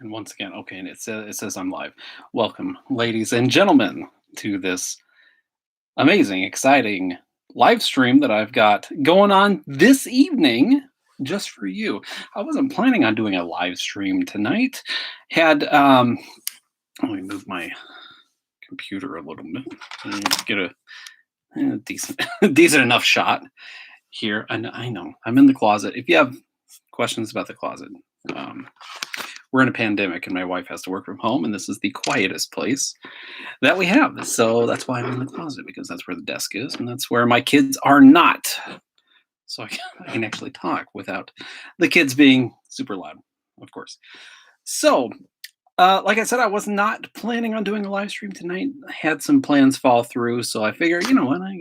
And once again, okay, and it says I'm live. Welcome, ladies and gentlemen, to this amazing, exciting live stream that I've got going on this evening just for you. I wasn't planning on doing a live stream tonight. Had let me move my computer a little bit and get a decent decent enough shot here. I know I'm in the closet. If you have questions about the closet, um, we're in a pandemic and my wife has to work from home, and this is the quietest place that we have. So that's why I'm in the closet, because that's where the desk is, and that's where my kids are not. So I can actually talk without the kids being super loud, of course. So, like I said, I was not planning on doing a live stream tonight. I had some plans fall through, so I figured, you know what, I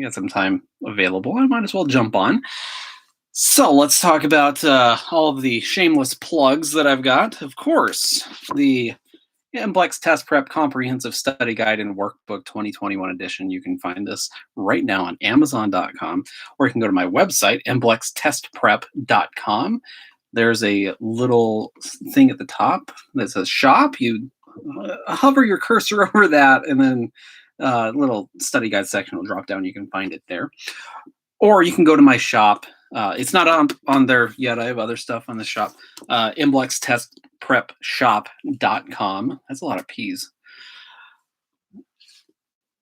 got some time available. I might as well jump on. So let's talk about all of the shameless plugs that I've got. Of course, the MBLEx Test Prep Comprehensive Study Guide and Workbook 2021 edition. You can find this right now on Amazon.com, or you can go to my website, mblextestprep.com. There's a little thing at the top that says shop. You hover your cursor over that, and then a little study guide section will drop down. You can find it there. Or you can go to my shop. It's not on there yet. I have other stuff on the shop. MBLExtestprepshop.com. That's a lot of P's.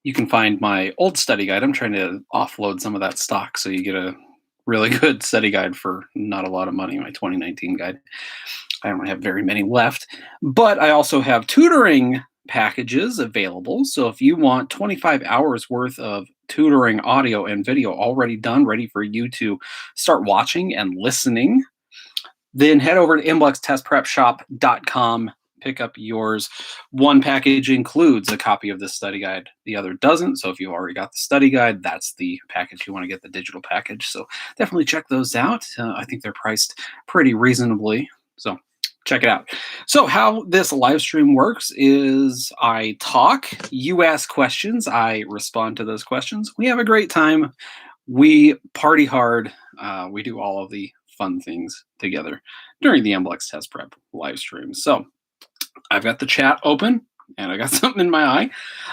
You can find my old study guide. I'm trying to offload some of that stock so you get a really good study guide for not a lot of money, my 2019 guide. I don't have very many left. But I also have tutoring packages available. So if you want 25 hours worth of tutoring audio and video already done, ready for you to start watching and listening, then head over to MBLExtestprepshop.com. Pick up yours. One package includes a copy of this study guide. The other doesn't. So if you already got the study guide, that's the package you want to get, the digital package. So definitely check those out. I think they're priced pretty reasonably. So check it out. So how this live stream works is I talk, you ask questions, I respond to those questions. We have a great time. We party hard. We do all of the fun things together during the MBLEx Test Prep live stream. So I've got the chat open, and I got something in my eye.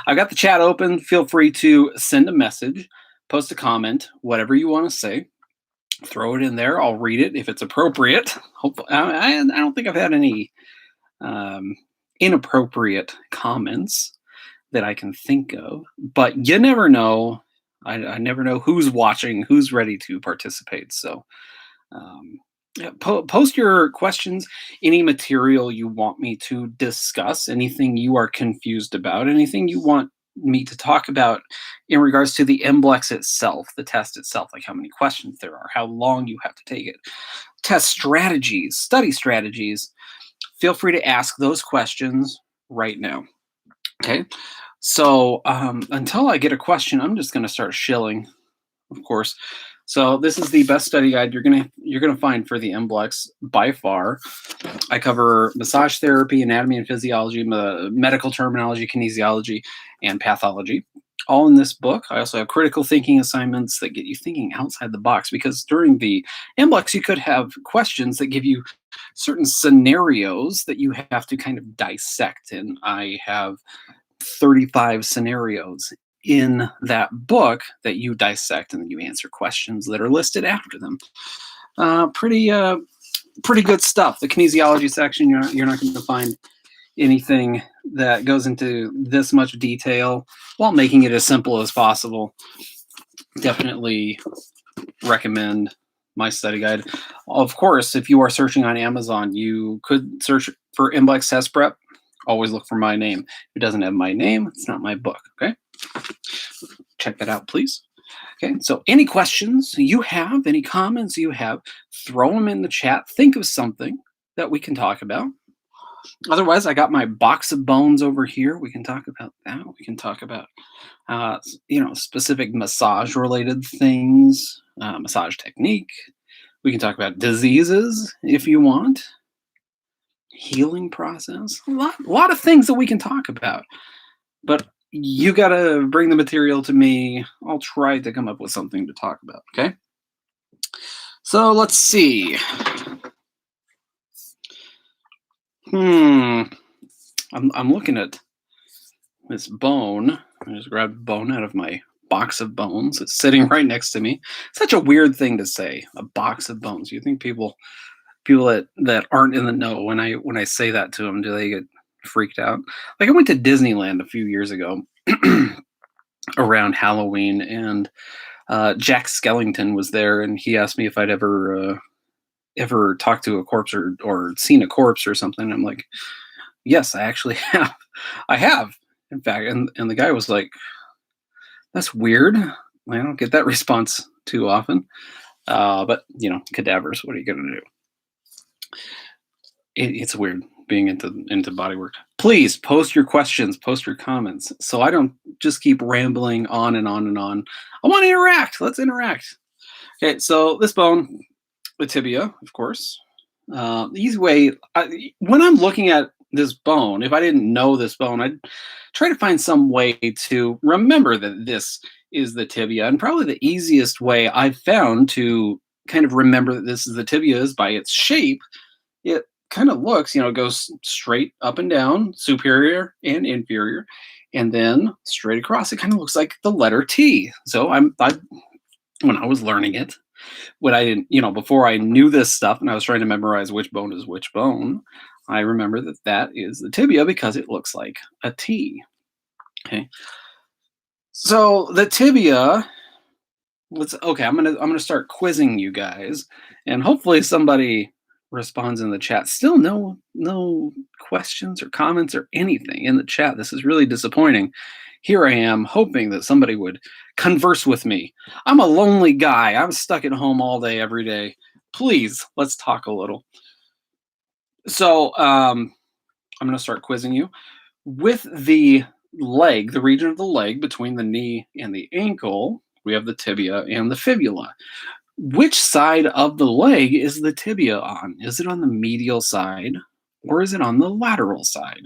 I've got the chat open. Feel free to send a message, post a comment, whatever you want to say. Throw it in there. I'll read it if it's appropriate. Hopefully, I don't think I've had any inappropriate comments that I can think of, but you never know. I never know who's watching, who's ready to participate. So yeah, post your questions, any material you want me to discuss, anything you are confused about, anything you want me to talk about in regards to the MBLEx itself, the test itself, like how many questions there are, how long you have to take it, test strategies, study strategies. Feel free to ask those questions right now. Okay. So until I get a question, I'm just going to start shilling, of course. So this is the best study guide you're gonna find for the MBLEx by far. I cover massage therapy, anatomy and physiology, medical terminology, kinesiology, and pathology, all in this book. I also have critical thinking assignments that get you thinking outside the box, because during the MBLEx you could have questions that give you certain scenarios that you have to kind of dissect, and I have 35 scenarios in that book that you dissect, and then you answer questions that are listed after them. Pretty good stuff. The kinesiology section, you're not going to find anything that goes into this much detail while making it as simple as possible. Definitely recommend my study guide. Of course, if you are searching on Amazon, you could search for MBLEx Test Prep. Always look for my name. If it doesn't have my name, it's not my book, okay? Check that out, please. Okay, so any questions you have, any comments you have, throw them in the chat. Think of something that we can talk about. Otherwise, I got my box of bones over here. We can talk about that. We can talk about, specific massage-related things, massage technique. We can talk about diseases if you want. Healing process. A lot of things that we can talk about. But you got to bring the material to me. I'll try to come up with something to talk about, okay? So let's see. Hmm. I'm looking at this bone. I just grabbed a bone out of my box of bones. It's sitting right next to me. Such a weird thing to say, a box of bones. You think people that aren't in the know when I say that to them, do they get freaked out? Like I went to Disneyland a few years ago around Halloween, and Jack Skellington was there, and he asked me if I'd ever talked to a corpse or seen a corpse or something. I'm like, yes, I actually have. I have, in fact. And the guy was like, that's weird. I don't get that response too often. But cadavers. What are you gonna do? It's weird being into body work. Please post your questions, post your comments, so I don't just keep rambling on and on and on. I want to interact. Let's interact. Okay, so this bone, the tibia, of course. The easy way, when I'm looking at this bone, if I didn't know this bone, I'd try to find some way to remember that this is the tibia. And probably the easiest way I've found to kind of remember that this is the tibia is by its shape. It kind of looks, it goes straight up and down, superior and inferior, and then straight across. It kind of looks like the letter T. So when I was learning it, when I didn't, before I knew this stuff and I was trying to memorize which bone is which bone, I remember that that is the tibia because it looks like a T. Okay. So the tibia, okay, I'm gonna start quizzing you guys, and hopefully somebody responds in the chat. Still no questions or comments or anything in the chat. This is really disappointing. Here I am hoping that somebody would converse with me. I'm a lonely guy. I'm stuck at home all day, every day. Please, let's talk a little. So I'm going to start quizzing you. With the leg, the region of the leg between the knee and the ankle, we have the tibia and the fibula. Which side of the leg is the tibia on? Is it on the medial side or is it on the lateral side?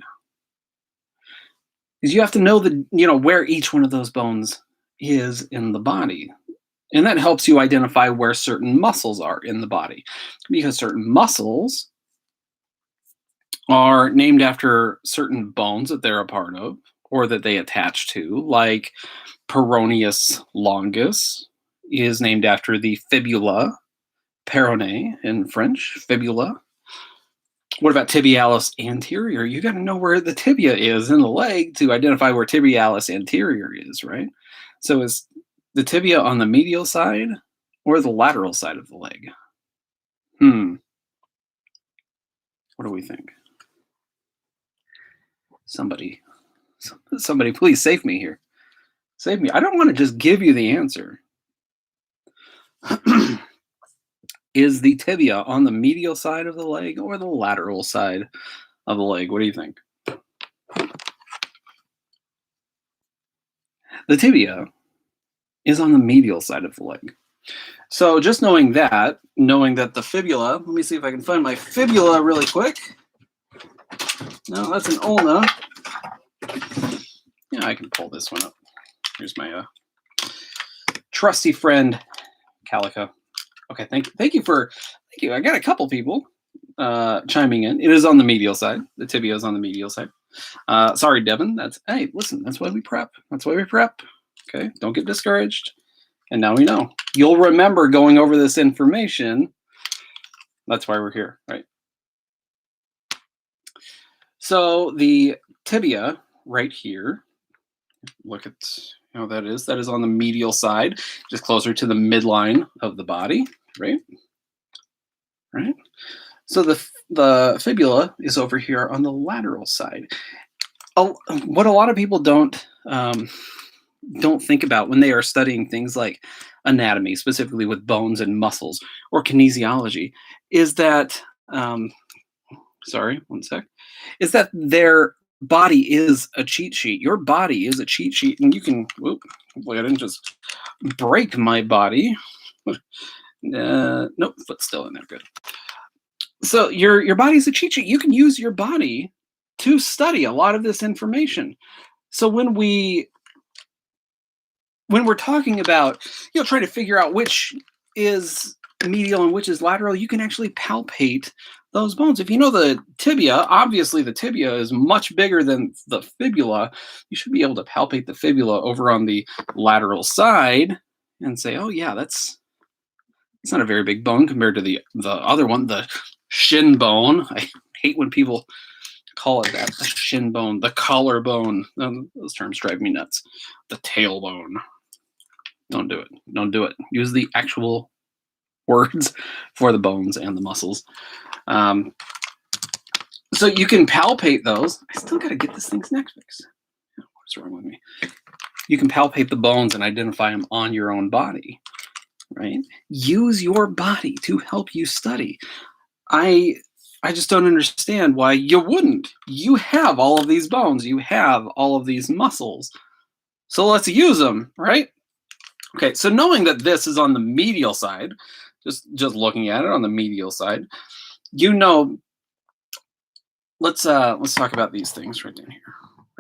Because you have to know where each one of those bones is in the body. And that helps you identify where certain muscles are in the body. Because certain muscles are named after certain bones that they're a part of or that they attach to, like peroneus longus is named after the fibula, peroné in French, fibula. What about tibialis anterior? You got to know where the tibia is in the leg to identify where tibialis anterior is, right? So is the tibia on the medial side or the lateral side of the leg? What do we think? Somebody please save me here. Save me. I don't want to just give you the answer. Is the tibia on the medial side of the leg or the lateral side of the leg? What do you think? The tibia is on the medial side of the leg. So just knowing that the fibula, let me see if I can find my fibula really quick. No, that's an ulna. Yeah, I can pull this one up. Here's my trusty friend, Calico. Okay, thank you. I got a couple people chiming in. It is on the medial side. The tibia is on the medial side. Sorry, Devin. Hey, listen, that's why we prep. Okay, don't get discouraged. And now we know. You'll remember going over this information. That's why we're here, right? So the tibia right here, look at how that is. That is on the medial side, just closer to the midline of the body, right? Right. So the fibula is over here on the lateral side. What a lot of people don't think about when they are studying things like anatomy, specifically with bones and muscles, or kinesiology, is that sorry, one sec, is that their body is a cheat sheet. Your body is a cheat sheet, and you can. Hopefully, I didn't just break my body. Nope, foot's still in there. Good. So your body's a cheat sheet. You can use your body to study a lot of this information. So when we're talking about, trying to figure out which is medial and which is lateral, you can actually palpate those bones. If you know the tibia, obviously the tibia is much bigger than the fibula. You should be able to palpate the fibula over on the lateral side and say, oh yeah, it's not a very big bone compared to the other one, the shin bone. I hate when people call it that, the shin bone, the collarbone. Those terms drive me nuts. The tailbone. Don't do it. Don't do it. Use the actual words for the bones and the muscles. So you can palpate those. I still got to get this thing's neck fixed. What's wrong with me? You can palpate the bones and identify them on your own body, right? Use your body to help you study. I just don't understand why you wouldn't. You have all of these bones. You have all of these muscles. So let's use them, right? Okay, so knowing that this is on the medial side, just looking at it on the medial side, you know, let's talk about these things right down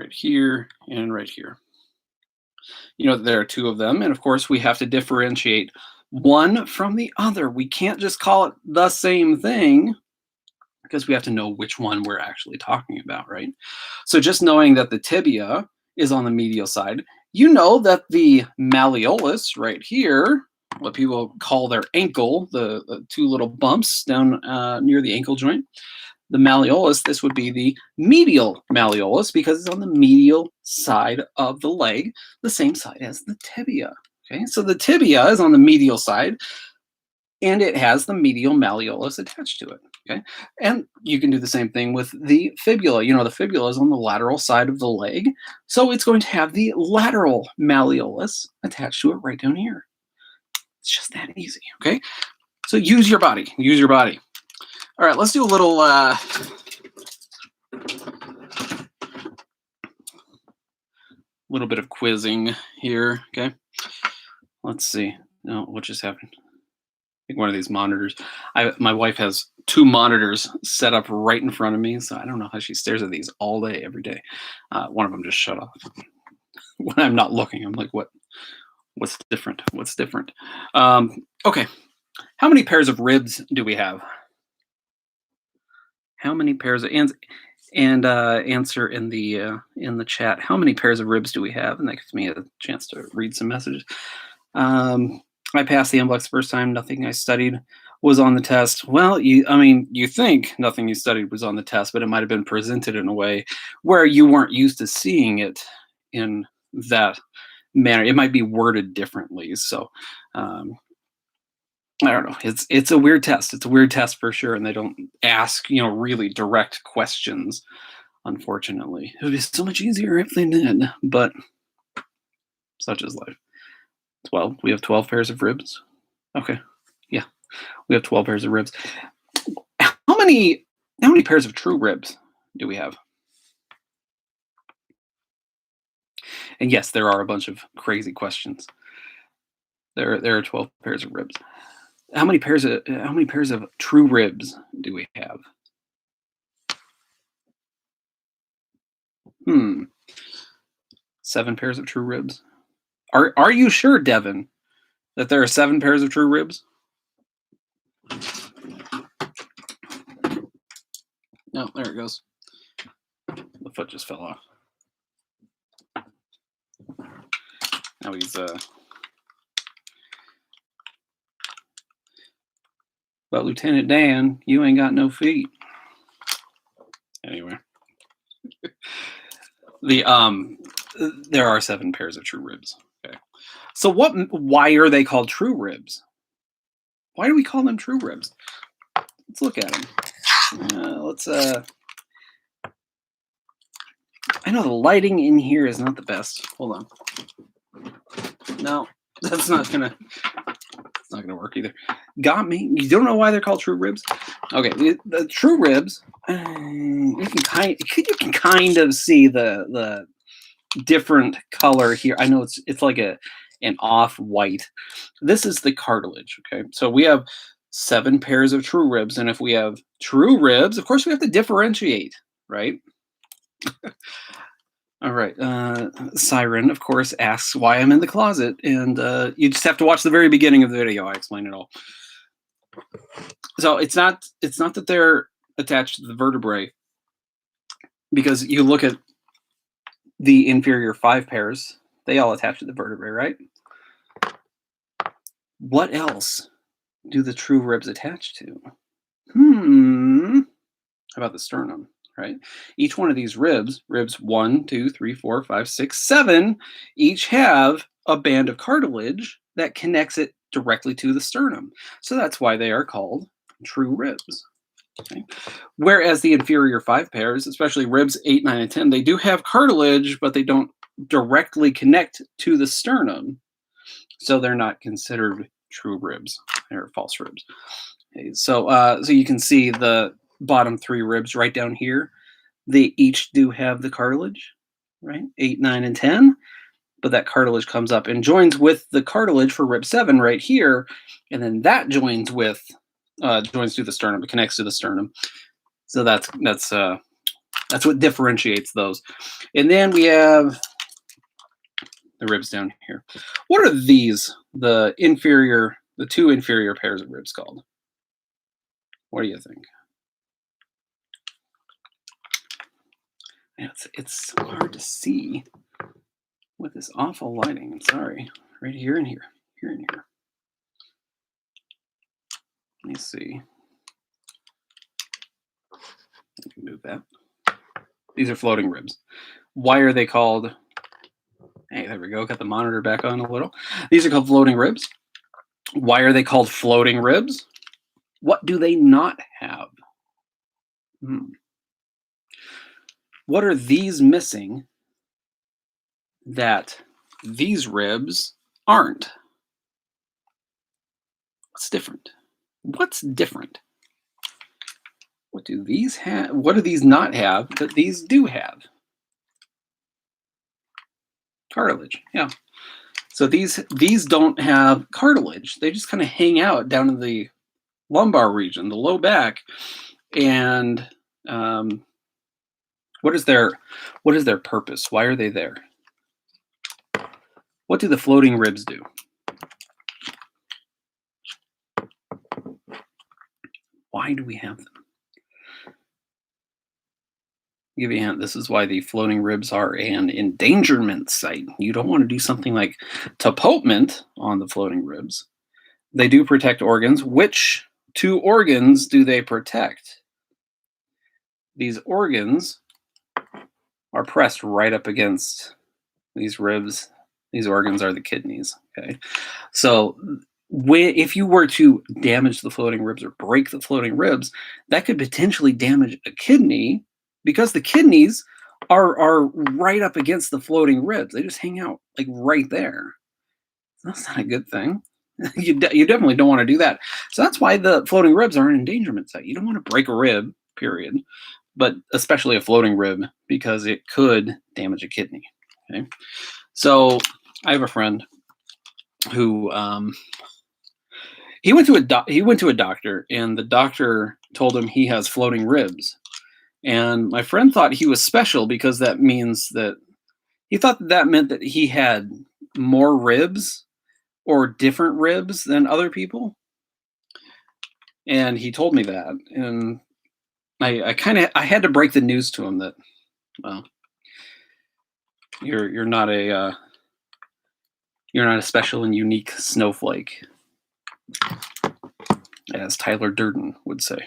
here, and right here. You know, there are two of them, and of course we have to differentiate one from the other. We can't just call it the same thing because we have to know which one we're actually talking about, right? So just knowing that the tibia is on the medial side, you know that the malleolus right here, what people call their ankle, the two little bumps down near the ankle joint, the malleolus, this would be the medial malleolus because it's on the medial side of the leg, the same side as the tibia. Okay, so the tibia is on the medial side and it has the medial malleolus attached to it. Okay, and you can do the same thing with the fibula. You know, the fibula is on the lateral side of the leg, so it's going to have the lateral malleolus attached to it right down here. It's just that easy. Okay, so use your body. Use your body. All right, let's do a little bit of quizzing here. Okay, let's see. No, what just happened? I think one of these monitors. My wife has two monitors set up right in front of me, so I don't know how she stares at these all day, every day. One of them just shut off when I'm not looking. I'm like, what's different? What's different? Okay, how many pairs of ribs do we have? How many pairs of answer in the chat? How many pairs of ribs do we have? And that gives me a chance to read some messages. I passed the MBLEx first time. Nothing I studied was on the test. Well, you think nothing you studied was on the test, but it might have been presented in a way where you weren't used to seeing it in that manner. It might be worded differently. So I don't know. It's a weird test. It's a weird test for sure, and they don't ask really direct questions. Unfortunately, it would be so much easier if they did, but such is life. 12. We have 12 pairs of ribs. Okay, yeah, we have 12 pairs of ribs. How many pairs of true ribs do we have? And yes, there are a bunch of crazy questions. There are 12 pairs of ribs. How many pairs of true ribs do we have? 7 pairs of true ribs. Are you sure, Devin, that there are 7 pairs of true ribs? No, there it goes. The foot just fell off. Now he's but Lieutenant Dan, you ain't got no feet. Anyway. There are 7 pairs of true ribs. Okay. So why are they called true ribs? Why do we call them true ribs? Let's look at them. I know the lighting in here is not the best. Hold on. No, that's not gonna work either. Got me. You don't know why they're called true ribs? Okay, the true ribs. You can kind of see the different color here. I know it's like an off-white. This is the cartilage. Okay, so we have 7 pairs of true ribs, and if we have true ribs, of course we have to differentiate, right? All right. Siren, of course, asks why I'm in the closet, and you just have to watch the very beginning of the video. I explain it all. So it's not that they're attached to the vertebrae, because you look at the inferior 5 pairs, they all attach to the vertebrae, right? What else do the true ribs attach to? How about the sternum, right? Each one of these ribs 1, 2, 3, 4, 5, 6, 7, each have a band of cartilage that connects it directly to the sternum. So that's why they are called true ribs. Okay. Whereas the inferior 5 pairs, especially ribs 8, 9, and 10, they do have cartilage, but they don't directly connect to the sternum. So they're not considered true ribs. They're false ribs. Okay, so you can see the bottom 3 ribs right down here. They each do have the cartilage, right? 8, 9, and 10. But that cartilage comes up and joins with the cartilage for rib 7 right here, and then that joins to the sternum. It connects to the sternum. So that's what differentiates those. And then we have the ribs down here. What are these? The 2 inferior pairs of ribs called? What do you think? It's hard to see with this awful lighting. I'm sorry. Right here and here. Here and here. Let me see. I can move that. These are floating ribs. Why are they called? Hey, there we go. Got the monitor back on a little. These are called floating ribs. Why are they called floating ribs? What do they not have? What are these missing that these ribs aren't? What's different? What's different? What do these have? What do these not have that these do have? Cartilage, yeah. So these don't have cartilage. They just kind of hang out down in the lumbar region, the low back. And what is their purpose? Why are they there? What do the floating ribs do? Why do we have them? I'll give you a hint. This is why the floating ribs are an endangerment site. You don't want to do something like tapotment on the floating ribs. They do protect organs. Which 2 organs do they protect? These organs are pressed right up against these ribs. These organs are the kidneys. Okay, so if you were to damage the floating ribs or break the floating ribs, that could potentially damage a kidney, because the kidneys are right up against the floating ribs. They just hang out like right there. That's not a good thing. You definitely don't want to do that. So that's why the floating ribs are an endangerment site. You don't want to break a rib, period, but especially a floating rib, because it could damage a kidney. Okay, so I have a friend who he went to a doctor, and the doctor told him he has floating ribs. And my friend thought he was special, because that means that he thought that meant that he had more ribs or different ribs than other people. And he told me that, and I had to break the news to him that, well, you're not a special and unique snowflake, as Tyler Durden would say.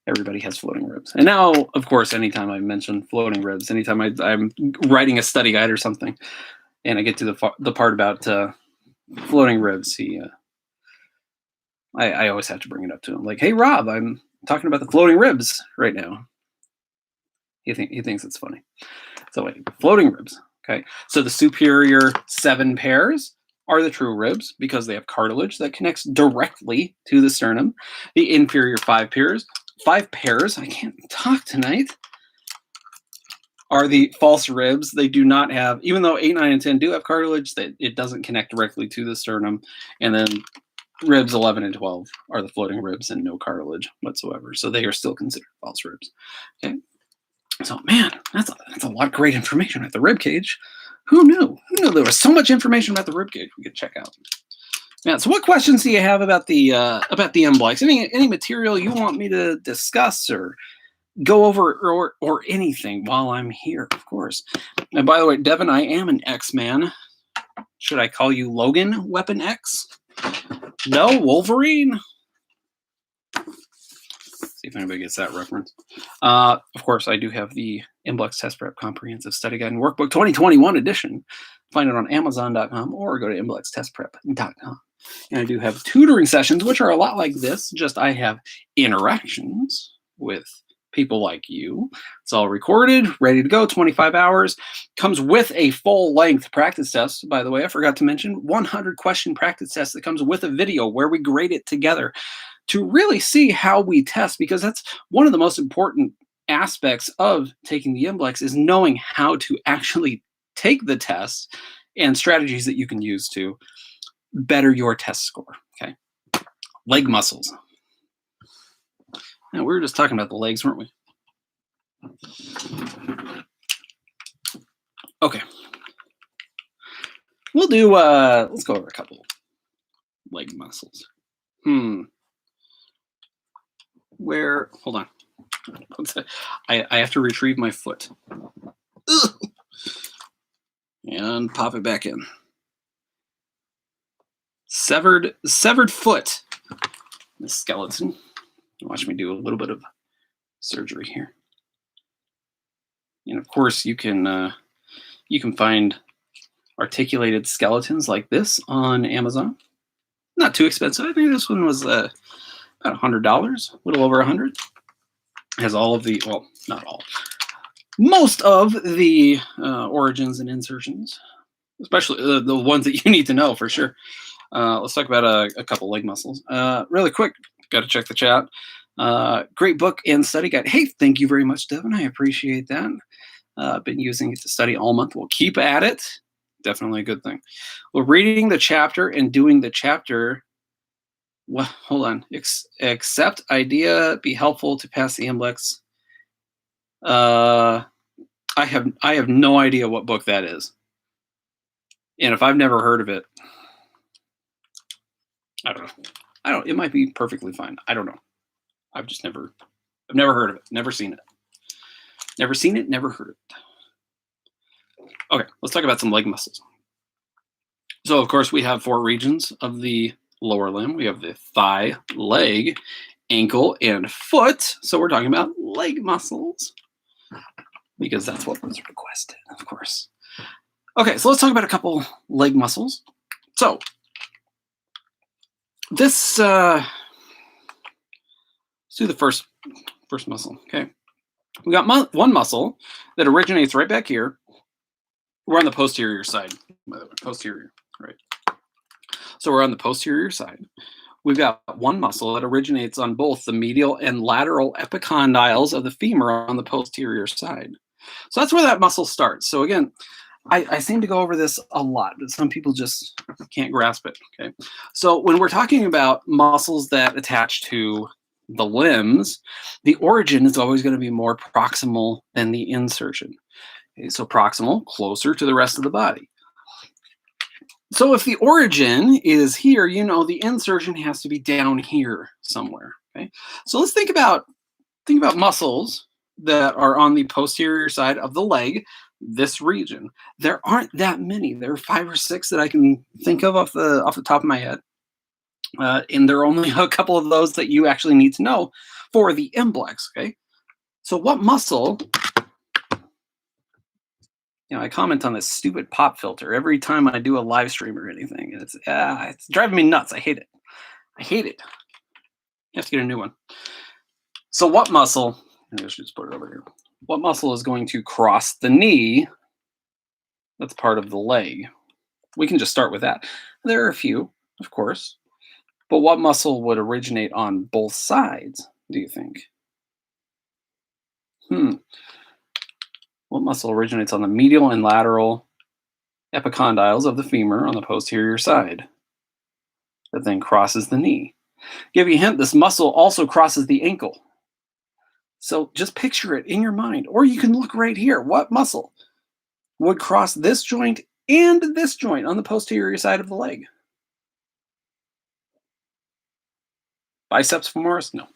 Everybody has floating ribs. And now, of course, anytime I mention floating ribs, anytime I'm writing a study guide or something, and I get to the part about floating ribs, I always have to bring it up to him. Like, hey, Rob, I'm talking about the floating ribs right now. He thinks it's funny. So wait, floating ribs. Okay, so the superior 7 pairs are the true ribs, because they have cartilage that connects directly to the sternum. The inferior 5 pairs, I can't talk tonight, are the false ribs. They do not have, even though 8, 9, and 10 do have cartilage, that it doesn't connect directly to the sternum. And then ribs 11 and 12 are the floating ribs and no cartilage whatsoever. So they are still considered false ribs. Okay. So man, that's a lot of great information about the rib cage. Who knew? Who knew there was so much information about the rib cage we could check out? Yeah. So, what questions do you have about the MBLEx? Any material you want me to discuss or go over, or anything while I'm here, of course. And by the way, Devin, I am an X-Man. Should I call you Logan Weapon X? No, Wolverine. See if anybody gets that reference. Of course, I do have the MBLEx Test Prep Comprehensive Study Guide and Workbook 2021 edition. Find it on Amazon.com or go to MBLExTestPrep.com. And I do have tutoring sessions, which are a lot like this, just I have interactions with people like you. It's all recorded, ready to go, 25 hours. Comes with a full-length practice test, by the way. I forgot to mention, 100-question practice test that comes with a video where we grade it together to really see how we test, because that's one of the most important aspects of taking the MBLEx is knowing how to actually take the test and strategies that you can use to better your test score. Okay. Leg muscles. Now, we were just talking about the legs, weren't we? Okay. We'll do, let's go over a couple leg muscles. Hold on. I have to retrieve my foot. Ugh. And pop it back in. Severed foot. The skeleton. Watch me do a little bit of surgery here. And of course, you can find articulated skeletons like this on Amazon. Not too expensive. I think this one was about $100, a little over $100. Has all of the, well, not all, most of the origins and insertions, especially the ones that you need to know for sure. Let's talk about a couple leg muscles. Really quick, got to check the chat. Great book and study guide. Hey, thank you very much, Devin. I appreciate that. Been using it to study all month. We'll keep at it. Definitely a good thing. Well, reading the chapter and doing the chapter. Well, hold on. Accept idea, be helpful to pass the MBLEx. I have no idea what book that is. And if I've never heard of it, I don't know. It might be perfectly fine. I don't know. I've never heard of it. Never seen it. Never seen it, never heard it. Okay, let's talk about some leg muscles. So, of course, we have 4 regions of the lower limb. We have the thigh, leg, ankle, and foot. So we're talking about leg muscles because that's what was requested, of course. Okay, so let's talk about a couple leg muscles. So this, let's do the first muscle, okay? We got one muscle that originates right back here. We're on the posterior side, by the way, posterior, right? So we're on the posterior side. We've got one muscle that originates on both the medial and lateral epicondyles of the femur on the posterior side. So that's where that muscle starts. So again, I seem to go over this a lot, but some people just can't grasp it, okay? So when we're talking about muscles that attach to the limbs, the origin is always going to be more proximal than the insertion. Okay, so proximal, closer to the rest of the body. So if the origin is here, you know the insertion has to be down here somewhere. Okay, so let's think about muscles that are on the posterior side of the leg, this region. There aren't that many. There are 5 or 6 that I can think of off the top of my head. And there are only a couple of those that you actually need to know for the MBLEx, okay? So what muscle, I comment on this stupid pop filter every time I do a live stream or anything. And it's driving me nuts. I hate it. I hate it. You have to get a new one. So what muscle, I should just put it over here. What muscle is going to cross the knee? That's part of the leg. We can just start with that. There are a few, of course. But what muscle would originate on both sides, do you think? What muscle originates on the medial and lateral epicondyles of the femur on the posterior side that then crosses the knee? Give you a hint, this muscle also crosses the ankle. So just picture it in your mind, or you can look right here. What muscle would cross this joint and this joint on the posterior side of the leg? Biceps femoris? No.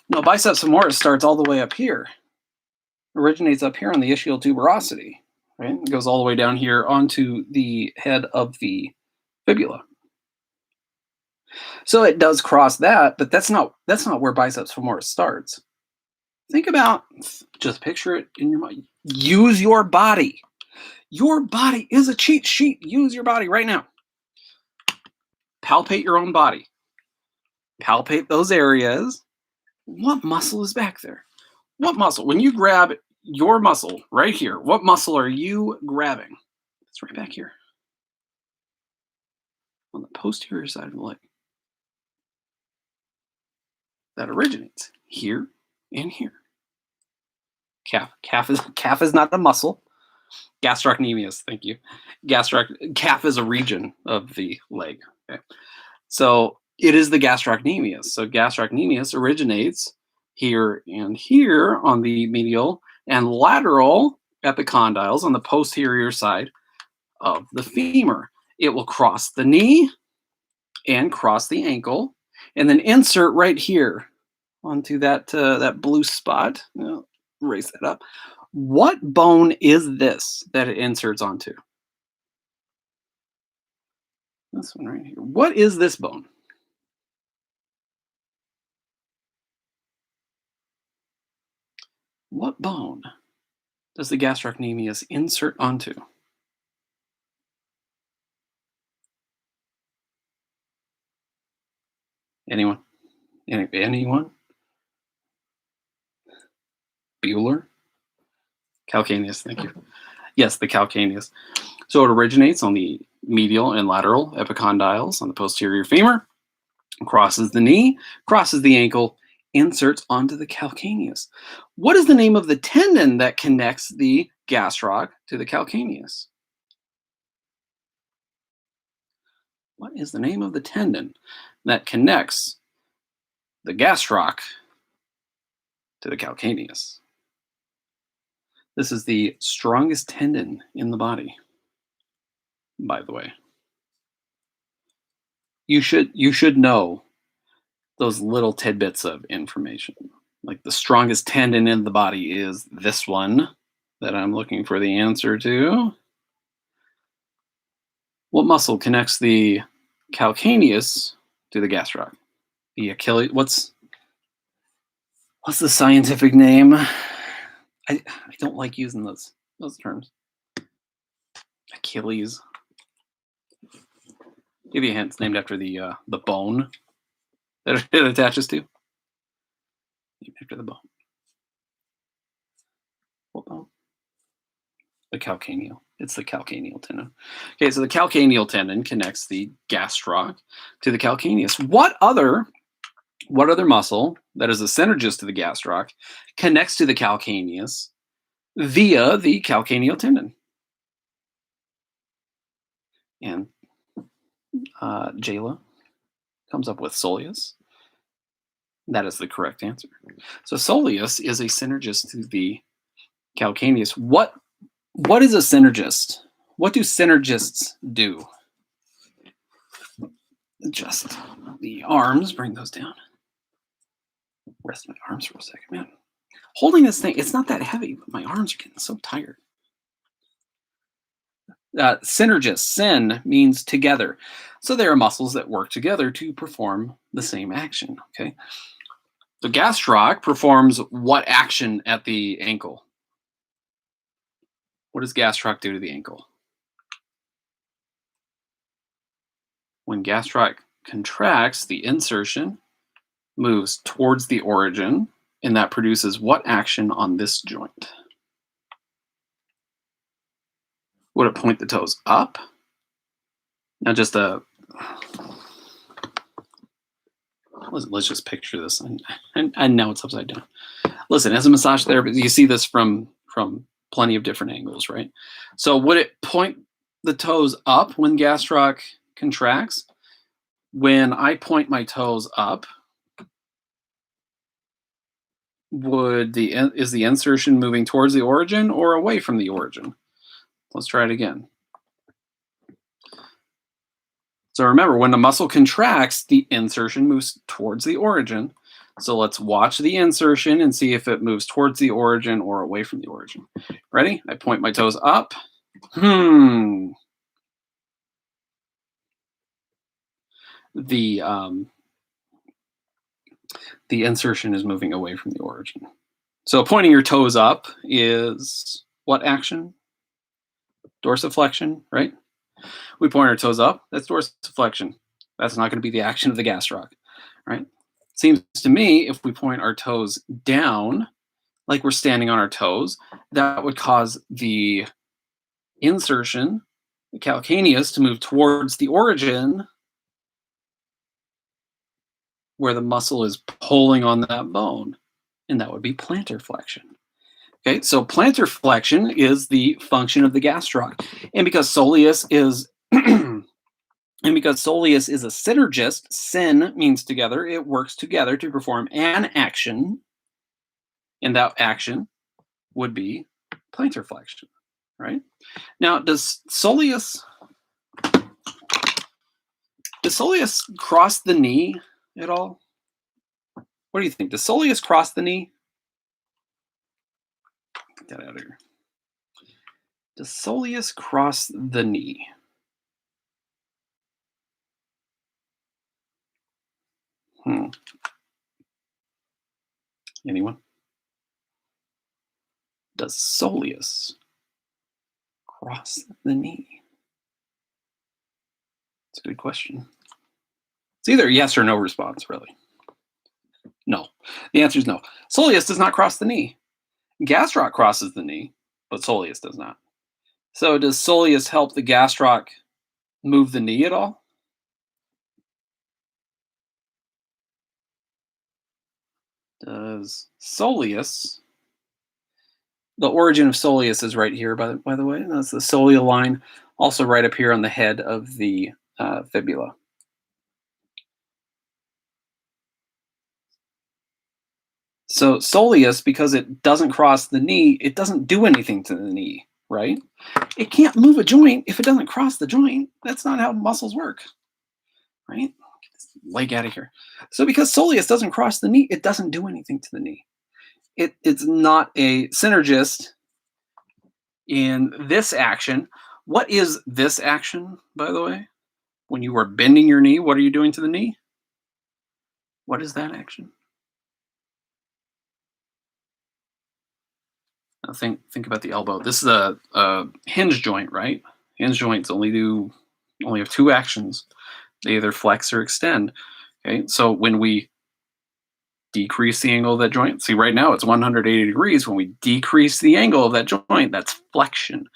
No, biceps femoris starts all the way up here. Originates up here on the ischial tuberosity, right? It goes all the way down here onto the head of the fibula. So it does cross that, but that's not where biceps femoris starts. Think about, just picture it in your mind. Use your body. Your body is a cheat sheet. Use your body right now. Palpate your own body. Palpate those areas. What muscle is back there? What muscle? When you grab your muscle right here, what muscle are you grabbing? It's right back here on the posterior side of the leg. That originates here and here. Calf is not a muscle. Gastrocnemius, thank you. Calf is a region of the leg. Okay. So it is the gastrocnemius. So gastrocnemius originates here and here on the medial and lateral epicondyles on the posterior side of the femur. It will cross the knee and cross the ankle and then insert right here onto that blue spot. Erase that up. What bone is this that it inserts onto? This one right here. What is this bone? What bone does the gastrocnemius insert onto? Anyone? Anyone? Bueller? Calcaneus, thank you. Yes, the calcaneus. So it originates on the medial and lateral epicondyles on the posterior femur, crosses the knee, crosses the ankle, inserts onto the calcaneus. What is the name of the tendon that connects the gastroc to the calcaneus? What is the name of the tendon that connects the gastroc to the calcaneus? This is the strongest tendon in the body, by the way. You should know those little tidbits of information. Like the strongest tendon in the body is this one that I'm looking for the answer to. What muscle connects the calcaneus to the gastroc? The Achilles. What's the scientific name? I don't like using those terms. Achilles. Give you a hint. It's named after the bone that it attaches to. Named after the bone. What bone? The calcaneal. It's the calcaneal tendon. Okay, so the calcaneal tendon connects the gastroc to the calcaneus. What other muscle that is a synergist to the gastroc connects to the calcaneus via the calcaneal tendon? And Jayla comes up with soleus. That is the correct answer. So soleus is a synergist to the calcaneus. What is a synergist? What do synergists do? Adjust the arms, bring those down. Rest my arms for a second, man. Holding this thing, it's not that heavy, but my arms are getting so tired. Synergist, syn means together. So there are muscles that work together to perform the same action, okay? The gastroc performs what action at the ankle? What does gastroc do to the ankle? When gastroc contracts, the insertion moves towards the origin, and that produces what action on this joint? Would it point the toes up? Now just let's just picture this. I know it's upside down. Listen, as a massage therapist, you see this from plenty of different angles, right? So would it point the toes up when gastroc contracts? When I point my toes up, is the insertion moving towards the origin or away from the origin? Let's try it again. So remember, when the muscle contracts, the insertion moves towards the origin. So let's watch the insertion and see if it moves towards the origin or away from the origin. Ready? I point my toes up. The the insertion is moving away from the origin. So pointing your toes up is what action? Dorsiflexion, right? We point our toes up, that's dorsiflexion. That's not going to be the action of the gastroc, right? Seems to me if we point our toes down, like we're standing on our toes, that would cause the insertion, the calcaneus, to move towards the origin where the muscle is pulling on that bone, and that would be plantar flexion. Okay, so plantar flexion is the function of the gastroc, and because soleus is and because soleus is a synergist, syn means together, it works together to perform an action, and that action would be plantar flexion, right? Now, does soleus cross the knee at all? What do you think? Does soleus cross the knee? Get that out of here. Does soleus cross the knee? Anyone? Does soleus cross the knee? It's a good question. It's either yes or no response, really. No. The answer is no. Soleus does not cross the knee. Gastroc crosses the knee, but soleus does not. So does soleus help the gastroc move the knee at all? Does soleus, the origin of soleus is right here, by the way. That's the soleal line, also right up here on the head of the fibula. So soleus, because it doesn't cross the knee, it doesn't do anything to the knee, right? It can't move a joint if it doesn't cross the joint. That's not how muscles work, right? Get this leg out of here. So because soleus doesn't cross the knee, it doesn't do anything to the knee. It's not a synergist in this action. What is this action, by the way? When you are bending your knee, what are you doing to the knee? What is that action? Now think about the elbow. This is a hinge joint, right? Hinge joints only have two actions. They either flex or extend. Okay, so when we decrease the angle of that joint, see right now it's 180 degrees. When we decrease the angle of that joint, that's flexion.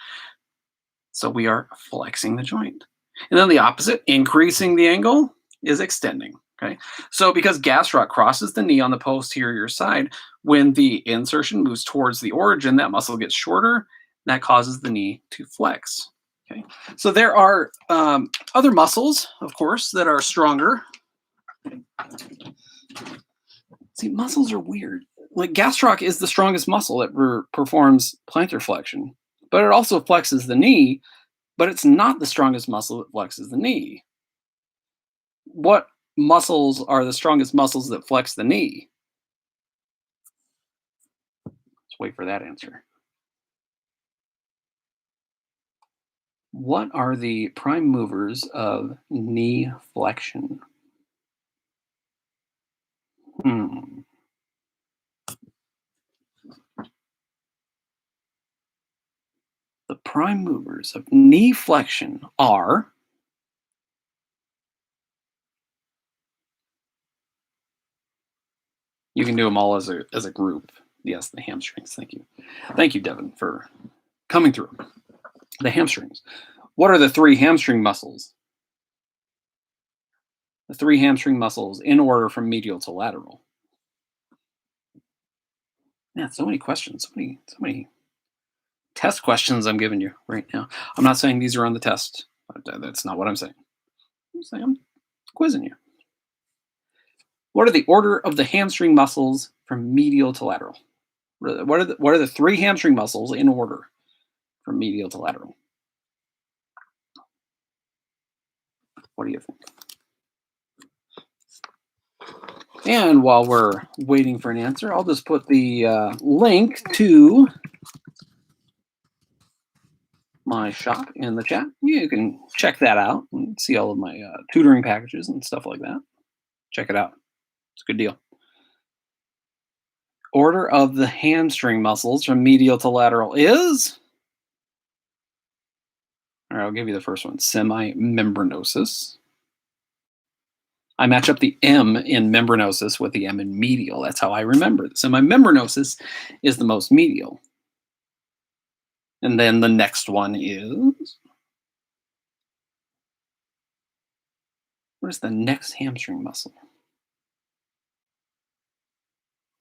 So we are flexing the joint. And then the opposite, increasing the angle, is extending. Okay, so because gastroc crosses the knee on the posterior side, when the insertion moves towards the origin, that muscle gets shorter. That causes the knee to flex. Okay, so there are other muscles, of course, that are stronger. See, muscles are weird. Like gastroc is the strongest muscle that performs plantar flexion, but it also flexes the knee, but it's not the strongest muscle that flexes the knee. What muscles are the strongest muscles that flex the knee? Let's wait for that answer. What are the prime movers of knee flexion? The prime movers of knee flexion are you can do them all as a group. Yes, the hamstrings. Thank you, Devin, for coming through. The hamstrings. What are the three hamstring muscles? The three hamstring muscles in order from medial to lateral. Man, so many questions, so many test questions I'm giving you right now. I'm not saying these are on the test. That's not what I'm saying. I'm saying I'm quizzing you. What are the order of the hamstring muscles from medial to lateral? What are the three hamstring muscles in order from medial to lateral? What do you think? And while we're waiting for an answer, I'll just put the link to my shop in the chat. You can check that out and see all of my tutoring packages and stuff like that. Check it out. It's a good deal. Order of the hamstring muscles from medial to lateral is... All right, I'll give you the first one. Semimembranosus. I match up the M in membranosus with the M in medial. That's how I remember it. Semimembranosus is the most medial. And then the next one is... What is the next hamstring muscle?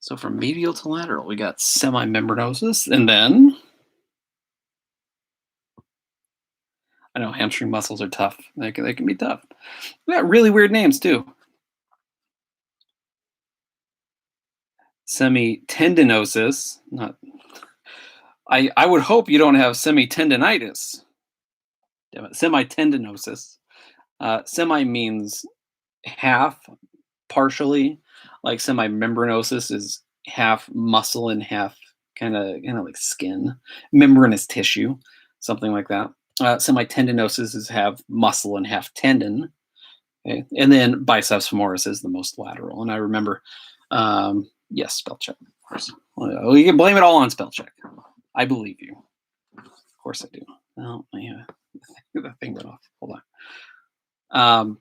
So from medial to lateral, we got semimembranosus, and then... I know hamstring muscles are tough. They can be tough. We got really weird names too. Semitendinosus. Not. I would hope you don't have semitendinitis. Damn it. Semitendinosus. Semi means half, partially. Like semimembranosus is half muscle and half kind of like skin, membranous tissue, something like that. Semitendinosus is half muscle and half tendon. Okay. And then biceps femoris is the most lateral. And I remember, yes, spell check, of course. Well, you can blame it all on spell check. I believe you. Of course I do. Oh, yeah. The thing went off. Hold on.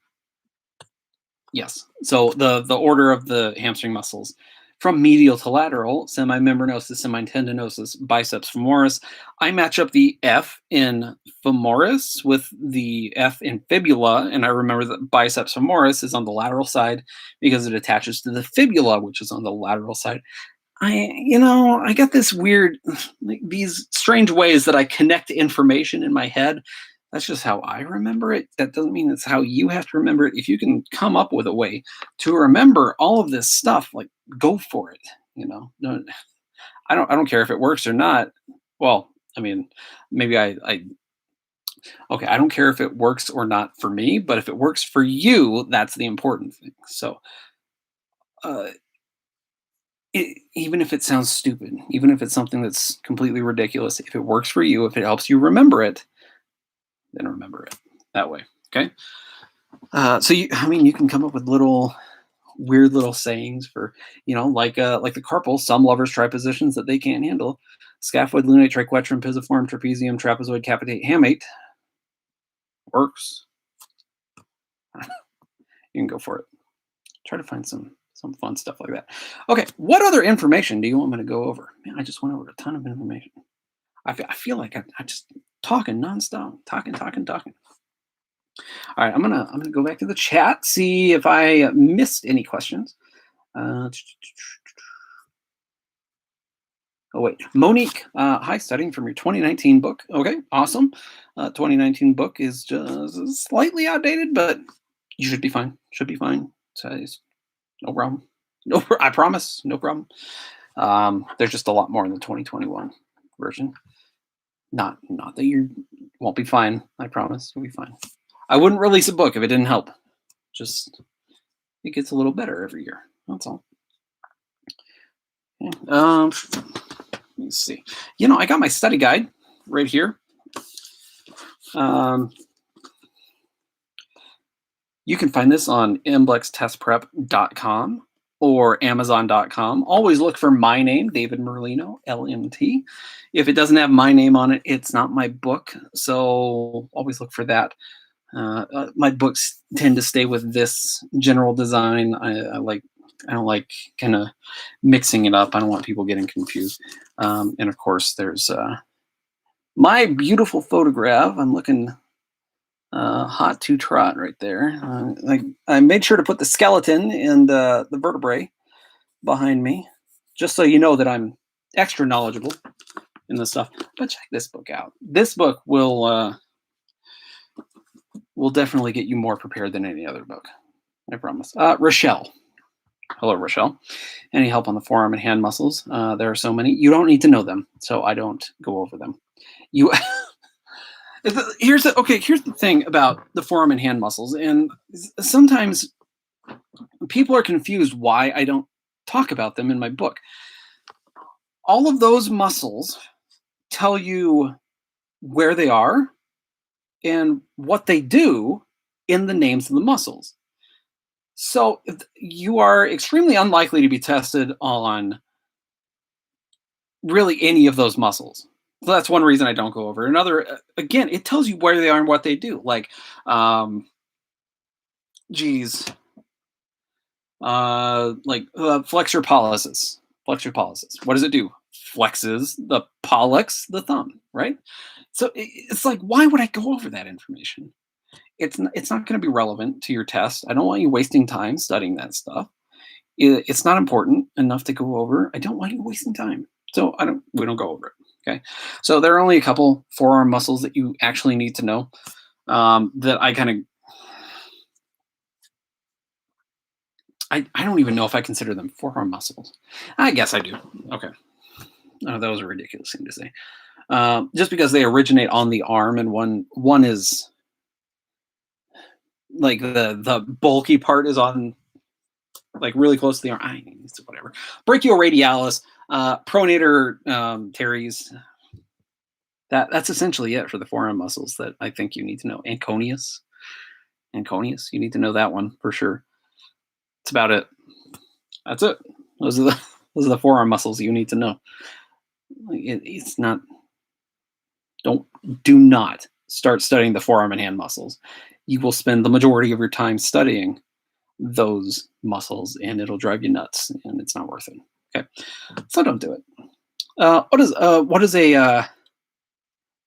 Yes. So the order of the hamstring muscles from medial to lateral: semimembranosus, semitendinosus, biceps femoris. I match up the F in femoris with the F in fibula, and I remember that biceps femoris is on the lateral side because it attaches to the fibula, which is on the lateral side. I got this weird, like, these strange ways that I connect information in my head. That's just how I remember it. That doesn't mean it's how you have to remember it. If you can come up with a way to remember all of this stuff, like, go for it. I don't care if it works or not. Well, I mean, maybe okay, I don't care if it works or not for me, but if it works for you, that's the important thing. So, even if it sounds stupid, even if it's something that's completely ridiculous, if it works for you, if it helps you remember it, then remember it that way. Okay. So you can come up with weird little sayings for, like the carpal. Some lovers try positions that they can't handle. Scaphoid, lunate, triquetrum, pisiform, trapezium, trapezoid, capitate, hamate. Works. You can go for it. Try to find some fun stuff like that. Okay, what other information do you want me to go over? Man, I just went over a ton of information. I feel like I just talking nonstop, talking. All right, I'm gonna go back to the chat, see if I missed any questions. Oh wait, Monique, hi, studying from your 2019 book. Okay, awesome. 2019 book is just slightly outdated, but you should be fine. Should be fine. So no problem. No, I promise, no problem. There's just a lot more in the 2021 version. Not that you won't be fine. I promise you'll be fine. I wouldn't release a book if it didn't help. Just, it gets a little better every year. That's all. Okay. Let me see. I got my study guide right here. You can find this on MBLExtestprep.com or Amazon.com. Always look for my name, David Merlino, LMT. If it doesn't have my name on it, it's not my book. So always look for that. My books tend to stay with this general design. I don't like kind of mixing it up. I don't want people getting confused. And of course, there's my beautiful photograph. I'm looking hot to trot right there. I made sure to put the skeleton and the vertebrae behind me, just so you know that I'm extra knowledgeable in this stuff. But check this book out. This book will definitely get you more prepared than any other book. I promise. Rochelle. Hello, Rochelle. Any help on the forearm and hand muscles? There are so many. You don't need to know them, so I don't go over them. Here's the thing about the forearm and hand muscles, and sometimes people are confused why I don't talk about them in my book. All of those muscles tell you where they are and what they do in the names of the muscles. So you are extremely unlikely to be tested on really any of those muscles. So that's one reason I don't go over. Another, again, it tells you where they are and what they do. Like, geez, flexor pollicis. Flexor pollicis. What does it do? Flexes the pollex, the thumb, right? So it's like, why would I go over that information? It's not going to be relevant to your test. I don't want you wasting time studying that stuff. It's not important enough to go over. I don't want you wasting time. So we don't go over it. Okay. So there are only a couple forearm muscles that you actually need to know that I kind of, I don't even know if I consider them forearm muscles. I guess I do. Okay. Oh, that was a ridiculous thing to say. Just because they originate on the arm and one is like the bulky part is on like really close to the arm. I mean, it's whatever. Brachioradialis, pronator teres. That's essentially it for the forearm muscles that I think you need to know. Anconius, you need to know that one for sure. That's about it. That's it. Those are the forearm muscles you need to know. It's not. Do not start studying the forearm and hand muscles. You will spend the majority of your time studying those muscles, and it'll drive you nuts, and it's not worth it. Okay, so don't do it. What is a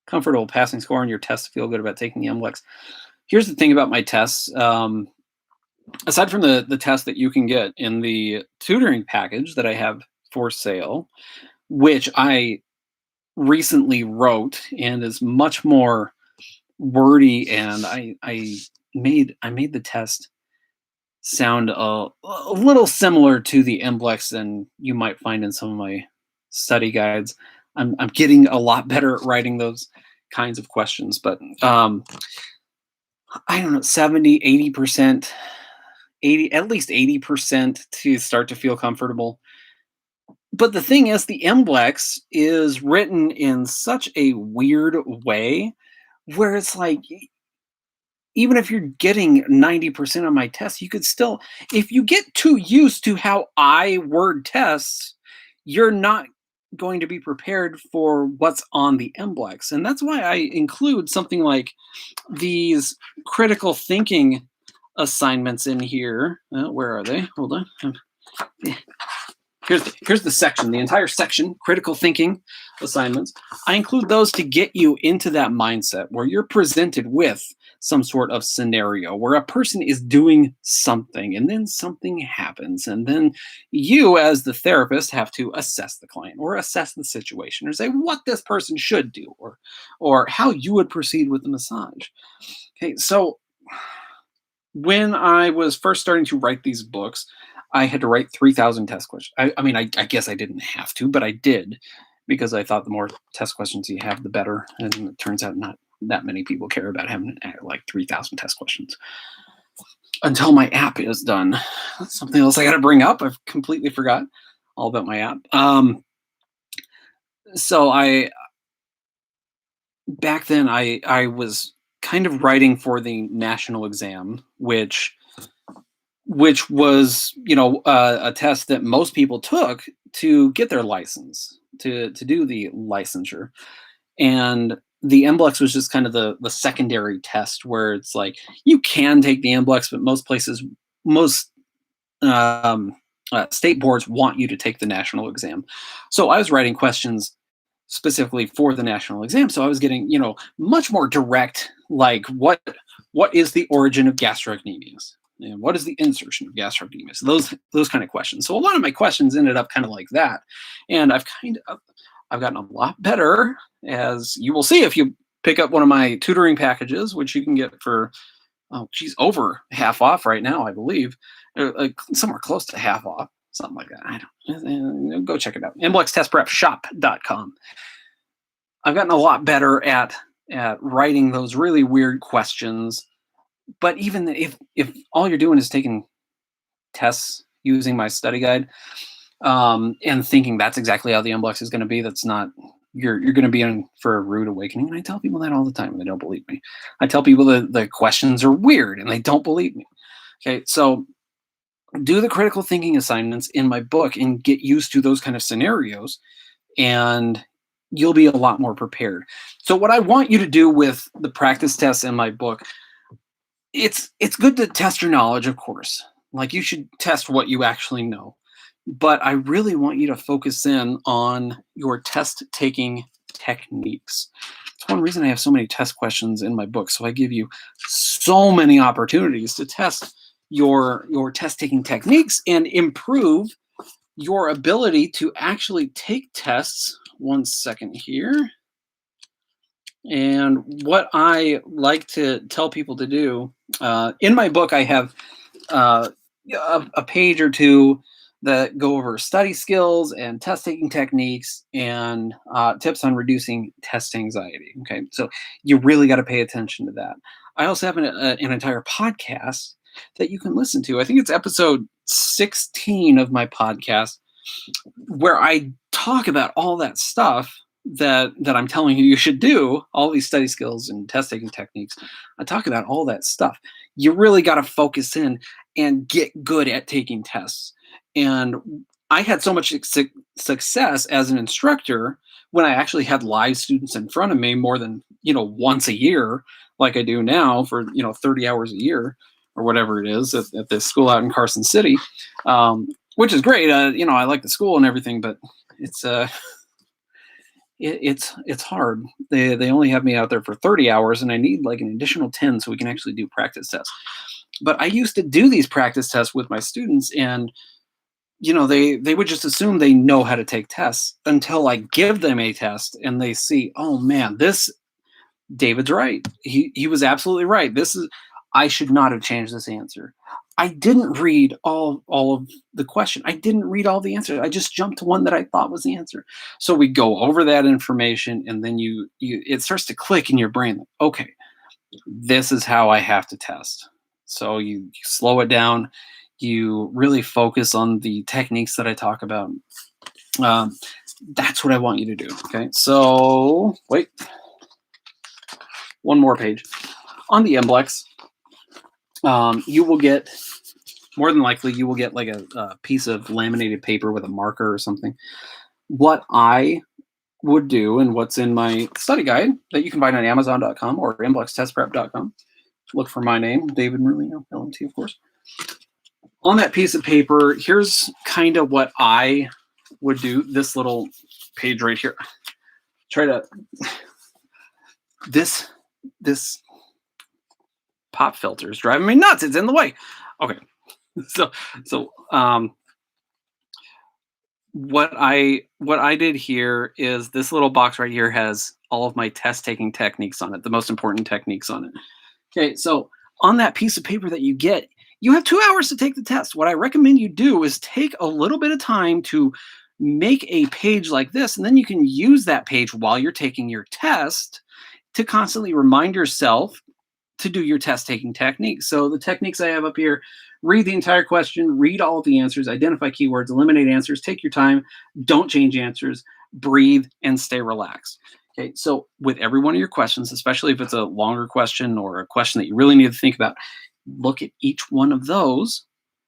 comfortable passing score on your test to feel good about taking the MBLEx? Here's the thing about my tests. Aside from the test that you can get in the tutoring package that I have for sale, which I recently wrote and is much more wordy, and I made the test sound a little similar to the MBLEx than you might find in some of my study guides. I'm getting a lot better at writing those kinds of questions, but I don't know, 70, 80%, at least 80% to start to feel comfortable. But the thing is, the MBLEx is written in such a weird way where it's like, even if you're getting 90% on my test, you could still, if you get too used to how I word tests, you're not going to be prepared for what's on the MBLEx. And that's why I include something like these critical thinking assignments in here. Where are they? Hold on. Here's the section, the entire section, critical thinking assignments. I include those to get you into that mindset where you're presented with some sort of scenario where a person is doing something and then something happens. And then you, as the therapist, have to assess the client or assess the situation or say what this person should do or how you would proceed with the massage. Okay, so when I was first starting to write these books, I had to write 3,000 test questions. I guess I didn't have to, but I did because I thought the more test questions you have, the better. And it turns out not that many people care about having like 3,000 test questions until my app is done. That's something else I got to bring up. I've completely forgot all about my app. So back then I was kind of writing for the national exam, which was, a test that most people took to get their license, to do the licensure. And the MBLEx was just kind of the secondary test where it's like, you can take the MBLEx, but most state boards want you to take the national exam. So I was writing questions specifically for the national exam. So I was getting, much more direct, like what is the origin of gastrocnemius? And what is the insertion of gastrocnemius? Those kind of questions. So a lot of my questions ended up kind of like that. And I've gotten a lot better, as you will see if you pick up one of my tutoring packages, which you can get for, over half off right now, I believe. Somewhere close to half off, something like that. I don't go check it out. MBLExTestPrepShop.com. I've gotten a lot better at at writing those really weird questions. But even if all you're doing is taking tests using my study guide, and thinking that's exactly how the MBLEx is going to be, that's not. You're going to be in for a rude awakening, and I tell people that all the time, and they don't believe me. I tell people that the questions are weird, and they don't believe me. Okay, so do the critical thinking assignments in my book and get used to those kind of scenarios, and you'll be a lot more prepared. So what I want you to do with the practice tests in my book, it's good to test your knowledge, of course. Like, you should test what you actually know. But I really want you to focus in on your test taking techniques. It's one reason I have so many test questions in my book. So I give you so many opportunities to test your test taking techniques and improve your ability to actually take tests. One second here. And what I like to tell people to do, in my book, I have a page or two that go over study skills and test taking techniques and tips on reducing test anxiety. Okay, so you really got to pay attention to that. I also have an entire podcast that you can listen to. I think it's episode 16 of my podcast, where I talk about all that stuff that I'm telling you should do, all these study skills and test taking techniques. I talk about all that stuff. You really got to focus in and get good at taking tests. And I had so much success as an instructor when I actually had live students in front of me more than, once a year, like I do now for, 30 hours a year or whatever it is at this school out in Carson City, which is great. I like the school and everything, but it's it's hard. They only have me out there for 30 hours, and I need like an additional 10 so we can actually do practice tests. But I used to do these practice tests with my students, and they would just assume they know how to take tests until I give them a test and they see, oh man, David's right. He was absolutely right. I should not have changed this answer. I didn't read all of the question. I didn't read all the answers. I just jumped to one that I thought was the answer. So we go over that information, and then it starts to click in your brain. Like, okay, this is how I have to test. So you slow it down. You really focus on the techniques that I talk about. That's what I want you to do. Okay, so wait, one more page. On the MBLEx, you will get, more than likely, you will get like a piece of laminated paper with a marker or something. What I would do, and what's in my study guide that you can find on Amazon.com or MBLExTestPrep.com. Look for my name, David Merlino, LMT, of course. On that piece of paper, here's kind of what I would do. This little page right here. This pop filter is driving me nuts. It's in the way. Okay. So what I did here is this little box right here has all of my test taking techniques on it, the most important techniques on it. Okay, so on that piece of paper that you get, you have 2 hours to take the test. What I recommend you do is take a little bit of time to make a page like this, and then you can use that page while you're taking your test to constantly remind yourself to do your test taking techniques. So the techniques I have up here: read the entire question, read all of the answers, identify keywords, eliminate answers, take your time, don't change answers, breathe, and stay relaxed. Okay, so with every one of your questions, especially if it's a longer question or a question that you really need to think about, look at each one of those,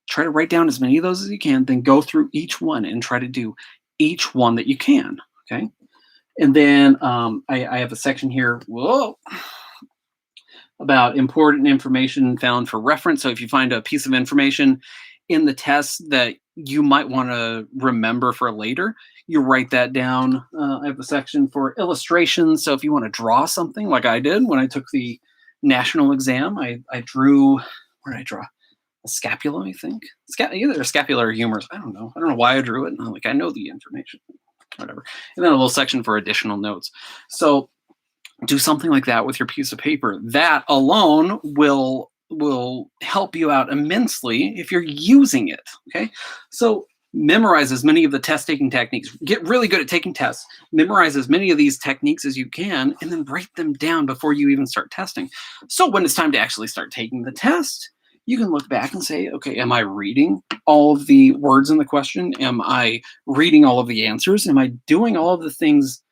try to write down as many of those as you can, then go through each one and try to do each one that you can, okay? And then I have a section here, about important information found for reference. So if you find a piece of information in the test that you might want to remember for later, you write that down. I have a section for illustrations. So if you want to draw something like I did when I took the national exam, I drew, where did I draw? A scapula, I think. Either a scapula or humerus. I don't know why I drew it. And I'm like, I know the information, whatever. And then a little section for additional notes. So do something like that with your piece of paper. That alone will help you out immensely if you're using it. Okay, so memorize as many of the test taking techniques. Get really good at taking tests. Memorize as many of these techniques as you can, and then write them down before you even start testing. So when it's time to actually start taking the test, you can look back and say, okay, am I reading all of the words in the question? Am I reading all of the answers? Am I doing all of the things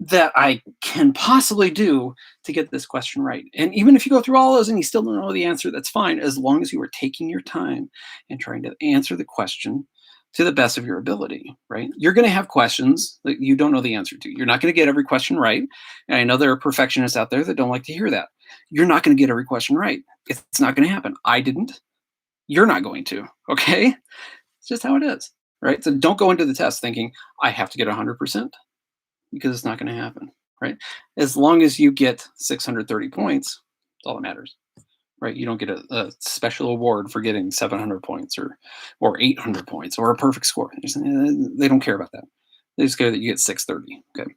that I can possibly do to get this question right? And even if you go through all those and you still don't know the answer, that's fine, as long as you are taking your time and trying to answer the question to the best of your ability, right? You're going to have questions that you don't know the answer to. You're not going to get every question right. And I know there are perfectionists out there that don't like to hear that. You're not going to get every question right. It's not going to happen. I didn't. You're not going to, okay? It's just how it is, right? So don't go into the test thinking, I have to get 100%. Because it's not going to happen, right? As long as you get 630 points, that's all that matters, right? You don't get a special award for getting 700 points or 800 points or a perfect score. They don't care about that. They just care that you get 630. Okay.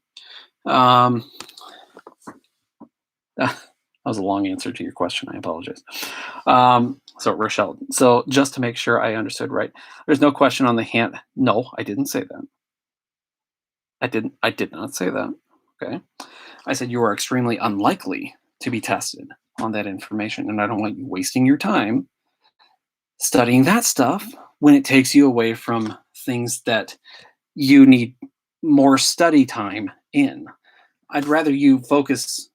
That was a long answer to your question. I apologize. So Rochelle, so just to make sure I understood right, there's no question on the hand. No, I didn't say that. I did not say that. Okay. I said you are extremely unlikely to be tested on that information, and I don't want you wasting your time studying that stuff when it takes you away from things that you need more study time in. I'd rather you focus,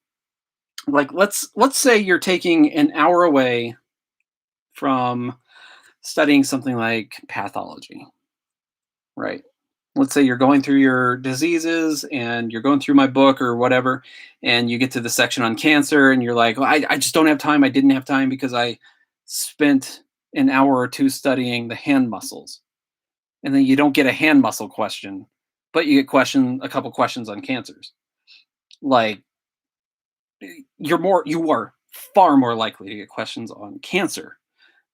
like let's say you're taking an hour away from studying something like pathology, right? Let's say you're going through your diseases and you're going through my book or whatever, and you get to the section on cancer and you're like, well, I just don't have time. I didn't have time because I spent an hour or two studying the hand muscles. And then you don't get a hand muscle question, but you get a couple questions on cancers. Like you are far more likely to get questions on cancer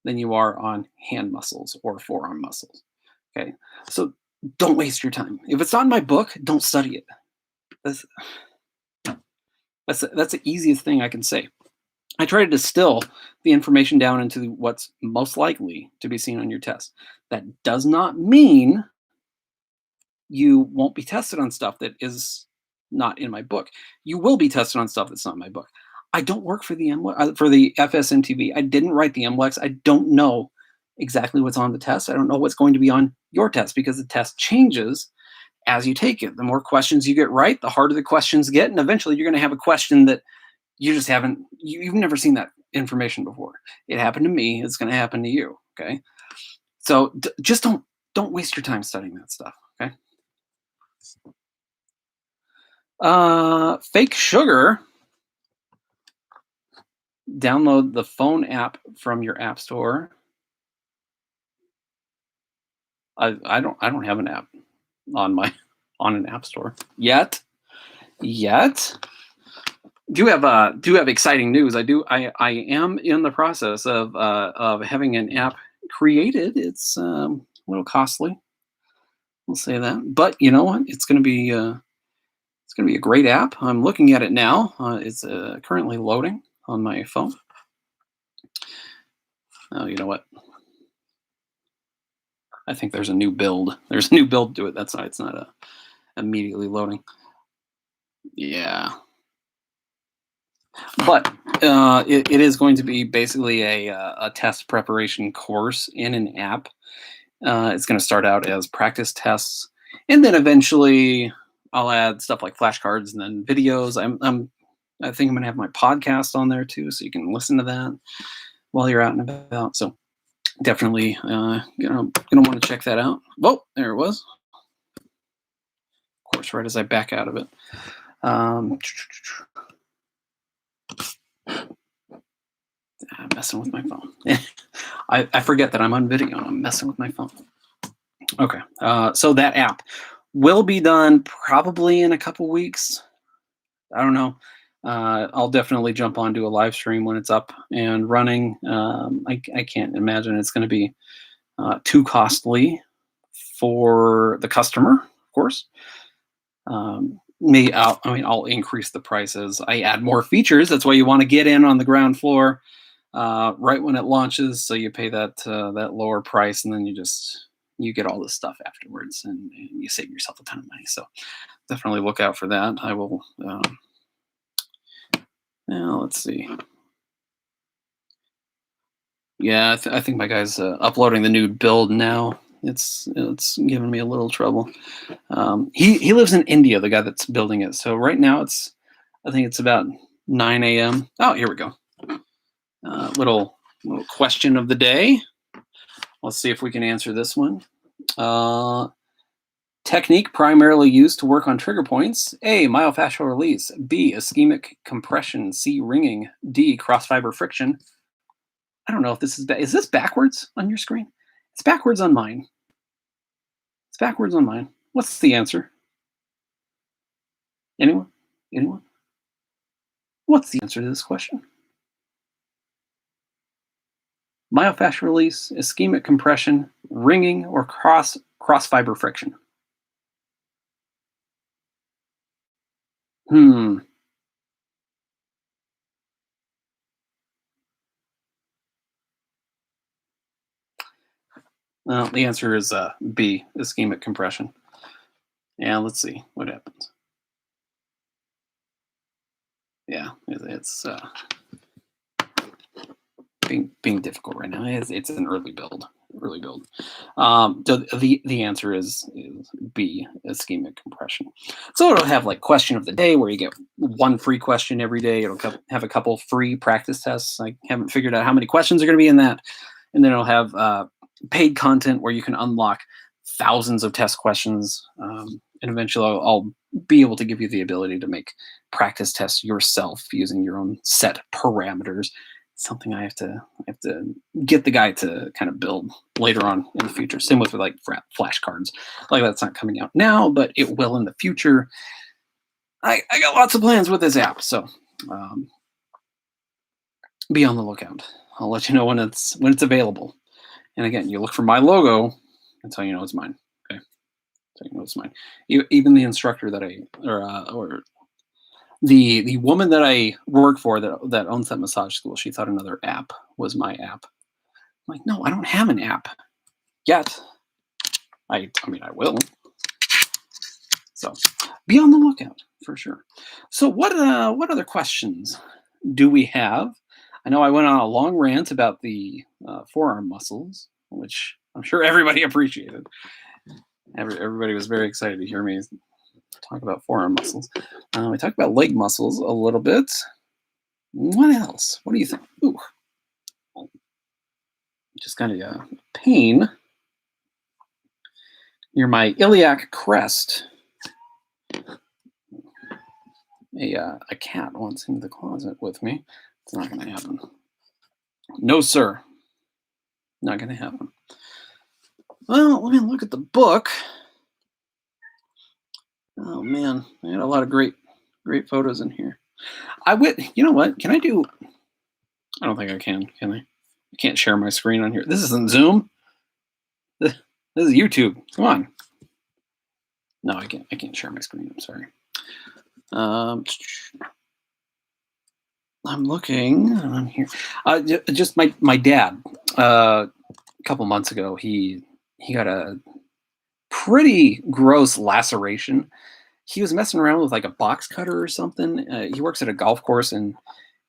than you are on hand muscles or forearm muscles. Okay. So don't waste your time. If it's not in my book, don't study it. That's the easiest thing I can say. I try to distill the information down into what's most likely to be seen on your test. That does not mean you won't be tested on stuff that is not in my book. You will be tested on stuff that's not in my book. I don't work for the FSMTV. I didn't write the MBLEx. I don't know exactly what's on the test. I don't know what's going to be on your test because the test changes as you take it. The more questions you get right, the harder the questions get, and eventually you're going to have a question that you just you've never seen that information before. It happened to me. It's going to happen to you. Okay, so just don't waste your time studying that stuff. Okay. Fake sugar. Download the phone app from your app store. I don't have an app on an app store yet. Do have exciting news. I am in the process of having an app created. It's a little costly. We'll say that, but you know what? It's going to be a great app. I'm looking at it now. It's currently loading on my phone. Oh, you know what? I think there's a new build. There's a new build to it. That's why it's not immediately loading. Yeah. But it is going to be basically a test preparation course in an app. It's going to start out as practice tests, and then eventually I'll add stuff like flashcards and then videos. I think I'm going to have my podcast on there too, so you can listen to that while you're out and about. So definitely, gonna want to check that out. Whoa, there it was. Of course, right as I back out of it. I'm messing with my phone. I forget that I'm on video and I'm messing with my phone. Okay, so that app will be done probably in a couple weeks. I don't know. I'll definitely jump onto a live stream when it's up and running. I can't imagine it's going to be too costly for the customer, of course. I'll increase the prices. I add more features. That's why you want to get in on the ground floor right when it launches, so you pay that lower price, and then you you get all this stuff afterwards, and you save yourself a ton of money. So definitely look out for that. I will. Now let's see. Yeah, I think my guy's uploading the new build now. It's giving me a little trouble. He lives in India, the guy that's building it. So right now I think it's about 9 a.m. Oh, here we go. Little question of the day. Let's see if we can answer this one. Technique primarily used to work on trigger points: A, myofascial release; B, ischemic compression; C, ringing; D, cross fiber friction. I don't know if this is this backwards on your screen? It's backwards on mine. It's backwards on mine. What's the answer? Anyone? Anyone? What's the answer to this question? Myofascial release, ischemic compression, ringing, or cross fiber friction? Hmm. Well, the answer is B, ischemic compression. Yeah, let's see what happens. Yeah, it's being difficult right now. It's an early build. Early build. So the answer is B, ischemic compression. So it'll have like question of the day where you get one free question every day. It'll have a couple free practice tests. I haven't figured out how many questions are going to be in that, and then it'll have paid content where you can unlock thousands of test questions, and eventually I'll be able to give you the ability to make practice tests yourself using your own set parameters. Something I have to get the guy to kind of build later on in the future. Same with like flashcards. Like that's not coming out now, but it will in the future. I got lots of plans with this app, so be on the lookout. I'll let you know when it's available. And again, you look for my logo, that's how you know it's mine. Okay, so you know it's mine. Even the instructor that or the woman that I work for that owns that massage school, she thought another app was my app. I'm like, no, I don't have an app yet. I mean, I will. So be on the lookout for sure. So what other questions do we have? I know I went on a long rant about the forearm muscles, which I'm sure everybody appreciated. Everybody was very excited to hear me talk about forearm muscles. We talked about leg muscles a little bit. What else? What do you think? Ooh, just kind of pain near my iliac crest. A cat wants into the closet with me. It's not going to happen. No, sir. Not going to happen. Well, let me look at the book. Oh man, I had a lot of great photos in here. You know what? Can I do? I don't think I can. Can I? I can't share my screen on here. This isn't Zoom. This is YouTube. Come on. No, I can't. I can't share my screen. I'm sorry. I'm looking on here. Just my dad. A couple months ago, he got a pretty gross laceration. He was messing around with like a box cutter or something. He works at a golf course in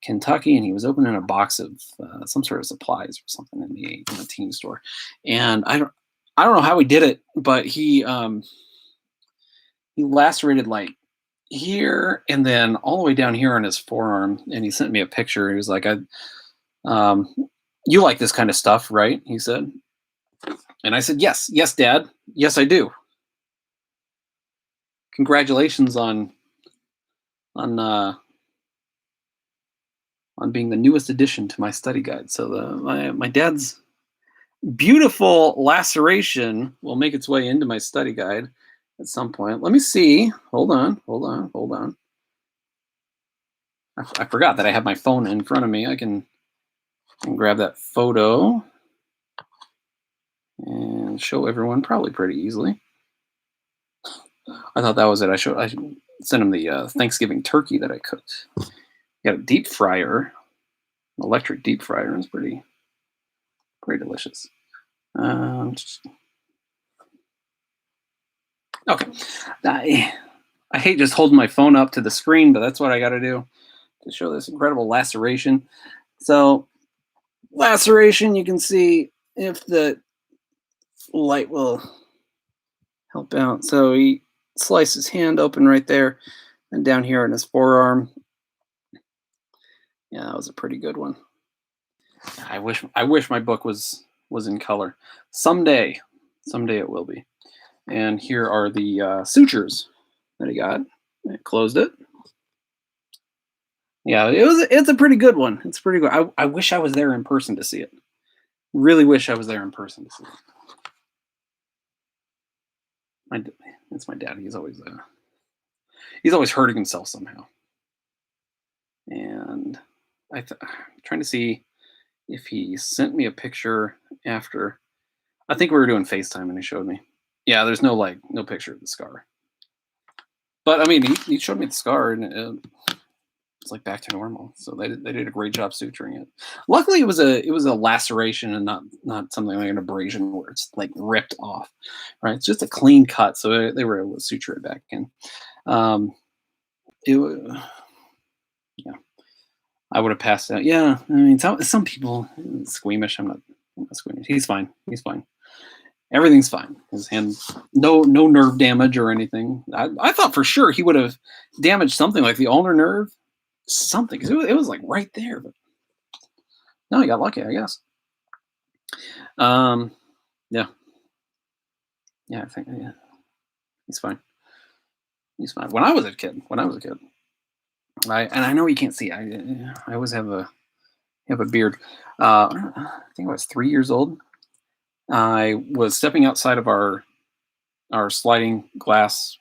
Kentucky, and he was opening a box of some sort of supplies or something in the teen store. And I don't know how he did it, but he lacerated like here and then all the way down here on his forearm. And he sent me a picture. He was like, "You like this kind of stuff, right?" He said. And I said, "Yes, Dad. Yes, I do. Congratulations on being the newest addition to my study guide." So my dad's beautiful laceration will make its way into my study guide at some point. Let me see. Hold on. I forgot that I have my phone in front of me. I can grab that photo and show everyone probably pretty easily. I thought that was it. I sent him the Thanksgiving turkey that I cooked. Got a deep fryer, electric deep fryer. It's pretty delicious. Okay. I hate just holding my phone up to the screen, but that's what I got to do to show this incredible laceration. So, laceration, you can see if the light will help out. So he sliced his hand open right there, and down here in his forearm. Yeah, that was a pretty good one. I wish my book was in color. Someday, someday it will be. And here are the sutures that he got. I closed it. Yeah, it's a pretty good one. It's pretty good. I wish I was there in person to see it. Really wish I was there in person to see it. It's my dad. He's always hurting himself somehow. And I'm trying to see if he sent me a picture after. I think we were doing FaceTime and he showed me. Yeah, there's no picture of the scar. But I mean, he showed me the scar and it's like back to normal. So they did a great job suturing it. Luckily, it was a laceration and not something like an abrasion where it's like ripped off. Right, it's just a clean cut, so they were able to suture it back in. Um, yeah, I would have passed out. Yeah, I mean, some people squeamish. I'm not squeamish. He's fine. He's fine. Everything's fine. His hand, no nerve damage or anything. I thought for sure he would have damaged something like the ulnar nerve, something, because it was like right there. But no, he got lucky, I guess. Um, yeah, yeah, I think yeah, he's fine. He's fine. When I was a kid, I know you can't see. I always have a beard. I think I was 3 years old. I was stepping outside of our sliding glass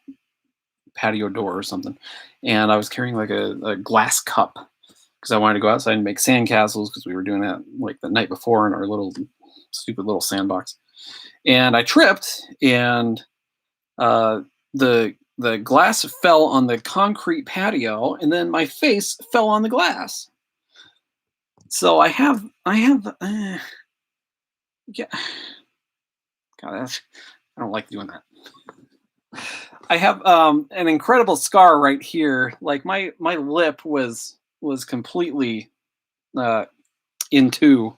patio door or something, and I was carrying like a glass cup because I wanted to go outside and make sandcastles because we were doing that like the night before in our little stupid little sandbox. And I tripped, and the glass fell on the concrete patio, and then my face fell on the glass. So yeah, God, I don't like doing that. I have an incredible scar right here. Like my lip was completely uh, in two,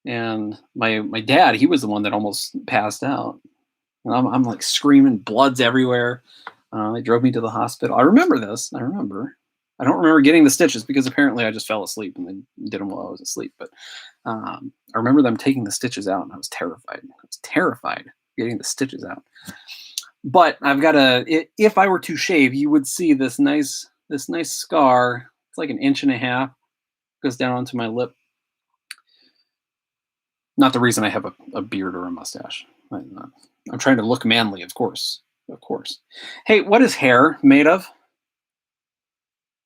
and my dad, he was the one that almost passed out. And I'm like screaming, blood's everywhere. They drove me to the hospital. I remember this. I remember. I don't remember getting the stitches because apparently I just fell asleep and they did them while I was asleep. But I remember them taking the stitches out, and I was terrified. I was terrified getting the stitches out. But I've got if I were to shave, you would see this nice scar. It's like an inch and a half, goes down onto my lip. Not the reason I have a beard or a mustache. I'm trying to look manly, of course. Of course. Hey, what is hair made of?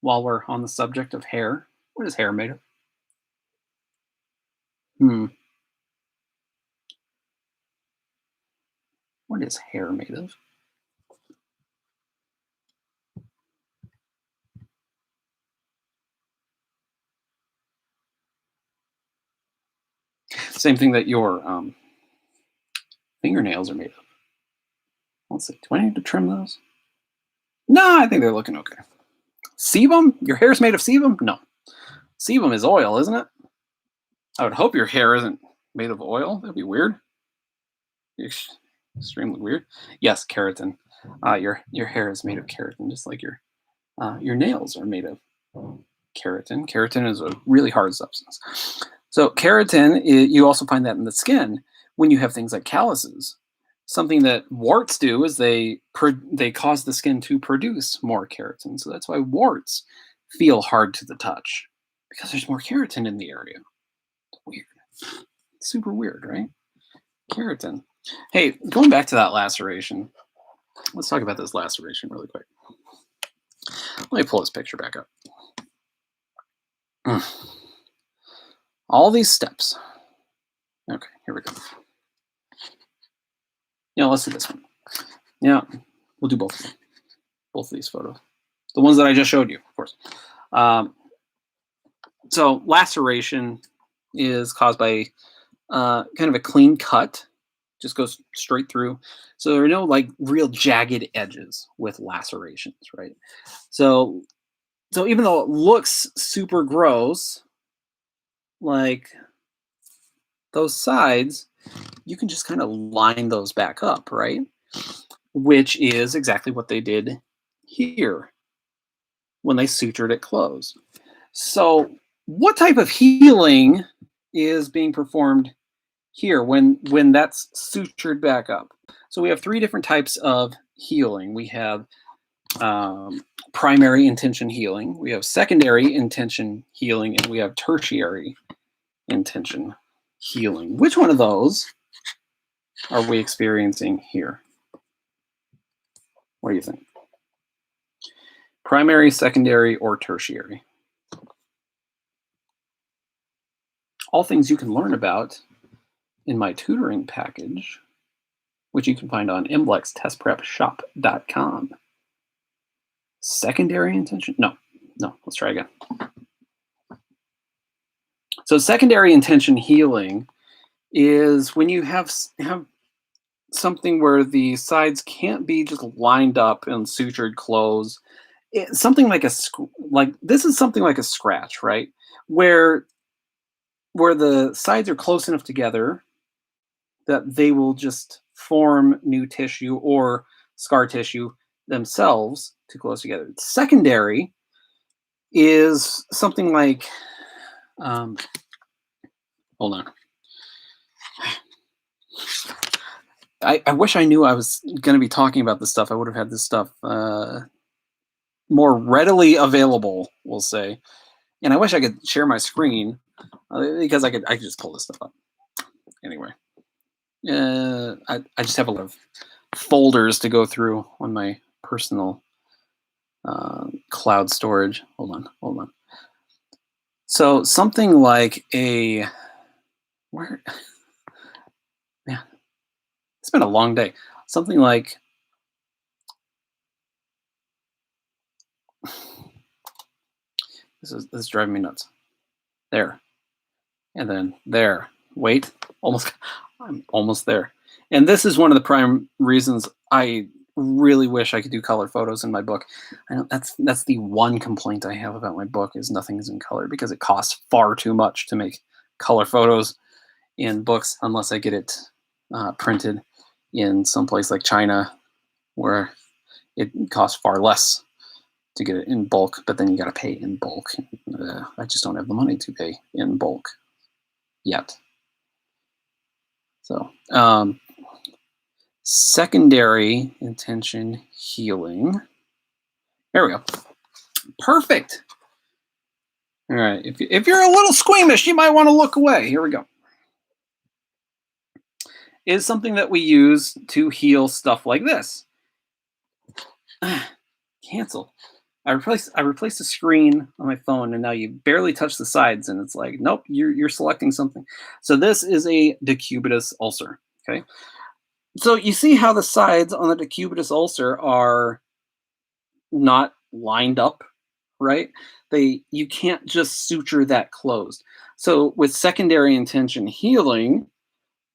While we're on the subject of hair, what is hair made of? Hmm. What is hair made of? Same thing that your fingernails are made of. Let's see. Do I need to trim those? No, I think they're looking okay. Sebum? Your hair's made of sebum? No. Sebum is oil, isn't it? I would hope your hair isn't made of oil. That'd be weird. Extremely weird. Yes, keratin. Your hair is made of keratin, just like your nails are made of keratin. Keratin is a really hard substance. So keratin, you also find that in the skin when you have things like calluses. Something that warts do is they cause the skin to produce more keratin. So that's why warts feel hard to the touch because there's more keratin in the area. Weird. Super weird, right? Keratin. Hey, going back to that laceration, let's talk about this laceration really quick. Let me pull this picture back up. All these steps. Okay, here we go. Yeah, let's do this one. Yeah, we'll do both of them. Both of these photos. The ones that I just showed you, of course. So laceration is caused by kind of a clean cut just goes straight through. So there are no like real jagged edges with lacerations, right? So so even though it looks super gross, like those sides, you can just kind of line those back up, right? Which is exactly what they did here when they sutured it closed. So, what type of healing is being performed here when that's sutured back up? So we have three different types of healing. We have primary intention healing, we have secondary intention healing, and we have tertiary intention healing. Which one of those are we experiencing here? What do you think? Primary, secondary, or tertiary? All things you can learn about in my tutoring package, which you can find on MBLExtestprepshop.com. Secondary intention? No, let's try again. So secondary intention healing is when you have something where the sides can't be just lined up and sutured closed. Something like this is something like a scratch, right? Where the sides are close enough together that they will just form new tissue or scar tissue themselves to close together. Secondary is something like, hold on. I wish I knew I was going to be talking about this stuff. I would have had this stuff more readily available, we'll say. And I wish I could share my screen because I could just pull this stuff up. Anyway, I just have a lot of folders to go through on my personal cloud storage. Hold on. So something like yeah, it's been a long day. Something like this is driving me nuts. There, and then there. Wait, I'm almost there. And this is one of the prime reasons I really wish I could do color photos in my book. I know that's the one complaint I have about my book is nothing is in color because it costs far too much to make color photos in books unless I get it printed in some place like China where it costs far less to get it in bulk, but then you got to pay in bulk. I just don't have the money to pay in bulk yet. So secondary intention healing. There we go. Perfect. All right. If you're a little squeamish, you might want to look away. Here we go. Is something that we use to heal stuff like this. Cancel. I replaced the screen on my phone, and now you barely touch the sides, and it's like, nope, you're selecting something. So this is a decubitus ulcer. Okay. So you see how the sides on the decubitus ulcer are not lined up, right? You can't just suture that closed. So with secondary intention healing,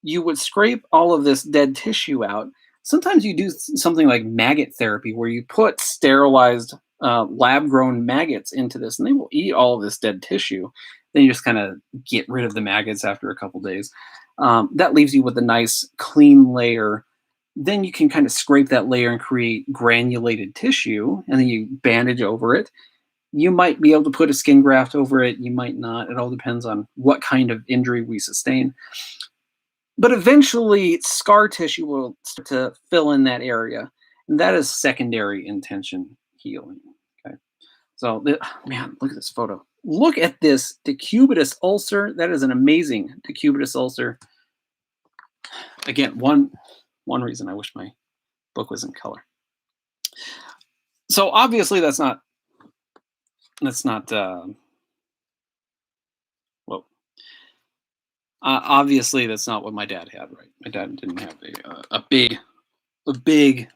you would scrape all of this dead tissue out. Sometimes you do something like maggot therapy where you put sterilized lab-grown maggots into this, and they will eat all of this dead tissue. Then you just kind of get rid of the maggots after a couple days. That leaves you with a nice clean layer. Then you can kind of scrape that layer and create granulated tissue, and then you bandage over it. You might be able to put a skin graft over it. You might not. It all depends on what kind of injury we sustain. But eventually, scar tissue will start to fill in that area, and that is secondary intention healing. Okay, so man, look at this photo. Look at this decubitus ulcer. That is an amazing decubitus ulcer. Again, one reason I wish my book was in color. So obviously, that's not. Well, obviously, that's not what my dad had. Right, my dad didn't have a big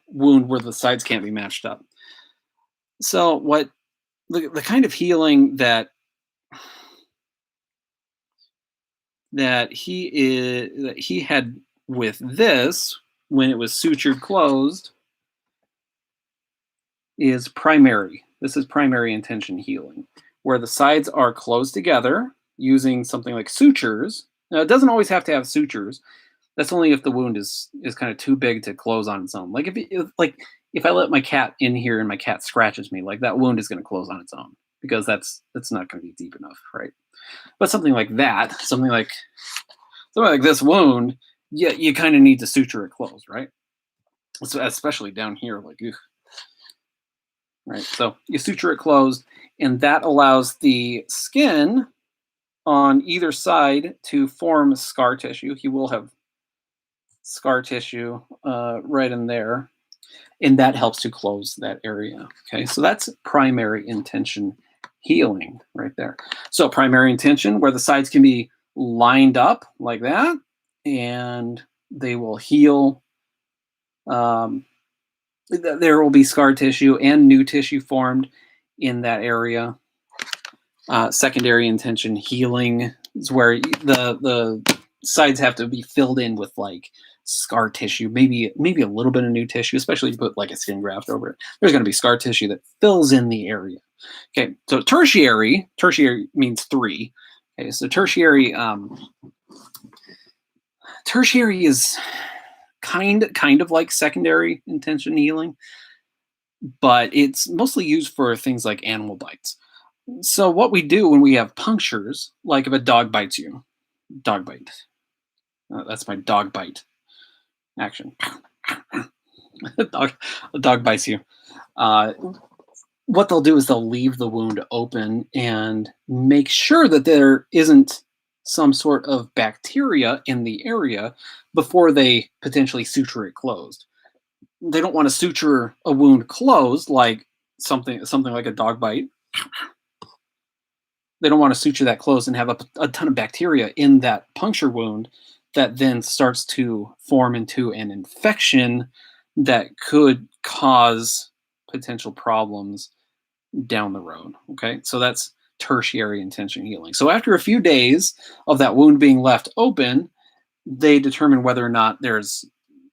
wound where the sides can't be matched up. So what the kind of healing that he had with this, when it was sutured closed, is primary. This is primary intention healing, where the sides are closed together using something like sutures. Now, it doesn't always have to have sutures. That's only if the wound is kind of too big to close on its own. Like if I let my cat in here and my cat scratches me, like that wound is going to close on its own because that's not going to be deep enough, right? But something like that, something like this wound, yeah, you kind of need to suture it closed, right? So especially down here, like, ugh, right? So you suture it closed, and that allows the skin on either side to form scar tissue. He will have scar tissue right in there, and that helps to close that area. Okay, so that's primary intention healing right there. So primary intention, where the sides can be lined up like that, and they will heal. There will be scar tissue and new tissue formed in that area. Secondary intention healing is where the sides have to be filled in with like scar tissue, maybe a little bit of new tissue, especially if you put like a skin graft over it. There's going to be scar tissue that fills in the area. Okay, so tertiary means 3. Okay, so tertiary is kind of like secondary intention healing, but it's mostly used for things like animal bites. So what we do when we have punctures, like if a dog bites you, dog bite. That's my dog bite action. a dog bites you. What they'll do is they'll leave the wound open and make sure that there isn't some sort of bacteria in the area before they potentially suture it closed. They don't want to suture a wound closed like something like a dog bite. They don't want to suture that closed and have a ton of bacteria in that puncture wound that then starts to form into an infection that could cause potential problems down the road. Okay, so that's tertiary intention healing. So after a few days of that wound being left open, they determine whether or not there's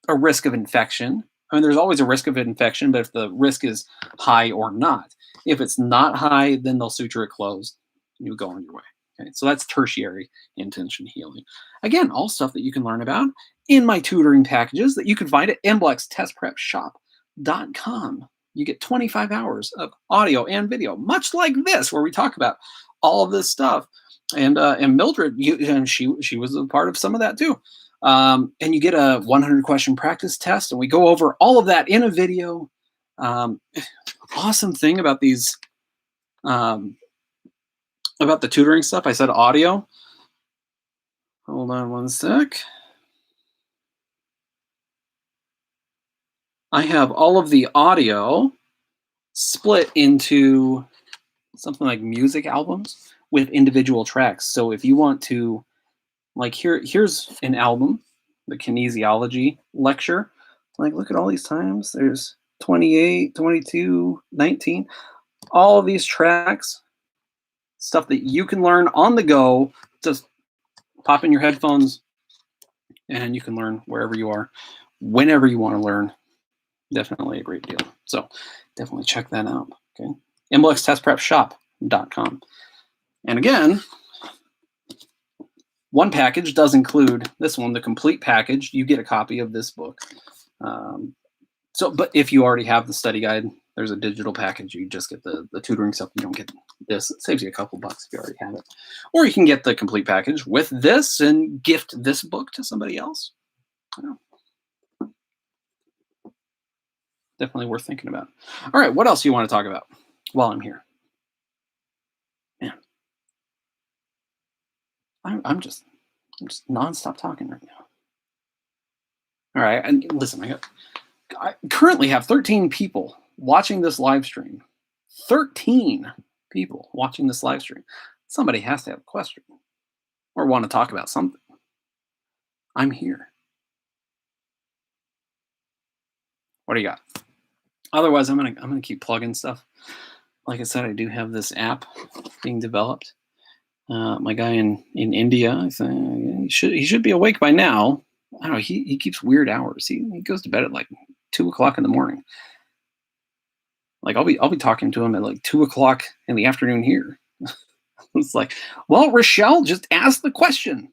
a risk of infection. I mean, there's always a risk of infection, but if the risk is high or not. If it's not high, then they'll suture it closed. You go on your way. Okay, so that's tertiary intention healing. Again, all stuff that you can learn about in my tutoring packages that you can find at MBLExTestPrepShop.com. You get 25 hours of audio and video, much like this, where we talk about all of this stuff. And Mildred, she was a part of some of that too. And you get a 100 question practice test, and we go over all of that in a video. Awesome thing about these. About the tutoring stuff, I said audio. Hold on one sec. I have all of the audio split into something like music albums with individual tracks. So if you want to, like here's an album, the kinesiology lecture. Like, look at all these times. There's 28, 22, 19. All of these tracks. Stuff that you can learn on the go. Just pop in your headphones and you can learn wherever you are, whenever you want to learn. Definitely a great deal. So definitely check that out. Okay. MBLExTestPrepShop.com. And again, one package does include this one, the complete package. You get a copy of this book. But if you already have the study guide, there's a digital package. You just get the tutoring stuff. You don't get this. It saves you a couple bucks if you already have it. Or you can get the complete package with this and gift this book to somebody else. Definitely worth thinking about. All right, what else do you want to talk about while I'm here? Man, I'm just nonstop talking right now. All right, and listen, I currently have 13 people watching this live stream. 13 people watching this live stream. Somebody has to have a question or want to talk about something. I'm here. What do you got? Otherwise, I'm gonna keep plugging stuff. Like I said, I do have this app being developed. My guy in India, I think he should be awake by now. I don't know. He keeps weird hours. He goes to bed at like 2 o'clock in the morning. Like I'll be talking to him at like 2 o'clock in the afternoon here. It's like, well, Rochelle, just ask the question.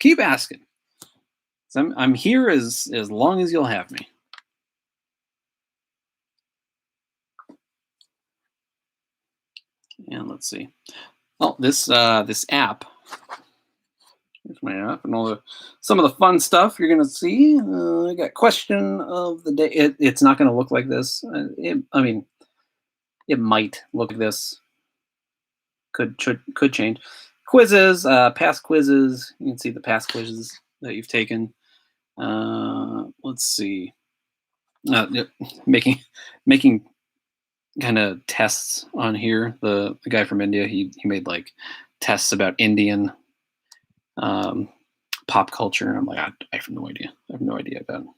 Keep asking. So I'm here as long as you'll have me. And let's see. Oh, this app. Here's my app and all the some of the fun stuff you're gonna see. I got question of the day. It's not gonna look like this. I mean, it might look like this. Could change. Quizzes, past quizzes. You can see the past quizzes that you've taken. Let's see. Yep, making kind of tests on here. The guy from India, he made like tests about Indian um, pop culture. And I'm like, I have no idea. I have no idea about it.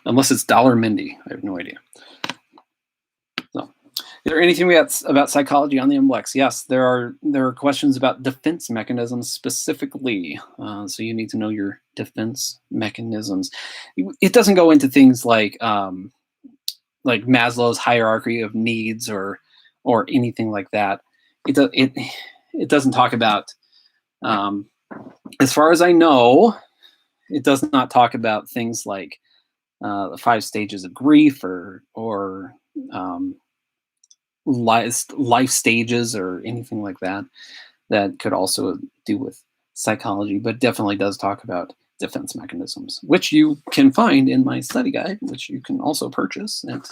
Unless it's Dollar Mindy. I have no idea. So, is there anything we got about psychology on the MBLEx? Yes, there are questions about defense mechanisms specifically. So you need to know your defense mechanisms. It doesn't go into things like Maslow's hierarchy of needs or anything like that. It doesn't talk about, as far as I know, it does not talk about things like the 5 stages of grief or life stages or anything like that. That could also do with psychology, but definitely does talk about defense mechanisms, which you can find in my study guide, which you can also purchase at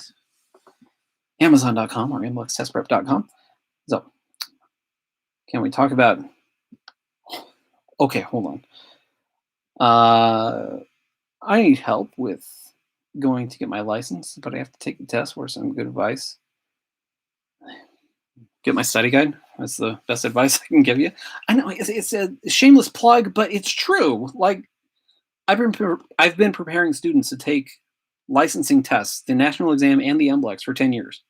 Amazon.com or MBLExTestPrep.com. So, can we talk about? Okay, hold on. I need help with going to get my license, but I have to take the test. For some good advice? Get my study guide. That's the best advice I can give you. I know it's a shameless plug, but it's true. Like I've been preparing students to take licensing tests, the national exam and the MBLEx for 10 years.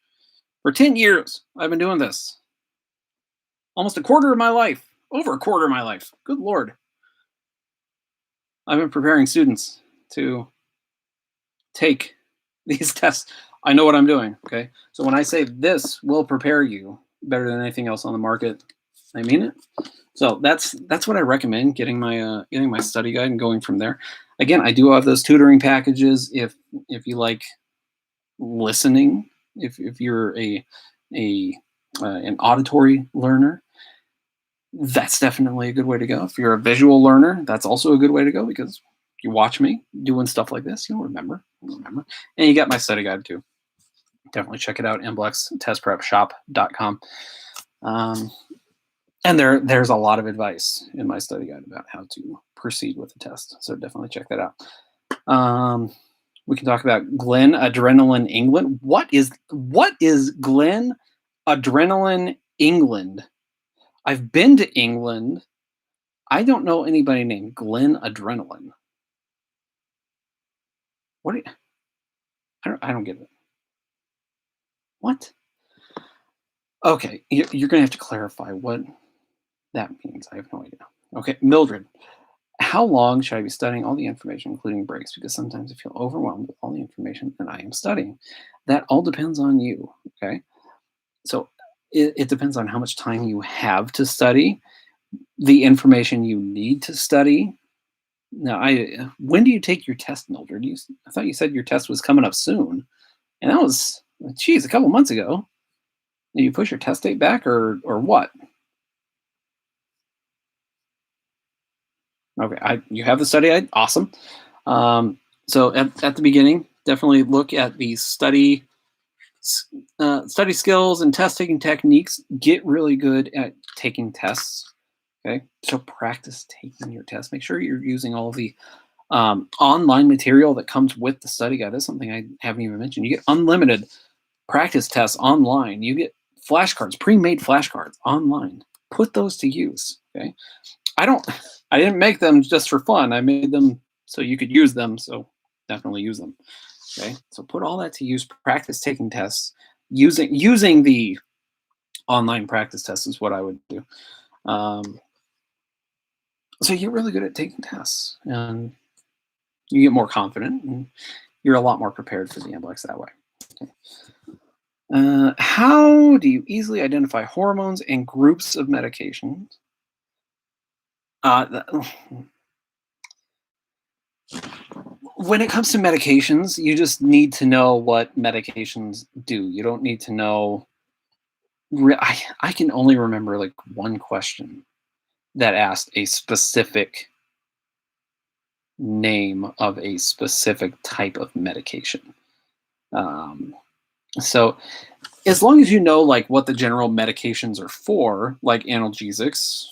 For 10 years, I've been doing this. Almost a quarter of my life. Over a quarter of my life. Good Lord. I've been preparing students to take these tests. I know what I'm doing, okay? So when I say this will prepare you better than anything else on the market, I mean it. So that's what I recommend, getting my study guide and going from there. Again, I do have those tutoring packages if you like listening, if you're an auditory learner, that's definitely a good way to go. If you're a visual learner, that's also a good way to go because you watch me doing stuff like this, you'll remember. And you got my study guide too. Definitely check it out, MBLExTestPrepShop.com. And there's a lot of advice in my study guide about how to proceed with the test. So definitely check that out. We can talk about Glen Adrenaline England. What is Glen Adrenaline England? I've been to England. I don't know anybody named Glen Adrenaline. What? I don't get it. What? Okay, you're gonna have to clarify what that means. I have no idea. Okay, Mildred, how long should I be studying all the information, including breaks? Because sometimes I feel overwhelmed with all the information that I am studying. That all depends on you. Okay, so it depends on how much time you have to study, the information you need to study. Now, when do you take your test, Mildred? I thought you said your test was coming up soon, and that was, geez, a couple months ago. Did you push your test date back, or what? Okay, you have the study guide. Awesome. So at the beginning, definitely look at the study skills and test taking techniques. Get really good at taking tests. Okay, so practice taking your test. Make sure you're using all of the online material that comes with the study guide. That's something I haven't even mentioned. You get unlimited practice tests online. You get flashcards, pre-made flashcards online. Put those to use. Okay, I didn't make them just for fun. I made them so you could use them. So definitely use them. Okay, so put all that to use. Practice taking tests. Using the online practice tests is what I would do. So you're really good at taking tests, and You get more confident, and you're a lot more prepared for the MBLEx that way. Okay. How do you easily identify hormones and groups of medications? Uh, when it comes to medications, you just need to know what medications do. You don't need to know. I can only remember like one question that asked a specific name of a specific type of medication. Um, so as long as you know like what the general medications are for, like analgesics,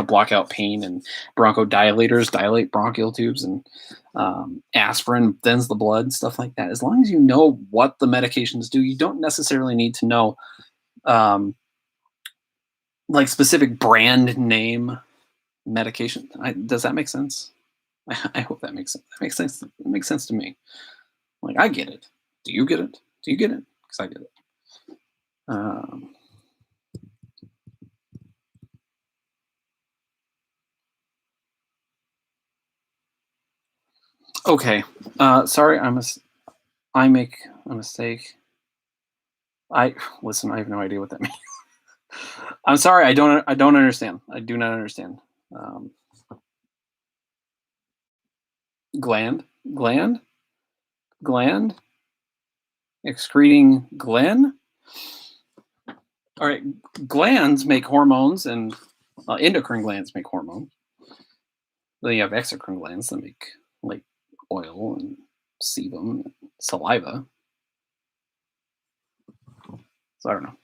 block out pain, and bronchodilators dilate bronchial tubes, and aspirin thins the blood, stuff like that. As long as you know what the medications do, you don't necessarily need to know um, like specific brand name medication. Does that make sense? I hope that makes sense. That makes sense. It makes sense to me. Like I get it. Do you get it? Do you get it? Because I get it. Um, okay. Sorry, I make a mistake. I listen. I have no idea what that means. I'm sorry. I don't understand. I do not understand. Um, gland, gland, gland, excreting gland. All right. Glands make hormones, and endocrine glands make hormones. Then you have exocrine glands that make like oil and sebum, and saliva. So I don't know.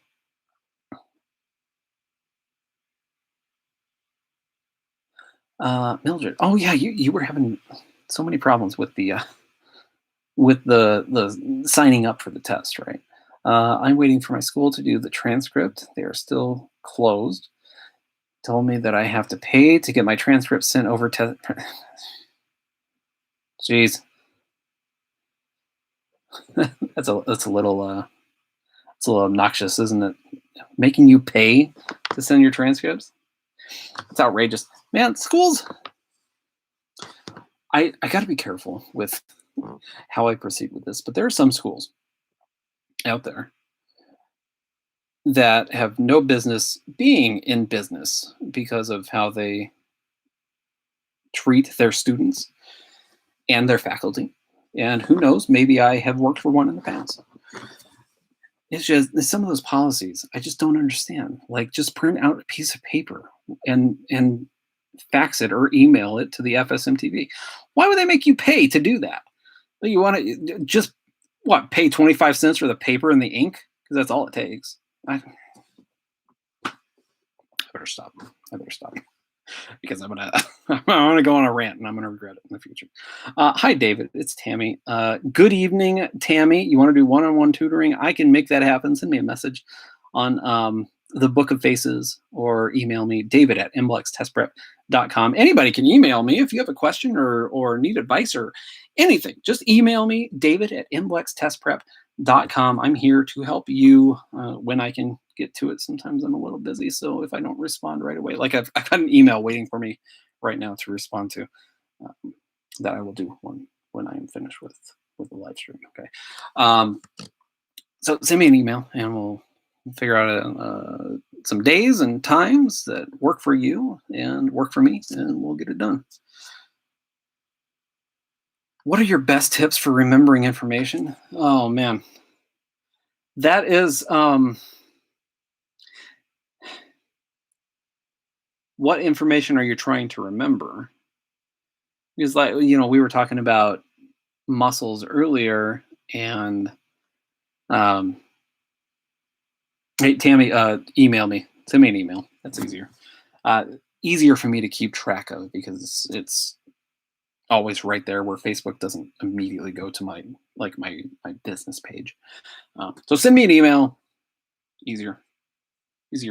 Mildred. Oh yeah, you were having so many problems with the signing up for the test, right? I'm waiting for my school to do the transcript. They are still closed. Told me that I have to pay to get my transcript sent over to. Jeez, that's a little it's a little obnoxious, isn't it? Making you pay to send your transcripts. It's outrageous, man. Schools. I got to be careful with how I proceed with this, but there are some schools out there that have no business being in business because of how they treat their students and their faculty. And who knows, maybe I have worked for one in the past. It's just some of those policies I just don't understand. Like just print out a piece of paper and fax it or email it to the FSMTV. Why would they make you pay to do that? You want to just pay 25 cents for the paper and the ink? Because that's all it takes. I better stop. I better stop because I'm gonna go on a rant and I'm gonna regret it in the future. Hi, David. It's Tammy. Good evening, Tammy. You want to do one-on-one tutoring? I can make that happen. Send me a message on the Book of Faces or email me, David at MBLExTestPrep.com. Anybody can email me if you have a question or need advice or anything. Just email me, David at MBLExTestPrep.com. I'm here to help you when I can get to it. Sometimes I'm a little busy, so if I don't respond right away, like I've got an email waiting for me right now to respond to, that I will do when I am finished with the live stream. Okay, so send me an email and we'll figure out some days and times that work for you and work for me, and we'll get it done. What are your best tips for remembering information? Oh man, that is what information are you trying to remember? Because like we were talking about muscles earlier, and hey Tammy, email me. Send me an email. That's easier. Easier for me to keep track of because it's always right there where Facebook doesn't immediately go to my business page. So send me an email. Easier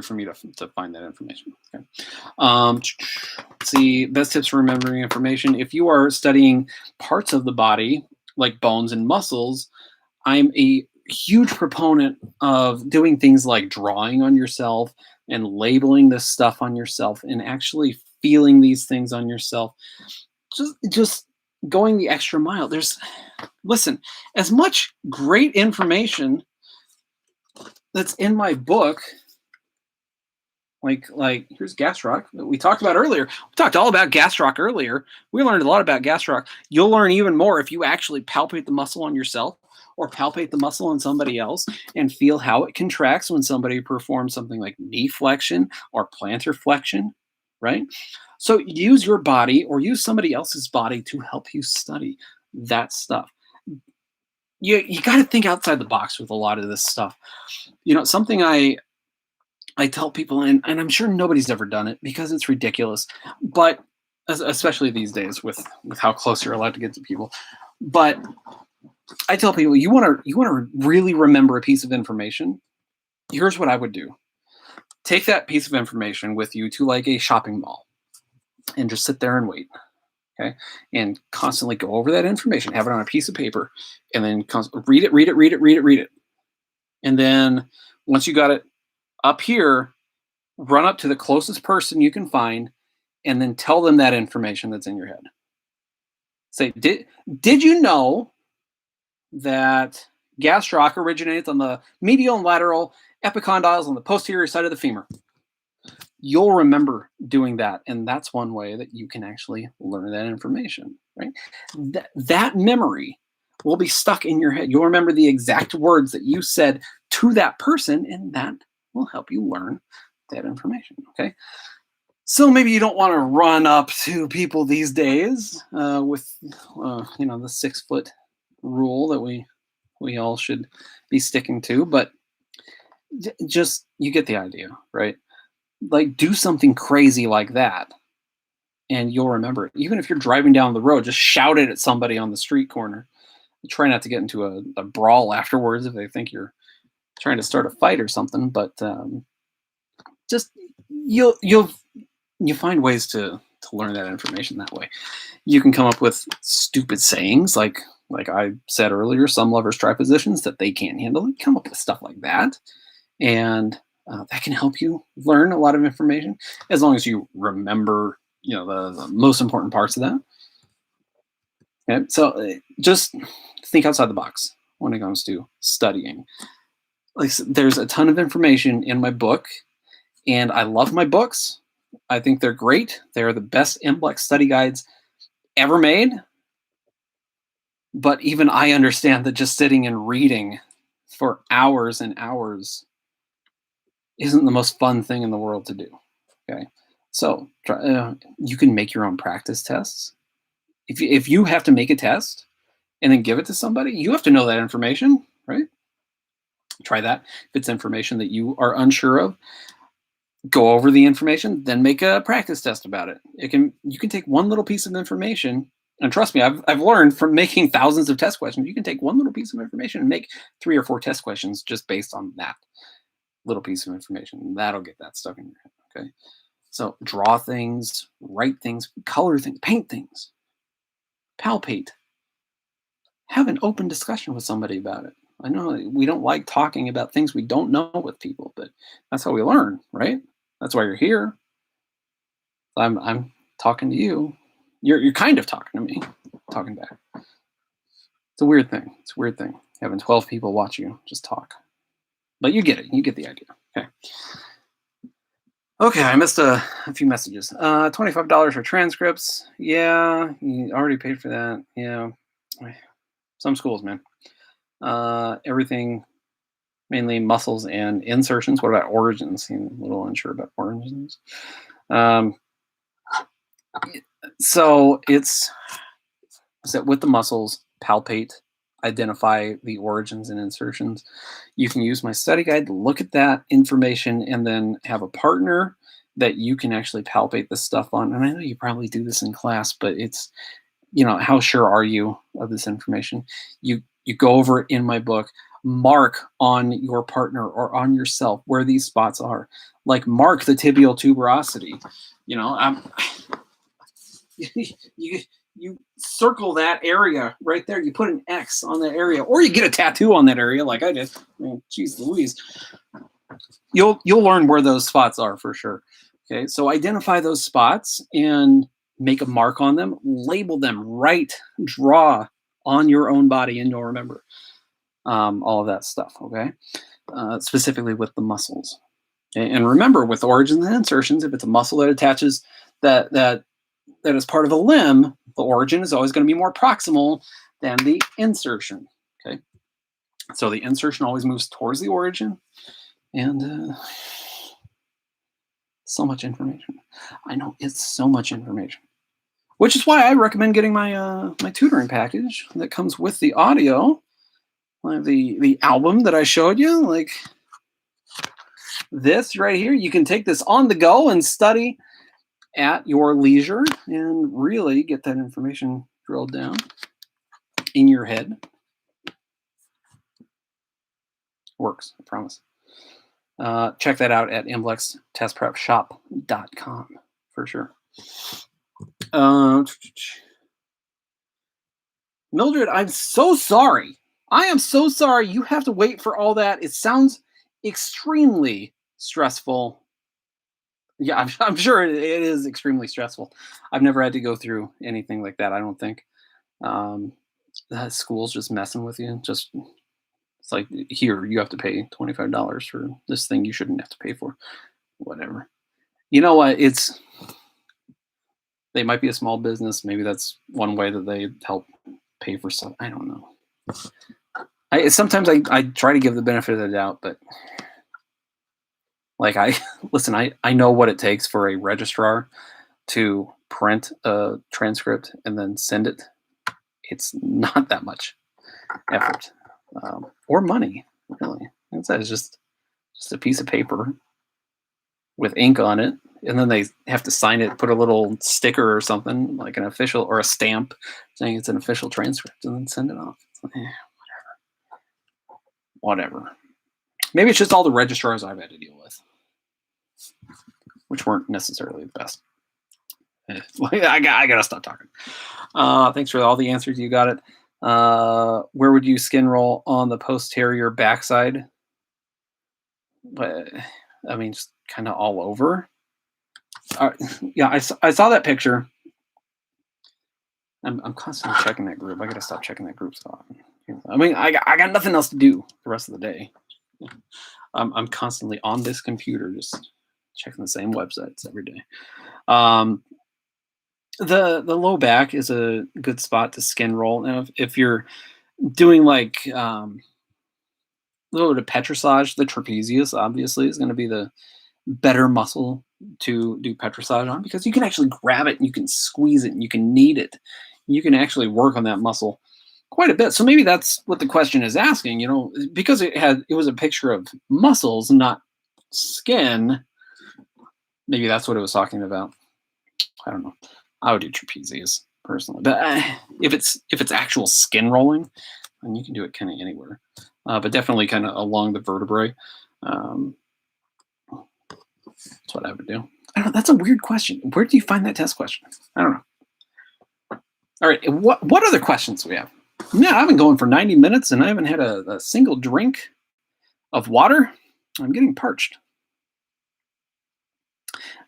for me to find that information. Okay. Let's see, best tips for remembering information. If you are studying parts of the body like bones and muscles, I'm a huge proponent of doing things like drawing on yourself and labeling this stuff on yourself and actually feeling these things on yourself. just going the extra mile. Listen, as much great information that's in my book, like here's gastroc that we talked about earlier. We talked all about gastroc earlier. We learned a lot about gastroc. You'll learn even more if you actually palpate the muscle on yourself or palpate the muscle on somebody else and feel how it contracts when somebody performs something like knee flexion or plantar flexion, right? So use your body or use somebody else's body to help you study that stuff. You got to think outside the box with a lot of this stuff. Something I tell people, and I'm sure nobody's ever done it because it's ridiculous, but especially these days with how close you're allowed to get to people. But I tell people, you want to really remember a piece of information. Here's what I would do: take that piece of information with you to like a shopping mall, and just sit there and wait. Okay, and constantly go over that information. Have it on a piece of paper, and then read it, and then once you got it up here, run up to the closest person you can find and then tell them that information that's in your head. Say, did you know that gastroc originates on the medial and lateral epicondyles on the posterior side of the femur? You'll remember doing that, and that's one way that you can actually learn that information, right? That memory will be stuck in your head. You'll remember the exact words that you said to that person, and that will help you learn that information, okay? So maybe you don't want to run up to people these days with, the 6 foot rule that we all should be sticking to, but just, you get the idea, right? Like, do something crazy like that, and you'll remember it. Even if you're driving down the road, just shout it at somebody on the street corner. Try not to get into a brawl afterwards if they think you're trying to start a fight or something, but just you'll find ways to learn that information that way. You can come up with stupid sayings like I said earlier, some lovers try positions that they can't handle. You come up with stuff like that, and that can help you learn a lot of information as long as you remember the most important parts of that. Okay, so just think outside the box when it comes to studying. Like, there's a ton of information in my book, and I love my books. I think they're great. They're the best MBLEx study guides ever made. But even I understand that just sitting and reading for hours and hours isn't the most fun thing in the world to do. Okay, so you can make your own practice tests. If you have to make a test and then give it to somebody, you have to know that information, right? Try that. If it's information that you are unsure of, go over the information, then make a practice test about it. You can take one little piece of information, and trust me, I've learned from making thousands of test questions. You can take one little piece of information and make 3 or 4 test questions just based on that little piece of information. That'll get that stuck in your head. Okay, so draw things, write things, color things, paint things, palpate. Have an open discussion with somebody about it. I know we don't like talking about things we don't know with people, but that's how we learn, right? That's why you're here. I'm talking to you. You're kind of talking to me, talking back. It's a weird thing. It's a weird thing having 12 people watch you just talk. But you get it. You get the idea. Okay. Okay, I missed a few messages. $25 for transcripts. Yeah, you already paid for that. Yeah. Some schools, man. Everything, mainly muscles and insertions. What about origins? I'm a little unsure about origins. So it's that with the muscles, palpate, identify the origins and insertions. You can use my study guide to look at that information and then have a partner that you can actually palpate this stuff on. And I know you probably do this in class, but it's, how sure are you of this information? You go over it in my book, mark on your partner or on yourself where these spots are. Like, mark the tibial tuberosity. You circle that area right there. You put an X on that area, or you get a tattoo on that area, like I did. Geez Louise. You'll learn where those spots are for sure. Okay, so identify those spots and make a mark on them, label them, write, draw on your own body, and you'll remember all of that stuff. Okay, specifically with the muscles. And remember, with origins and insertions, if it's a muscle that attaches that is part of a limb, the origin is always going to be more proximal than the insertion. Okay, so the insertion always moves towards the origin, and so much information. I know, it's so much information, which is why I recommend getting my my tutoring package that comes with the audio, like the album that I showed you, like this right here. You can take this on the go and study at your leisure and really get that information drilled down in your head. Works, I promise. Check that out at MBLExTestPrepShop.com for sure. Mildred, I'm so sorry. I am so sorry you have to wait for all that. It sounds extremely stressful. Yeah, I'm sure it is extremely stressful. I've never had to go through anything like that, I don't think. That school's just messing with you. Just it's like, here, you have to pay $25 for this thing you shouldn't have to pay for. Whatever. You know what? They might be a small business. Maybe that's one way that they help pay for stuff. I don't know. Sometimes I try to give the benefit of the doubt, but like listen, I know what it takes for a registrar to print a transcript and then send it. It's not that much effort or money, really. It's just a piece of paper with ink on it, and then they have to sign it, put a little sticker or something, like an official or a stamp saying it's an official transcript, and then send it off. Like, whatever. Maybe it's just all the registrars I've had to deal with, which weren't necessarily the best. I gotta stop talking. Thanks for all the answers. You got it. Where would you skin roll on the posterior backside? But I mean, just kind of all over. Yeah, I saw that picture. I'm constantly checking that group. I gotta stop checking that group so often. I mean, I got nothing else to do the rest of the day. I'm constantly on this computer, just checking the same websites every day. The low back is a good spot to skin roll. Now, if you're doing like a little bit of petrissage, the trapezius obviously is going to be the better muscle to do petrissage on, because you can actually grab it and you can squeeze it and you can knead it. You can actually work on that muscle quite a bit. So maybe that's what the question is asking, because it was a picture of muscles, not skin. Maybe that's what it was talking about. I don't know. I would do trapezius personally, but if it's actual skin rolling, then you can do it kind of anywhere, but definitely kind of along the vertebrae. That's what I would do. I don't know. That's a weird question. Where do you find that test question? I don't know. All right. What other questions do we have? Yeah, I've been going for 90 minutes and I haven't had a single drink of water. I'm getting parched.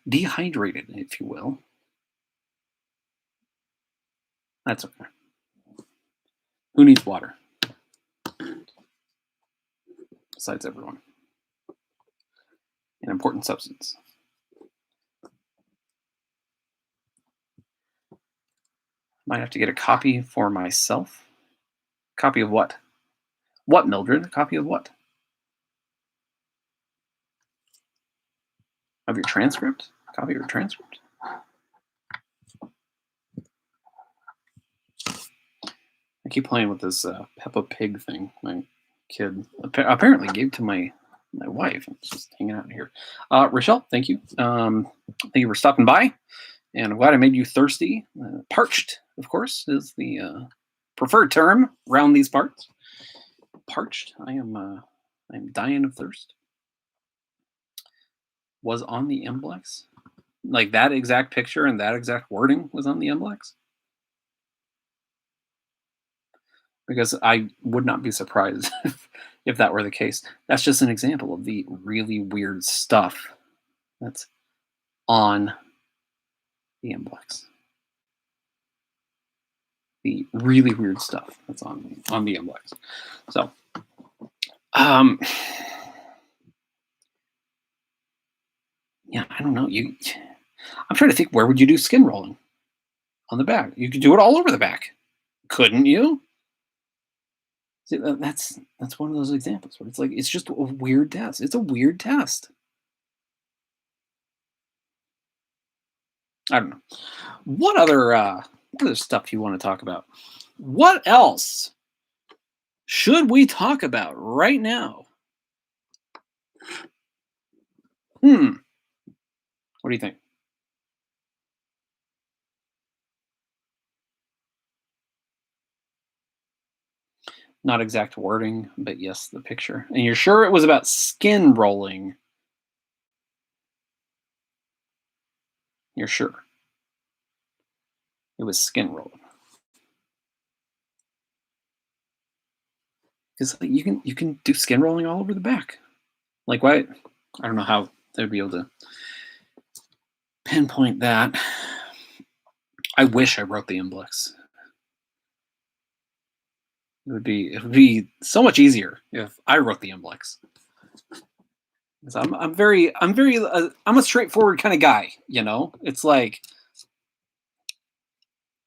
Dehydrated, if you will. That's okay. Who needs water? Besides everyone. An important substance. Might have to get a copy for myself. Copy of what? What, Mildred? A copy of what? Of your transcript? A copy of your transcript? I keep playing with this Peppa Pig thing. My kid apparently gave to my wife. It's just hanging out here. Rochelle, thank you. Thank you for stopping by. And I'm glad I made you thirsty. Parched, of course, is the preferred term around these parts. Parched. I'm dying of thirst. Was on the MBLEx. Like that exact picture and that exact wording was on the MBLEx. Because I would not be surprised if that were the case. That's just an example of the really weird stuff that's on the MBLEx. the really weird stuff that's on the MBLEx. So, yeah, I don't know. I'm trying to think, where would you do skin rolling? On the back. You could do it all over the back, couldn't you? See, that's one of those examples where it's like it's just a weird test. It's a weird test. I don't know. What other stuff you want to talk about? What else should we talk about right now? What do you think? Not exact wording, but yes, the picture. And you're sure it was about skin rolling? You're sure it was skin rolling? Because you can do skin rolling all over the back. Like, why? I don't know how they'd be able to pinpoint that. I wish I wrote the MBLEx. It would be so much easier if I wrote the MBLEx. I'm a straightforward kind of guy, you know. It's like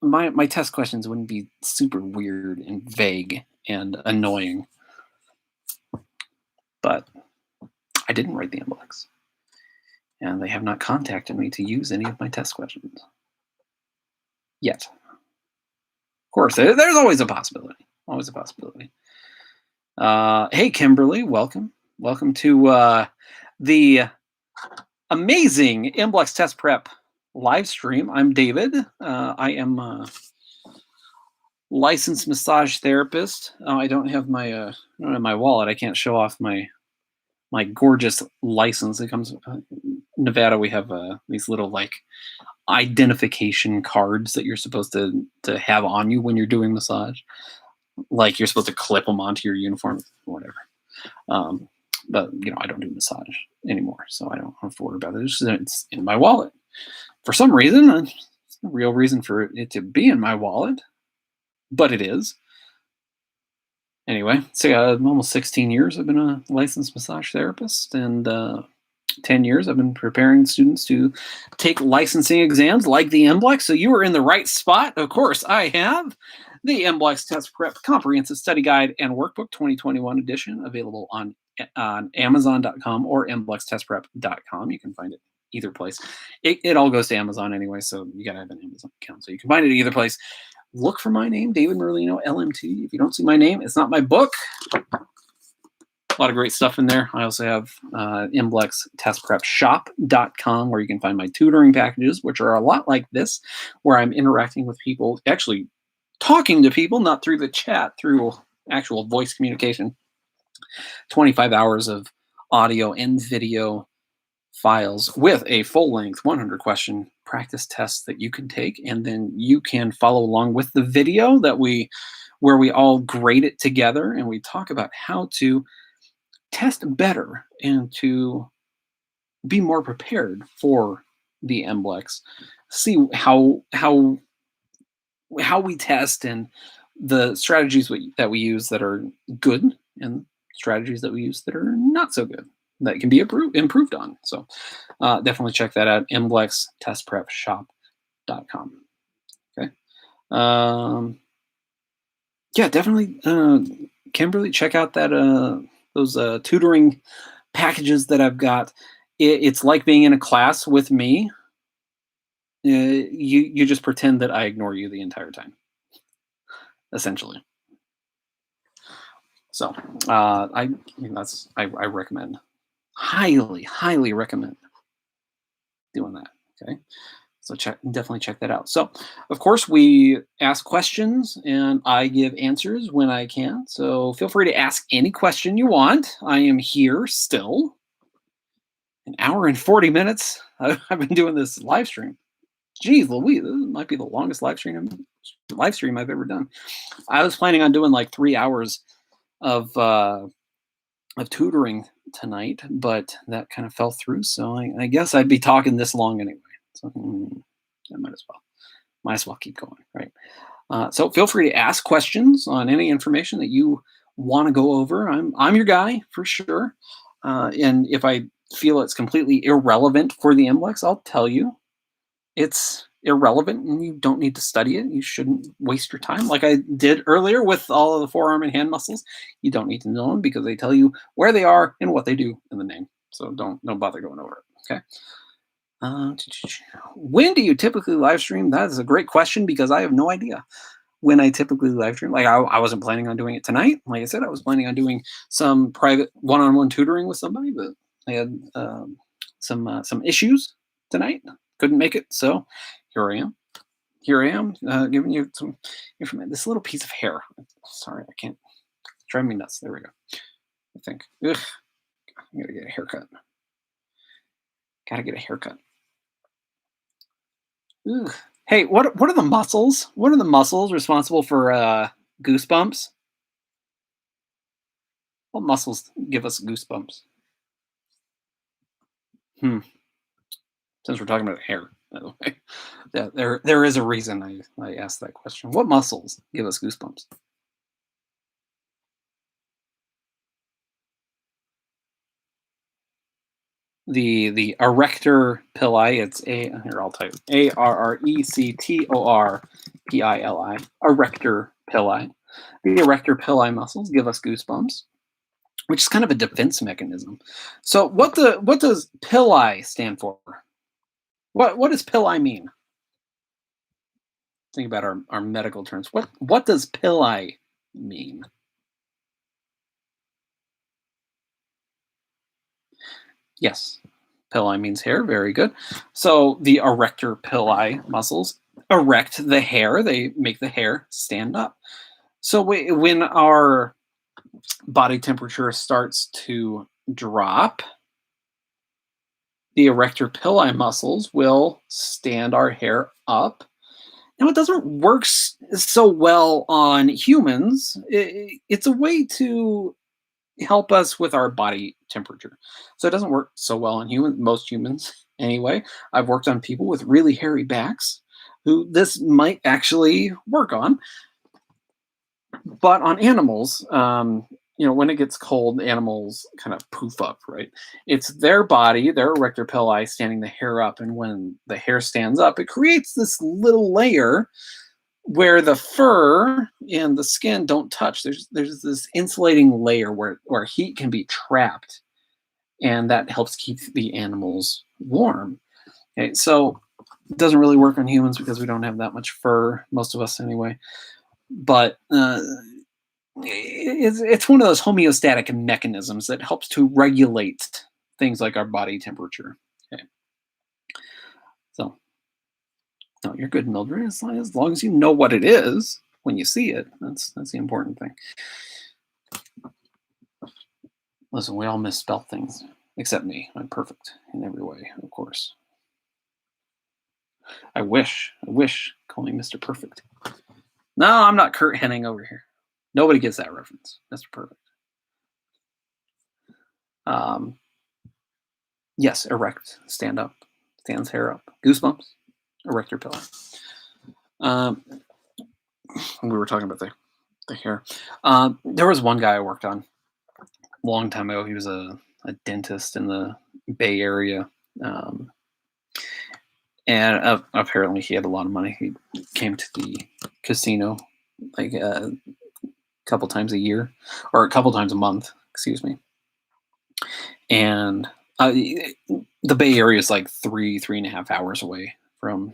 my test questions wouldn't be super weird and vague and annoying. But I didn't write the MBLEx, and they have not contacted me to use any of my test questions yet. Of course, there's always a possibility. Always a possibility. Hey, Kimberly, welcome. Welcome to the amazing MBLEx test prep live stream. I'm David. I am a licensed massage therapist. I don't have my wallet. I can't show off my gorgeous license. It comes Nevada. We have these little like identification cards that you're supposed to have on you when you're doing massage. Like you're supposed to clip them onto your uniform, whatever. But I don't do massage anymore, so I don't have to worry about it. It's in my wallet. For some reason, it's no real reason for it to be in my wallet, but it is. Anyway, so almost 16 years I've been a licensed massage therapist, and 10 years I've been preparing students to take licensing exams like the MBLEx. So you are in the right spot. Of course, I have the MBLEx Test Prep Comprehensive Study Guide and Workbook 2021 edition available on Amazon.com or MBLExTestPrep.com. You can find it either place. It all goes to Amazon anyway, so you gotta have an Amazon account. So you can find it either place. Look for my name, David Merlino, LMT. If you don't see my name, it's not my book. A lot of great stuff in there. I also have MBLEXTestPrepShop.com, where you can find my tutoring packages, which are a lot like this, where I'm interacting with people, actually talking to people, not through the chat, through actual voice communication. 25 hours of audio and video files with a full-length 100-question practice test that you can take, and then you can follow along with the video where we all grade it together, and we talk about how to test better and to be more prepared for the MBLEx. See how we test and the strategies that we use that are good, and strategies that we use that are not so good, that can be improved on. So definitely check that out, MBLEXTestPrepShop.com. Okay. Yeah, definitely, Kimberly, check out those tutoring packages that I've got. It's like being in a class with me. You just pretend that I ignore you the entire time, essentially. So I recommend, highly recommend doing that. Okay. So definitely check that out. So, of course, we ask questions and I give answers when I can. So feel free to ask any question you want. I am here still. An hour and 40 minutes. I've been doing this live stream. Geez Louise, this might be the longest live stream I've ever done. I was planning on doing like 3 hours of tutoring tonight, but that kind of fell through. So I guess I'd be talking this long anyway. So I might as well keep going, right? So feel free to ask questions on any information that you want to go over. I'm your guy for sure. And if I feel it's completely irrelevant for the MBLEx, I'll tell you it's irrelevant and you don't need to study it. You shouldn't waste your time like I did earlier with all of the forearm and hand muscles. You don't need to know them because they tell you where they are and what they do in the name. So don't bother going over it. Okay. When do you typically live stream? That is a great question because I have no idea when I typically live stream. Like I wasn't planning on doing it tonight. Like I said, I was planning on doing some private one-on-one tutoring with somebody, but I had some issues tonight. Couldn't make it, so here I am. Here I am, giving you some information. This little piece of hair. Sorry, I can't. It's driving me nuts. There we go. I think. Ugh, I gotta get a haircut. Gotta get a haircut. Ugh. Hey, what are the muscles? What are the muscles responsible for goosebumps? What muscles give us goosebumps? Hmm. Since we're talking about hair, by the way, yeah, there is a reason I asked that question. What muscles give us goosebumps? The erector pili. It's a here I'll type ARRECTORPILI. Erector pili. The erector pili muscles give us goosebumps, which is kind of a defense mechanism. So what does pili stand for? What does pili mean? Think about our medical terms. What does pili mean? Yes, pili means hair. Very good. So the erector pili muscles erect the hair. They make the hair stand up. So when our body temperature starts to drop, the erector pili muscles will stand our hair up. Now, it doesn't work so well on humans. It's a way to help us with our body temperature. So it doesn't work so well on most humans anyway. I've worked on people with really hairy backs who this might actually work on. But on animals, when it gets cold, animals kind of poof up, right? It's their body, their erector pili, standing the hair up. And when the hair stands up, it creates this little layer where the fur and the skin don't touch. There's this insulating layer where heat can be trapped, and that helps keep the animals warm. Okay, so it doesn't really work on humans because we don't have that much fur, most of us anyway. But it's one of those homeostatic mechanisms that helps to regulate things like our body temperature. Okay, so no, you're good, Mildred. As long as you know what it is when you see it, that's the important thing. Listen, we all misspell things, except me. I'm perfect in every way, of course. I wish. Call me Mr. Perfect. No, I'm not Kurt Hennig over here. Nobody gets that reference. Mr. Perfect. Yes, erect, stand up, stands hair up. Goosebumps, erector pili. We were talking about the hair. There was one guy I worked on a long time ago. He was a dentist in the Bay Area. And apparently he had a lot of money. He came to the casino like a couple times a year, or a couple times a month, excuse me. And the Bay Area is like 3.5 hours away from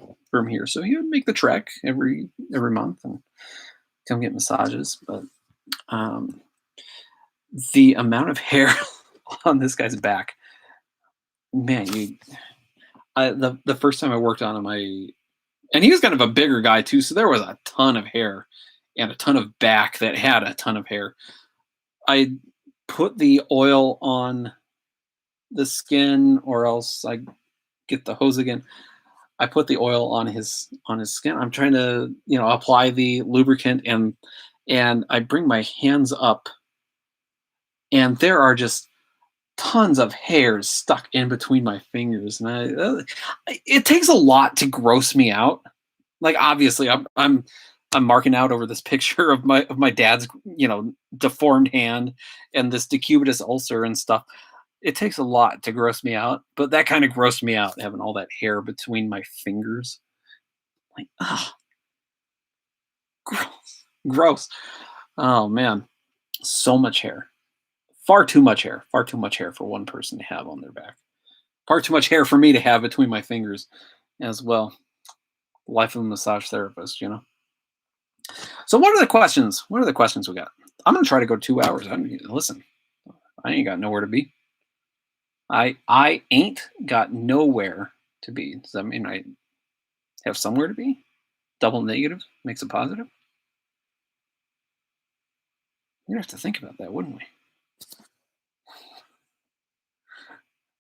here. So he would make the trek every month and come get massages. But the amount of hair on this guy's back, man, the first time I worked on him, and he was kind of a bigger guy too, so there was a ton of hair and a ton of back that had a ton of hair. I put the oil on the skin, or else I get the hose again. I put the oil on his skin. I'm trying to apply the lubricant, and I bring my hands up, and there are just tons of hairs stuck in between my fingers, and it takes a lot to gross me out. Like obviously, I'm I'm marking out over this picture of my dad's, deformed hand and this decubitus ulcer and stuff. It takes a lot to gross me out, but that kind of grossed me out having all that hair between my fingers. Like, ah, gross, gross. Oh man, so much hair. Far too much hair. Far too much hair for one person to have on their back. Far too much hair for me to have between my fingers as well. Life of a massage therapist. So what are the questions? What are the questions we got? I'm gonna try to go 2 hours. I mean, listen, I ain't got nowhere to be. I ain't got nowhere to be. Does that mean I have somewhere to be? Double negative makes a positive. We'd have to think about that, wouldn't we?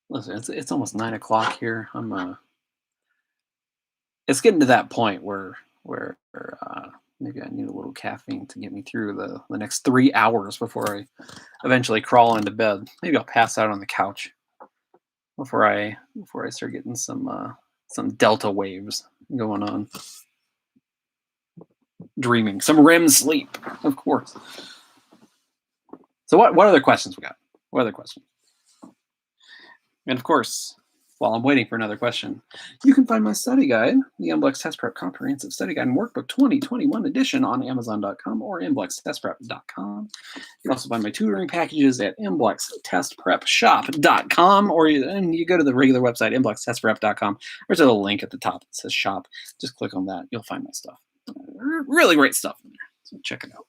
Listen, it's almost 9 o'clock here. It's getting to that point where maybe I need a little caffeine to get me through the next 3 hours before I eventually crawl into bed. Maybe I'll pass out on the couch before I start getting some delta waves going on. Dreaming, some REM sleep, of course. So what other questions we got? What other questions? And of course, while I'm waiting for another question, you can find my study guide, the MBLEx Test Prep Comprehensive Study Guide and Workbook 2021 edition on Amazon.com or MBLExTestPrep.com. You can also find my tutoring packages at MBLExTestPrepShop.com, or you go to the regular website, MBLExTestPrep.com. There's a little link at the top that says shop. Just click on that. You'll find my stuff. Really great stuff in there. So check it out.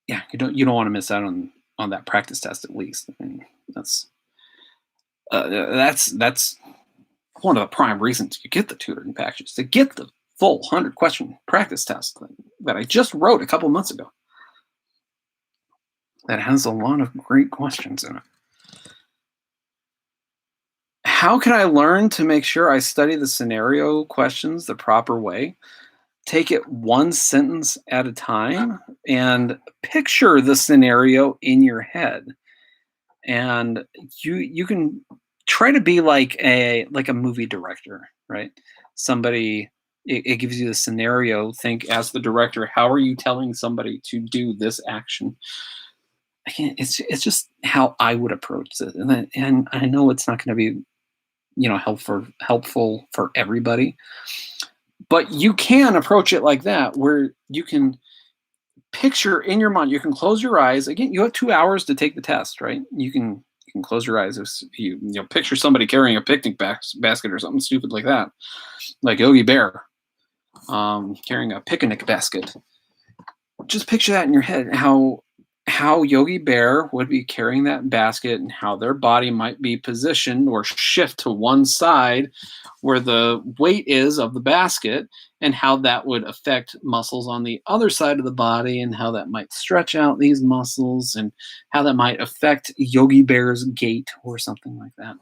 Yeah, you don't want to miss out on that practice test at least. I mean, that's one of the prime reasons you get the tutoring packages, to get the full 100-question practice test that I just wrote a couple months ago. That has a lot of great questions in it. How can I learn to make sure I study the scenario questions the proper way? Take it one sentence at a time and picture the scenario in your head. And you can try to be like a movie director, right? Somebody, it gives you the scenario. Think as the director, how are you telling somebody to do this action? It's just how I would approach it, and I know it's not going to be helpful for everybody, but you can approach it like that, where you can picture in your mind. You can close your eyes. Again, you have 2 hours to take the test, right? You can close your eyes if you picture somebody carrying a picnic basket or something stupid like that, like Yogi Bear carrying a picnic basket. Just picture that in your head, how Yogi Bear would be carrying that basket and how their body might be positioned or shift to one side where the weight is of the basket, and how that would affect muscles on the other side of the body, and how that might stretch out these muscles, and how that might affect Yogi Bear's gait or something like that.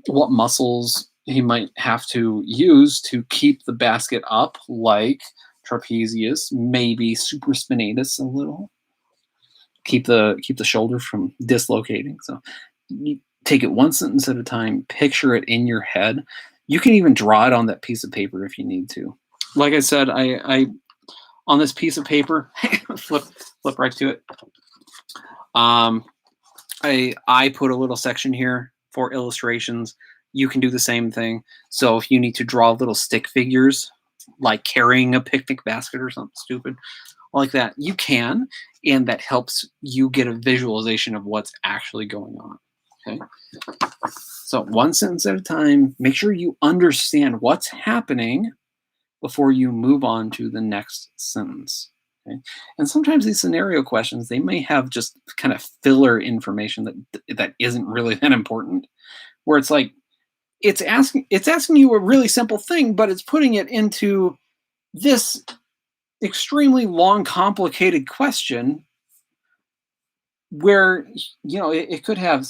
What muscles he might have to use to keep the basket up, like trapezius, maybe supraspinatus a little. Keep the shoulder from dislocating. So you take it one sentence at a time, picture it in your head. You can even draw it on that piece of paper if you need to. Like I said, I on this piece of paper, flip right to it. I put a little section here for illustrations. You can do the same thing. So if you need to draw little stick figures, like carrying a picnic basket or something stupid like that, you can, and that helps you get a visualization of what's actually going on. Okay, so one sentence at a time. Make sure you understand what's happening before you move on to the next sentence. Okay, and sometimes these scenario questions, they may have just kind of filler information that isn't really that important, where it's like it's asking you a really simple thing, but it's putting it into this extremely long, complicated question where it could have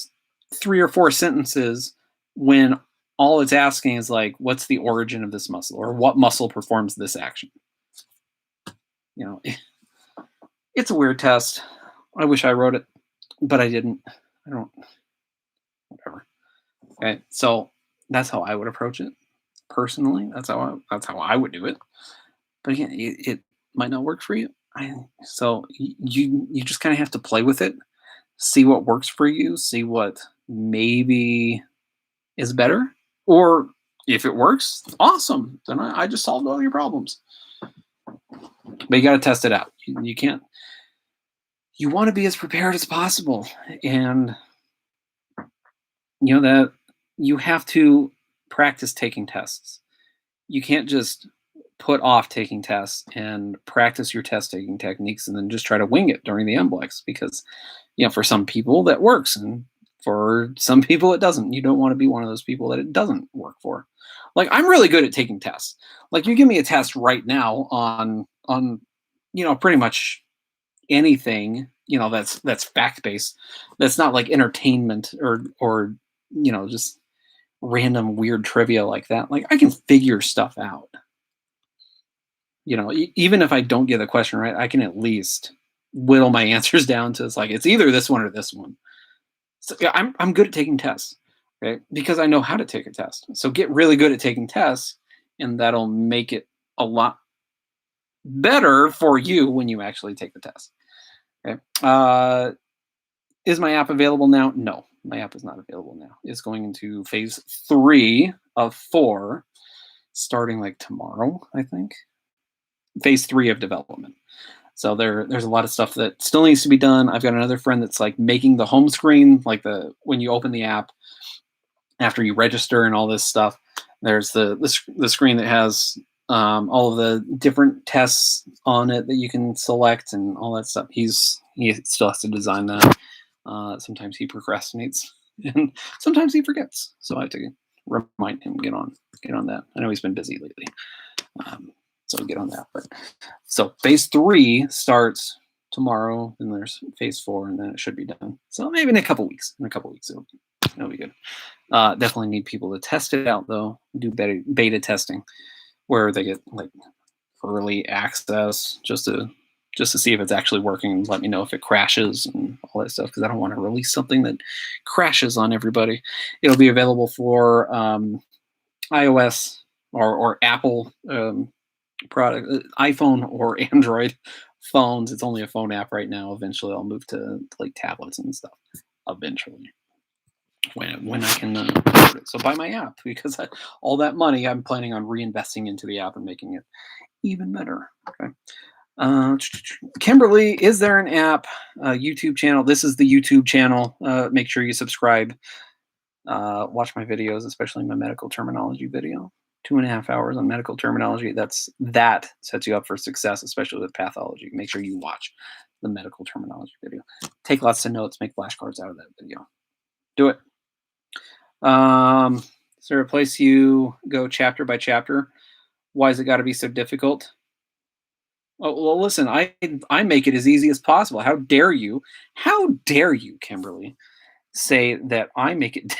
3 or 4 sentences when all it's asking is like, what's the origin of this muscle, or what muscle performs this action? It's a weird test. I wish I wrote it, but I didn't. I don't. Whatever. Okay, so that's how I would approach it. personally. That's how I would do it. But again, it might not work for you. So you just kind of have to play with it, see what works for you, see what maybe is better, or if it works, awesome. Then I just solved all your problems. But you got to test it out. You can't. You want to be as prepared as possible, and you know that you have to practice taking tests. You can't just put off taking tests and practice your test taking techniques and then just try to wing it during the MBLEx because, for some people that works and for some people it doesn't. You don't want to be one of those people that it doesn't work for. Like I'm really good at taking tests. Like you give me a test right now on pretty much anything, that's fact based. That's not like entertainment or just random weird trivia like that. Like I can figure stuff out. Even if I don't get the question right, I can at least whittle my answers down to it's either this one or this one. So yeah, I'm good at taking tests, right? Because I know how to take a test. So get really good at taking tests, and that'll make it a lot better for you when you actually take the test. Okay. Is my app available now? No, my app is not available now. It's going into phase 3 of 4, starting like tomorrow, I think. Phase 3 of development. So there's a lot of stuff that still needs to be done. I've got another friend that's like making the home screen, like when you open the app after you register and all this stuff. There's the screen that has all of the different tests on it that you can select and all that stuff. He still has to design that. Sometimes he procrastinates and sometimes he forgets. So I have to remind him get on that. I know he's been busy lately. So get on that. But so phase 3 starts tomorrow, and there's phase 4, and then it should be done. So maybe in a couple weeks. It'll be good. Definitely need people to test it out though. Do beta testing where they get like early access just to see if it's actually working and let me know if it crashes and all that stuff, because I don't want to release something that crashes on everybody. It'll be available for iOS or Apple product, iPhone or Android phones. It's only a phone app right now. Eventually I'll move to like tablets and stuff eventually when I can afford it. So buy my app, because all that money I'm planning on reinvesting into the app and making it even better. Okay. Kimberly, is there an app, YouTube channel? This is the YouTube channel. Make sure you subscribe. Watch my videos, especially my medical terminology video. 2.5 hours on medical terminology. That sets you up for success, especially with pathology. Make sure you watch the medical terminology video. Take lots of notes. Make flashcards out of that video. Do it. Is there a place you go chapter by chapter? Why has it got to be so difficult? Oh, well, listen, I make it as easy as possible. How dare you, Kimberly, say that I make it?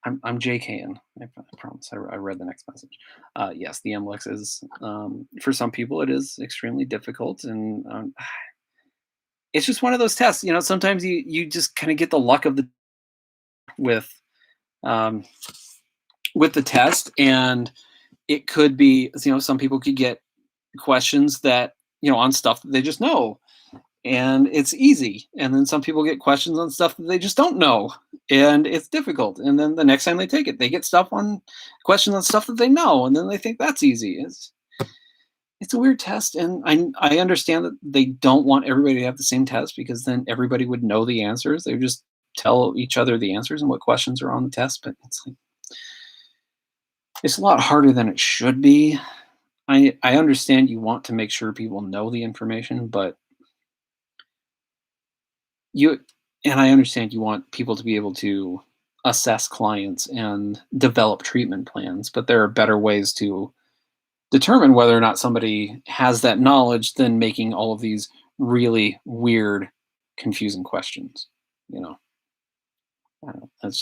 I'm JKing. I promise. I read the next message. Yes, the MBLEx is for some people it is extremely difficult, and it's just one of those tests. Sometimes you just kind of get the luck of the with the test, and it could be some people could get questions that on stuff that they just know, and it's easy, and then some people get questions on stuff that they just don't know, and it's difficult, and then the next time they take it they get questions on stuff that they know, and then they think that's easy. It's a weird test, and I understand that they don't want everybody to have the same test, because then everybody would know the answers. They would just tell each other the answers and what questions are on the test, but it's a lot harder than it should be. I understand you want to make sure people know the information, but I understand you want people to be able to assess clients and develop treatment plans, but there are better ways to determine whether or not somebody has that knowledge than making all of these really weird, confusing questions. I don't know. That's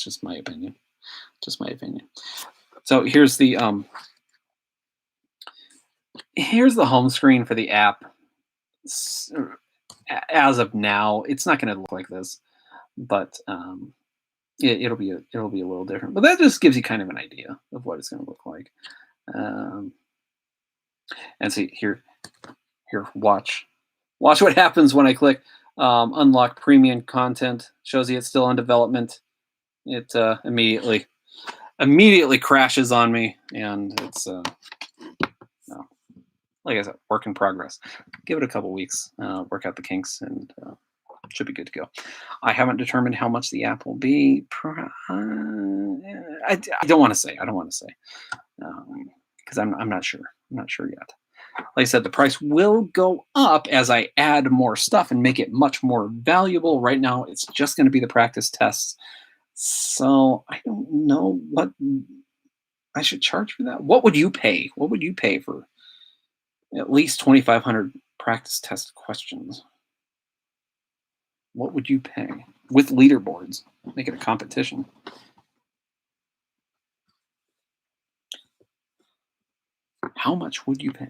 just my opinion. Just my opinion. So here's the home screen for the app. As of now, it's not going to look like this, but It'll be a little different, but that just gives you kind of an idea of what it's going to look like. Um, and see here, watch what happens when I click unlock premium content. Shows you it's still in development. It immediately crashes on me, and it's no, like I said, work in progress. Give it a couple weeks, work out the kinks, and should be good to go. I haven't determined how much the app will be. I don't want to say. I don't want to say because I'm not sure. I'm not sure yet. Like I said, the price will go up as I add more stuff and make it much more valuable. Right now, it's just going to be the practice tests. So I don't know what I should charge for that. What would you pay? What would you pay for at least 2,500 practice test questions? What would you pay with leaderboards? Make it a competition. How much would you pay?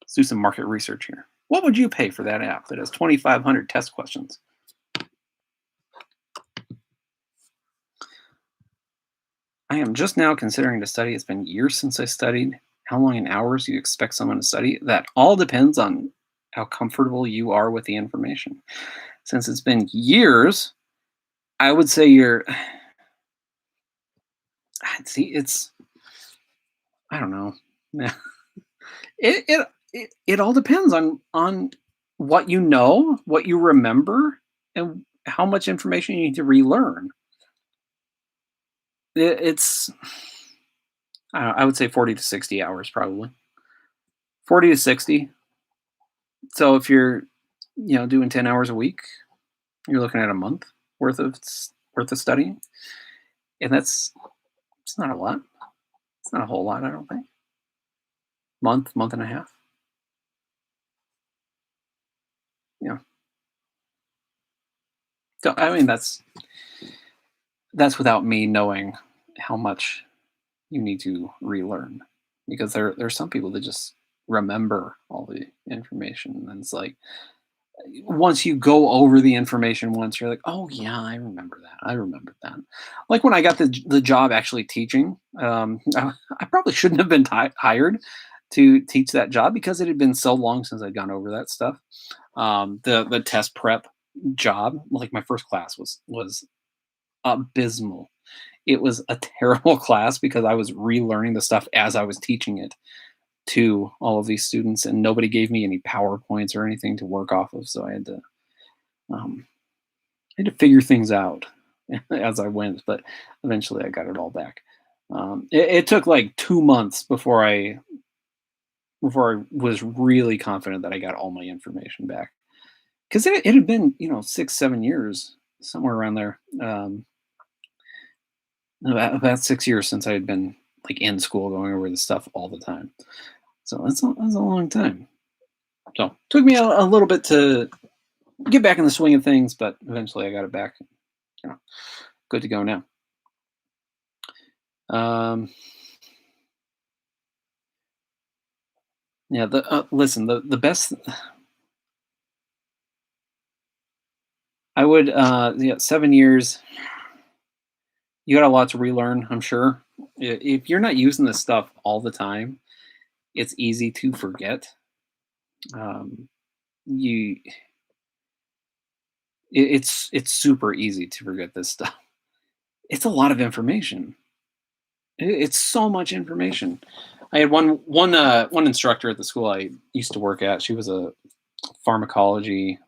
Let's do some market research here. What would you pay for that app that has 2,500 test questions? I am just now considering to study. It's been years since I studied. How long in hours do you expect someone to study? That all depends on how comfortable you are with the information. Since it's been years, I would say you're. See, it's. I don't know. Yeah. It all depends on what you know, what you remember, and how much information you need to relearn. It's I would say 40 to 60 hours probably. 40 to 60. So if you're doing 10 hours a week, you're looking at a month worth of studying, and it's not a lot. It's not a whole lot, I don't think. Month and a half. Yeah. So I mean that's without me knowing how much you need to relearn, because there's some people that just remember all the information, and it's like once you go over the information once, you're like, oh yeah, I remember that. Like when I got the job actually teaching, I probably shouldn't have been hired to teach that job because it had been so long since I'd gone over that stuff. The test prep job, like my first class was abysmal. It was a terrible class because I was relearning the stuff as I was teaching it to all of these students, and nobody gave me any PowerPoints or anything to work off of. So um, I had to figure things out as I went, but eventually I got it all back. It took like 2 months before I was really confident that I got all my information back, because it had been 6 7 years, somewhere around there. About 6 years since I had been like in school going over this stuff all the time. So that's a long time. So took me a little bit to get back in the swing of things, but eventually I got it back. You know, good to go now. Um, yeah. Listen. The best. I would. Yeah. 7 years. You got a lot to relearn. I'm sure. If you're not using this stuff all the time, it's easy to forget. Um, you. It's super easy to forget this stuff. It's a lot of information. It's so much information. I had one instructor at the school I used to work at. She was a pharmacology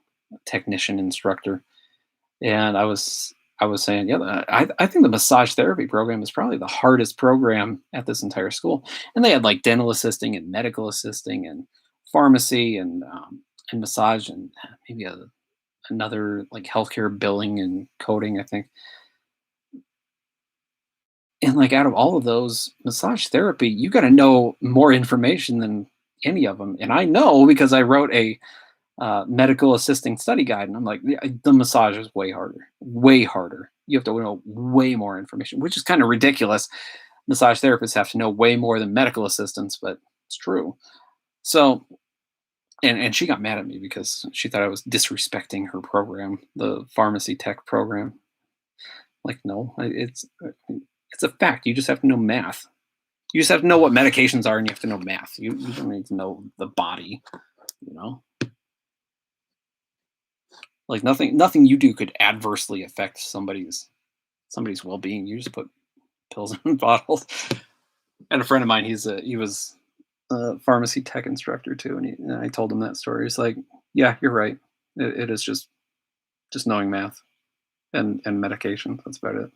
technician instructor, and I was saying, yeah, I think the massage therapy program is probably the hardest program at this entire school. And they had like dental assisting and medical assisting and pharmacy and massage and maybe another like healthcare billing and coding, I think. And like out of all of those, massage therapy, you got to know more information than any of them. And I know because I wrote a medical assisting study guide, and I'm like, yeah, the massage is way harder, way harder. You have to know way more information, which is kind of ridiculous. Massage therapists have to know way more than medical assistants, but it's true. So, and she got mad at me because she thought I was disrespecting her program, the pharmacy tech program. Like, no, it's a fact. You just have to know math. You just have to know what medications are, and you have to know math. You don't need to know the body. You know, like nothing you do could adversely affect somebody's well being. You just put pills in bottles. And a friend of mine, he was a pharmacy tech instructor too, and I told him that story. It's like, yeah, you're right. It is just knowing math and medication. That's about it.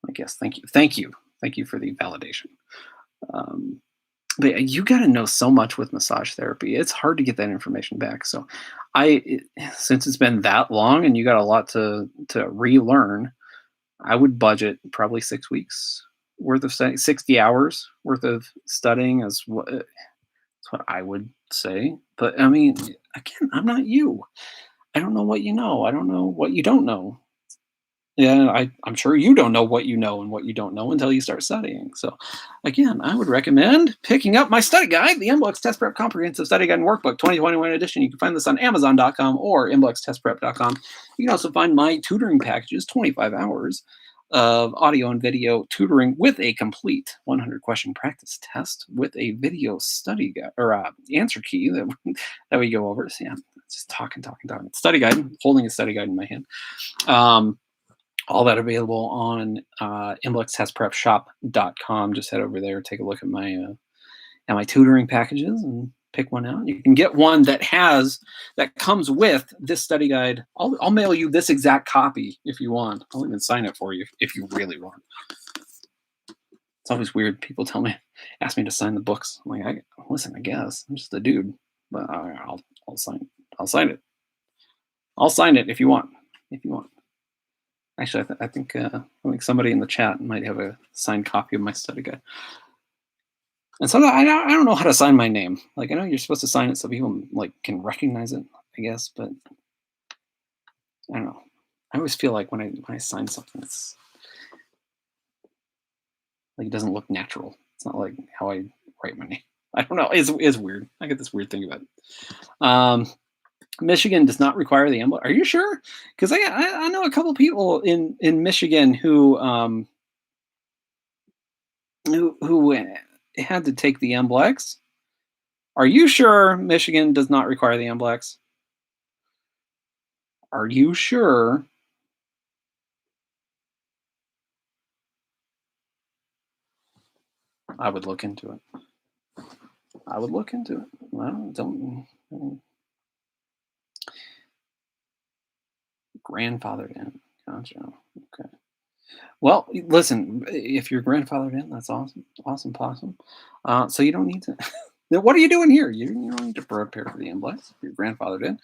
Like, yes, thank you for the validation. Um, but yeah, you got to know so much with massage therapy. It's hard to get that information back. So, since it's been that long and you got a lot to relearn, I would budget probably 6 weeks worth of study, 60 hours worth of studying is what I would say. But I mean, again, I'm not you. I don't know what you know. I don't know what you don't know. Yeah, I'm sure you don't know what you know and what you don't know until you start studying. So, again, I would recommend picking up my study guide, the MBLEx Test Prep Comprehensive Study Guide and Workbook 2021 edition. You can find this on Amazon.com or MBLExTestPrep.com. You can also find my tutoring packages, 25 hours of audio and video tutoring with a complete 100 question practice test with a video study guide or answer key that we go over. So, yeah, just talking. Study guide, holding a study guide in my hand. All that available on MBLExTestPrepShop.com. Just head over there, take a look at my tutoring packages, and pick one out. You can get one that comes with this study guide. I'll mail you this exact copy if you want. I'll even sign it for you if you really want. It's always weird. People ask me to sign the books. I'm like, listen, I guess I'm just a dude, but I'll sign it. I'll sign it. I'll sign it if you want. If you want. Actually, I think somebody in the chat might have a signed copy of my study guide. And so I don't know how to sign my name. Like, I know you're supposed to sign it so people like can recognize it, I guess, but I don't know. I always feel like when I sign something, it's like it doesn't look natural. It's not like how I write my name. I don't know. It's weird. I get this weird thing about it. Michigan does not require the MBLEx. Are you sure? Because I know a couple people in Michigan who had to take the MBLEx. Are you sure Michigan does not require the MBLEx? Are you sure? I would look into it. I would look into it. Well, don't grandfathered in. Gotcha. Okay. Well, listen, if you're grandfathered in, that's awesome. Awesome. So you don't need to. Now, what are you doing here? You don't need to prepare for the MBLEx if you're grandfathered in.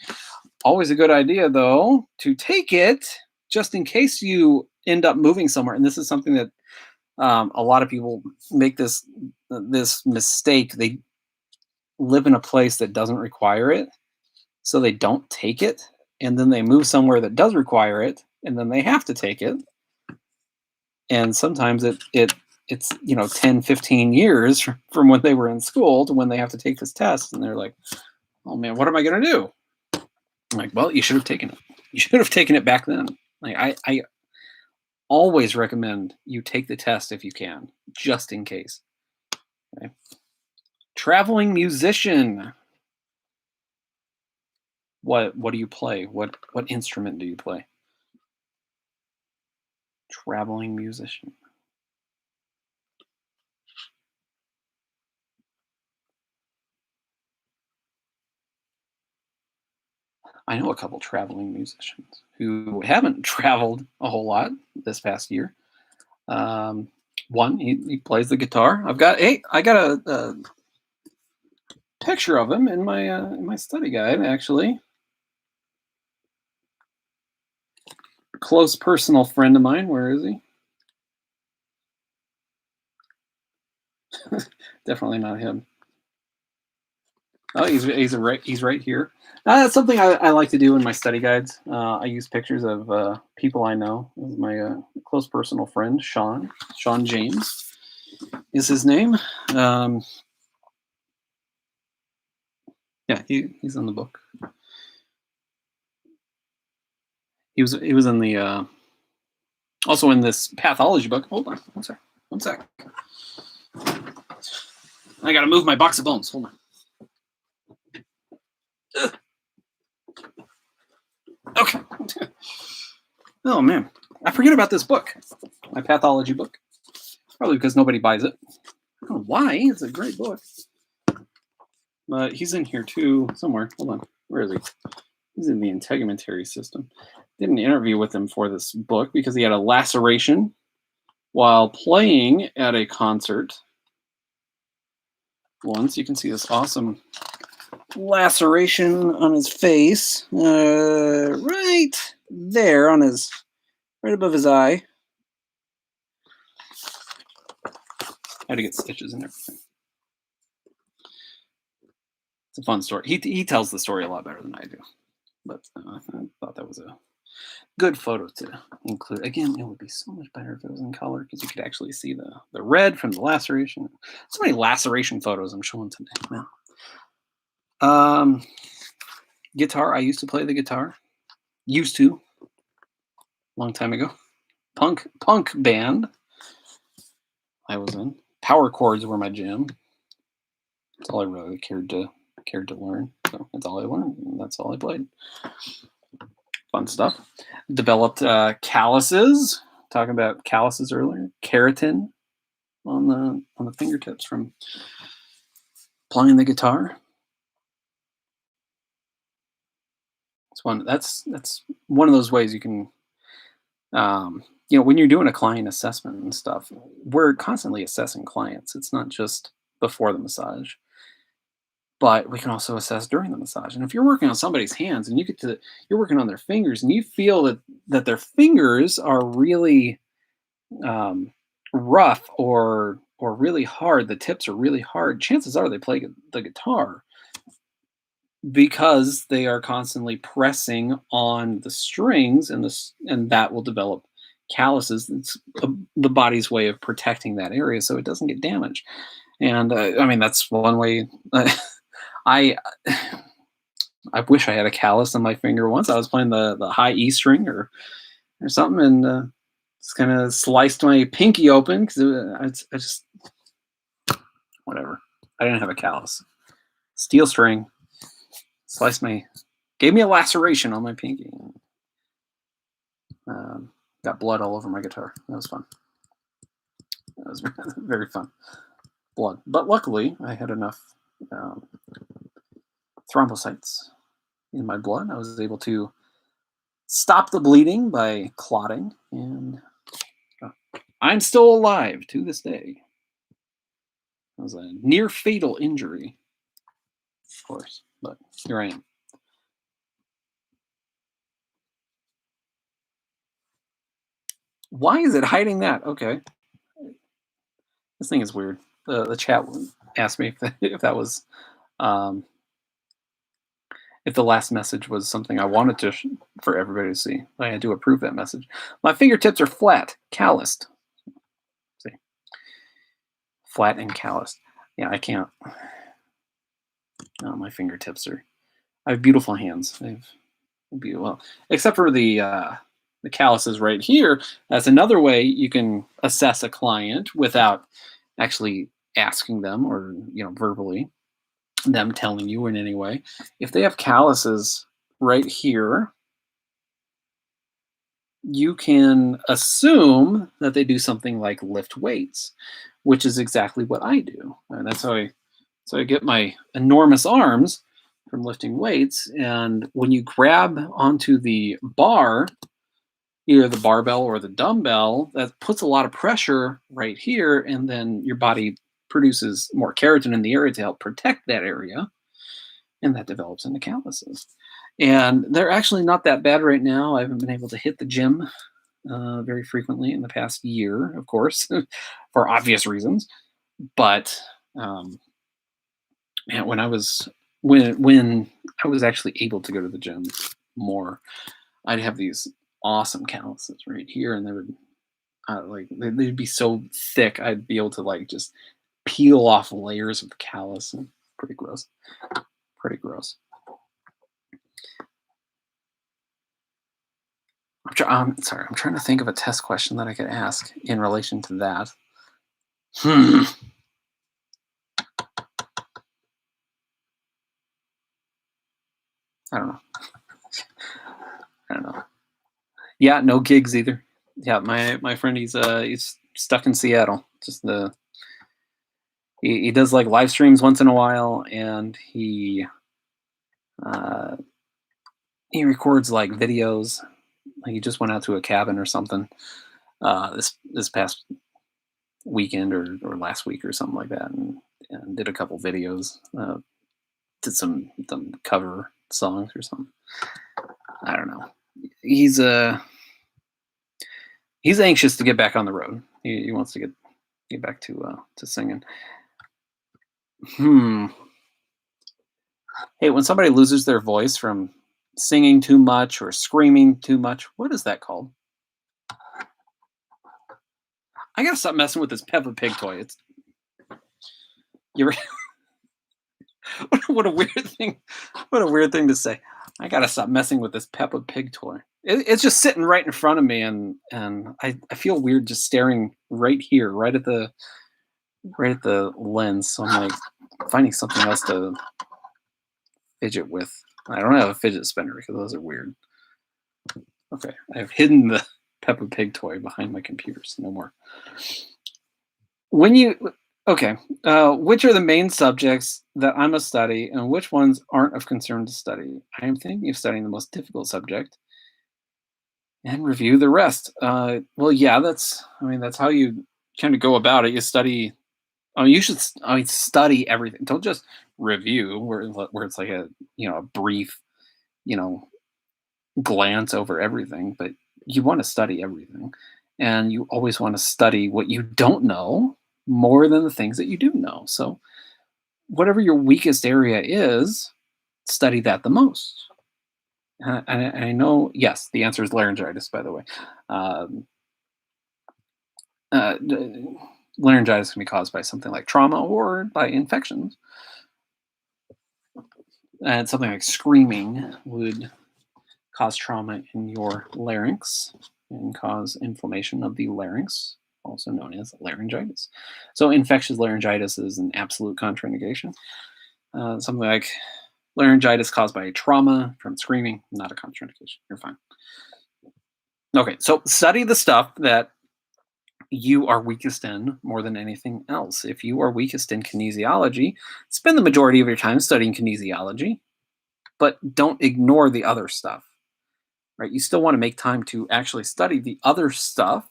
Always a good idea, though, to take it just in case you end up moving somewhere. And this is something that a lot of people make this mistake. They live in a place that doesn't require it, so they don't take it, and then they move somewhere that does require it, and then they have to take it. And sometimes it's 10, 15 years from when they were in school to when they have to take this test, and they're like, oh man, what am I going to do? I'm like, well, you should have taken it. You should have taken it back then. Like, I always recommend you take the test if you can, just in case. Okay. Traveling musician. What do you play? What instrument do you play? Traveling musician. I know a couple traveling musicians who haven't traveled a whole lot this past year. One, he plays the guitar. I got a picture of him in my study guide, actually. Close personal friend of mine. Where is he? Definitely not him. Oh, he's right here. That's something I like to do in my study guides. I use pictures of people I know. This is my close personal friend, Sean James is his name. Yeah, he's in the book. He was in the Also in this pathology book, hold on, one sec. I gotta move my box of bones. Hold on. Ugh. Okay. Oh man, I forget about this book, my pathology book. Probably because nobody buys it. I don't know why. It's a great book. But he's in here too, somewhere. Hold on. Where is he? He's in the integumentary system. Did an interview with him for this book because he had a laceration while playing at a concert once. You can see this awesome laceration on his face, right there on his, right above his eye. Had to get stitches and everything. It's a fun story. He tells the story a lot better than I do, but I thought that was a good photo to include. Again, it would be so much better if it was in color because you could actually see the red from the laceration. So many laceration photos I'm showing today. Now, guitar. I used to play the guitar. Used to, long time ago. Punk band. I was in. Power chords were my jam. That's all I really cared to learn. So that's all I learned. And that's all I played. Fun stuff. Developed calluses. Talking about calluses earlier. Keratin on the fingertips from playing the guitar. It's one. That's one of those ways you can. When you're doing a client assessment and stuff, we're constantly assessing clients. It's not just before the massage, but we can also assess during the massage. And if you're working on somebody's hands and you're working on their fingers and you feel that their fingers are really rough or really hard, the tips are really hard, chances are they play the guitar because they are constantly pressing on the strings and that will develop calluses. It's the body's way of protecting that area so it doesn't get damaged. And I mean, that's one way. I wish I had a callus on my finger once. I was playing the high E string or something, and just kind of sliced my pinky open because I just whatever. I didn't have a callus. Steel string gave me a laceration on my pinky. Got blood all over my guitar. That was fun. That was very fun. Blood, but luckily I had enough thrombocytes in my blood. I was able to stop the bleeding by clotting, and I'm still alive to this day. It was a near fatal injury, of course, but here I am. Why is it hiding that? Okay. This thing is weird. The chat asked me if that was if the last message was something I wanted for everybody to see. I had to approve that message. My fingertips are flat, calloused. See, flat and calloused. Yeah, I can't. No, my fingertips are. I have beautiful hands. Well, except for the calluses right here. That's another way you can assess a client without actually asking them or verbally them telling you in any way. If they have calluses right here, you can assume that they do something like lift weights, which is exactly what I do. And that's how I get my enormous arms from lifting weights. And when you grab onto the bar, either the barbell or the dumbbell, that puts a lot of pressure right here, and then your body produces more keratin in the area to help protect that area, and that develops into calluses. And they're actually not that bad right now. I haven't been able to hit the gym very frequently in the past year, of course, for obvious reasons. But man, when I was actually able to go to the gym more, I'd have these awesome calluses right here, and they would they'd be so thick I'd be able to just peel off layers of callus. And pretty gross. Sorry, I'm trying to think of a test question that I could ask in relation to that. Hmm. I don't know. I don't know. Yeah, no gigs either. Yeah, my friend, he's stuck in Seattle. Just the he does like live streams once in a while, and uh, he records like videos. Like he just went out to a cabin or something this past weekend or last week or something like that, and did a couple videos. Did some cover songs or something. I don't know. He's uh he's anxious to get back on the road. He wants to get back to singing. Hmm. Hey, when somebody loses their voice from singing too much or screaming too much, what is that called? I gotta stop messing with this Peppa Pig toy. It's you're what a weird thing. What a weird thing to say. I gotta stop messing with this Peppa Pig toy. It's just sitting right in front of me, and I feel weird just staring right here, right at the lens. So I'm like finding something else to fidget with. I don't have a fidget spinner because those are weird. Okay, I've hidden the Peppa Pig toy behind my computer, so no more. When you okay, which are the main subjects that I must study, and which ones aren't of concern to study? I am thinking of studying the most difficult subject and review the rest. Well, yeah, that's how you kind of go about it. You study. Oh, you should. Study everything. Don't just review where it's like a brief you know glance over everything, but you want to study everything. And you always want to study what you don't know more than the things that you do know. So, whatever your weakest area is, study that the most. And I know, yes, the answer is laryngitis, by the way. Um, Laryngitis can be caused by something like trauma or by infections. And something like screaming would cause trauma in your larynx and cause inflammation of the larynx, also known as laryngitis. So, infectious laryngitis is an absolute contraindication. Something like laryngitis caused by trauma from screaming, not a contraindication. You're fine. Okay, so study the stuff that you are weakest in more than anything else. If you are weakest in kinesiology, spend the majority of your time studying kinesiology, but don't ignore the other stuff. Right? You still want to make time to actually study the other stuff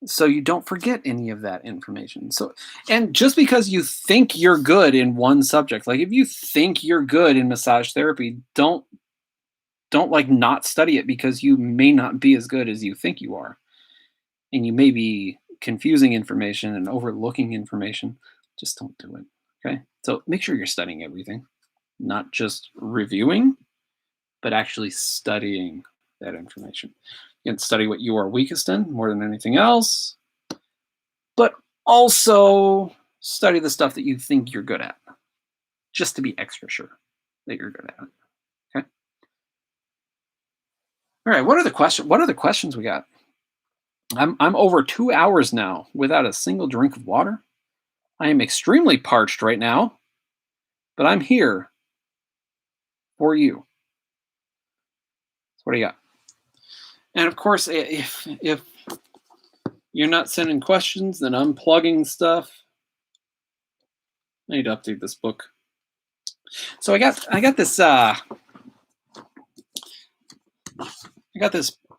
so you don't forget any of that information. So, and just because you think you're good in one subject, like if you think you're good in massage therapy, don't like not study it because you may not be as good as you think you are. And you may be confusing information and overlooking information. Just don't do it. Okay? So, make sure you're studying everything, not just reviewing, but actually studying that information. You can study what you are weakest in more than anything else, but also study the stuff that you think you're good at, just to be extra sure that you're good at it. Okay. All right. What are the questions we got? I'm over 2 hours now without a single drink of water. I am extremely parched right now, but I'm here for you. So what do you got? And of course, if you're not sending questions, then I'm plugging stuff. I need to update this book. So I got this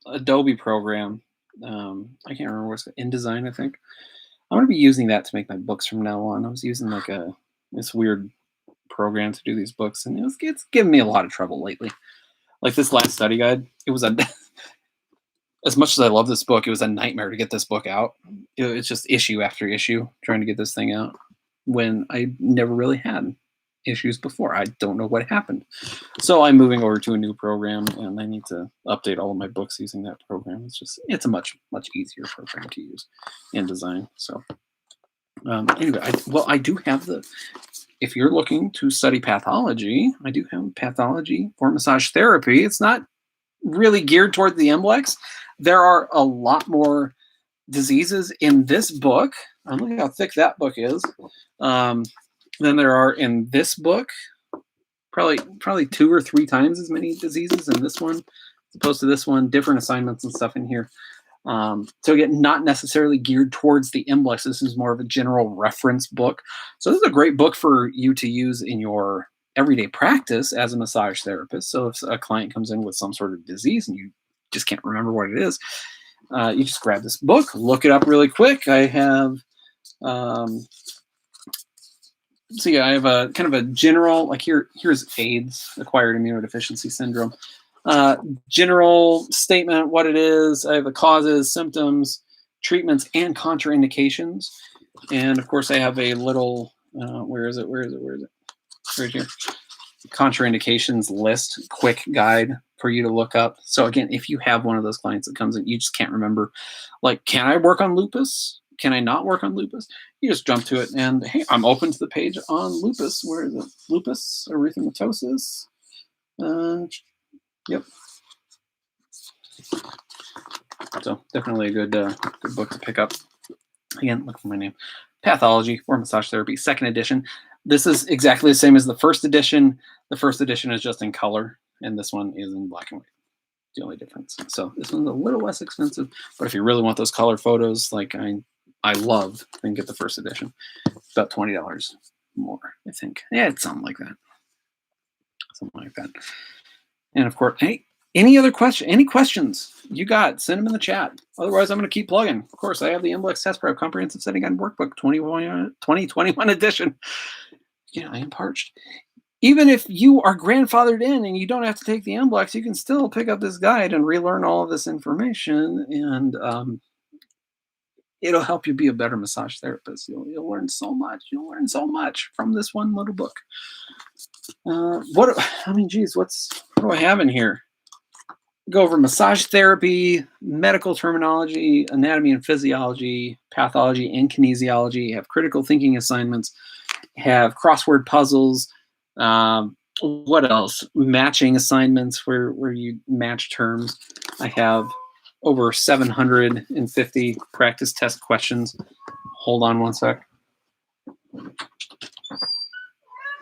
Adobe program. I can't remember what's InDesign, I think. I'm gonna be using that to make my books from now on. I was using like this weird program to do these books, and it's given me a lot of trouble lately. Like this last study guide, it was as much as I love this book, it was a nightmare to get this book out. It's just issue after issue trying to get this thing out when I never really had issues before. I don't know what happened. So I'm moving over to a new program, and I need to update all of my books using that program. It's a much easier program to use InDesign. So anyway, I do have if you're looking to study pathology, I do have pathology for massage therapy. It's not really geared toward the MBLEx. There are a lot more diseases in this book. Look at how thick that book is. Than there are in this book. Probably 2 or 3 times as many diseases in this one as opposed to this one. Different assignments and stuff in here. So again, not necessarily geared towards the MBLEx. This is more of a general reference book. So this is a great book for you to use in your everyday practice as a massage therapist. So if a client comes in with some sort of disease and you just can't remember what it is, you just grab this book, look it up really quick. I have I have a kind of a general, like here's AIDS, acquired immunodeficiency syndrome. General statement, what it is. I have the causes, symptoms, treatments, and contraindications. And of course, I have a little, where is it? Right here. Contraindications list, quick guide for you to look up. So again, if you have one of those clients that comes in, you just can't remember, like, can I work on lupus? Can I not work on lupus? You just jump to it and, hey, I'm open to the page on lupus. Where is it? Lupus erythematosus. Yep. So definitely a good book to pick up. Again, look for my name. Pathology or Massage Therapy, 2nd edition. This is exactly the same as the 1st edition. The 1st edition is just in color, and this one is in black and white. The only difference. So this one's a little less expensive, but if you really want those color photos, like I love, then get the 1st edition. About $20 more, I think. Yeah, it's something like that. Something like that. And of course, hey, any questions you got, send them in the chat. Otherwise, I'm going to keep plugging. Of course, I have the MBLEx Test Prep Comprehensive Setting Guide Workbook 2021 edition. Yeah, I am parched. Even if you are grandfathered in and you don't have to take the MBLEx, you can still pick up this guide and relearn all of this information, and it'll help you be a better massage therapist. You'll learn so much. You'll learn so much from this one little book. What do I have in here? Go over massage therapy, medical terminology, anatomy and physiology, pathology and kinesiology, have critical thinking assignments, have crossword puzzles. What else? Matching assignments where you match terms. I have over 750 practice test questions. Hold on one sec.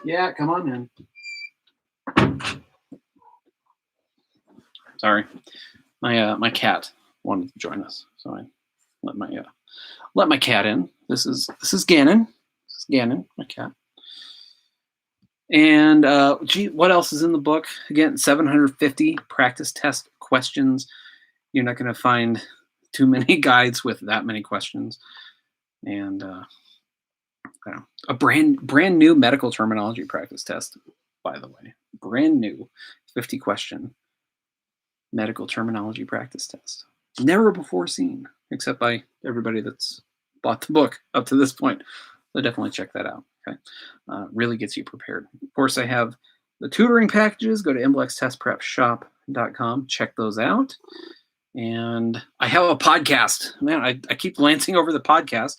Yeah, come on in. Sorry, my cat wanted to join us, so I let my cat in. This is Gannon. This is Gannon, my cat. And what else is in the book? Again, 750 practice test questions. You're not going to find too many guides with that many questions, and a brand new medical terminology practice test. By the way, brand new 50 question medical terminology practice test. Never before seen, except by everybody that's bought the book up to this point. So definitely check that out. Okay, really gets you prepared. Of course, I have the tutoring packages. Go to MBLExTestPrepShop.com. Check those out. And I have a podcast. Man, I keep glancing over the podcast.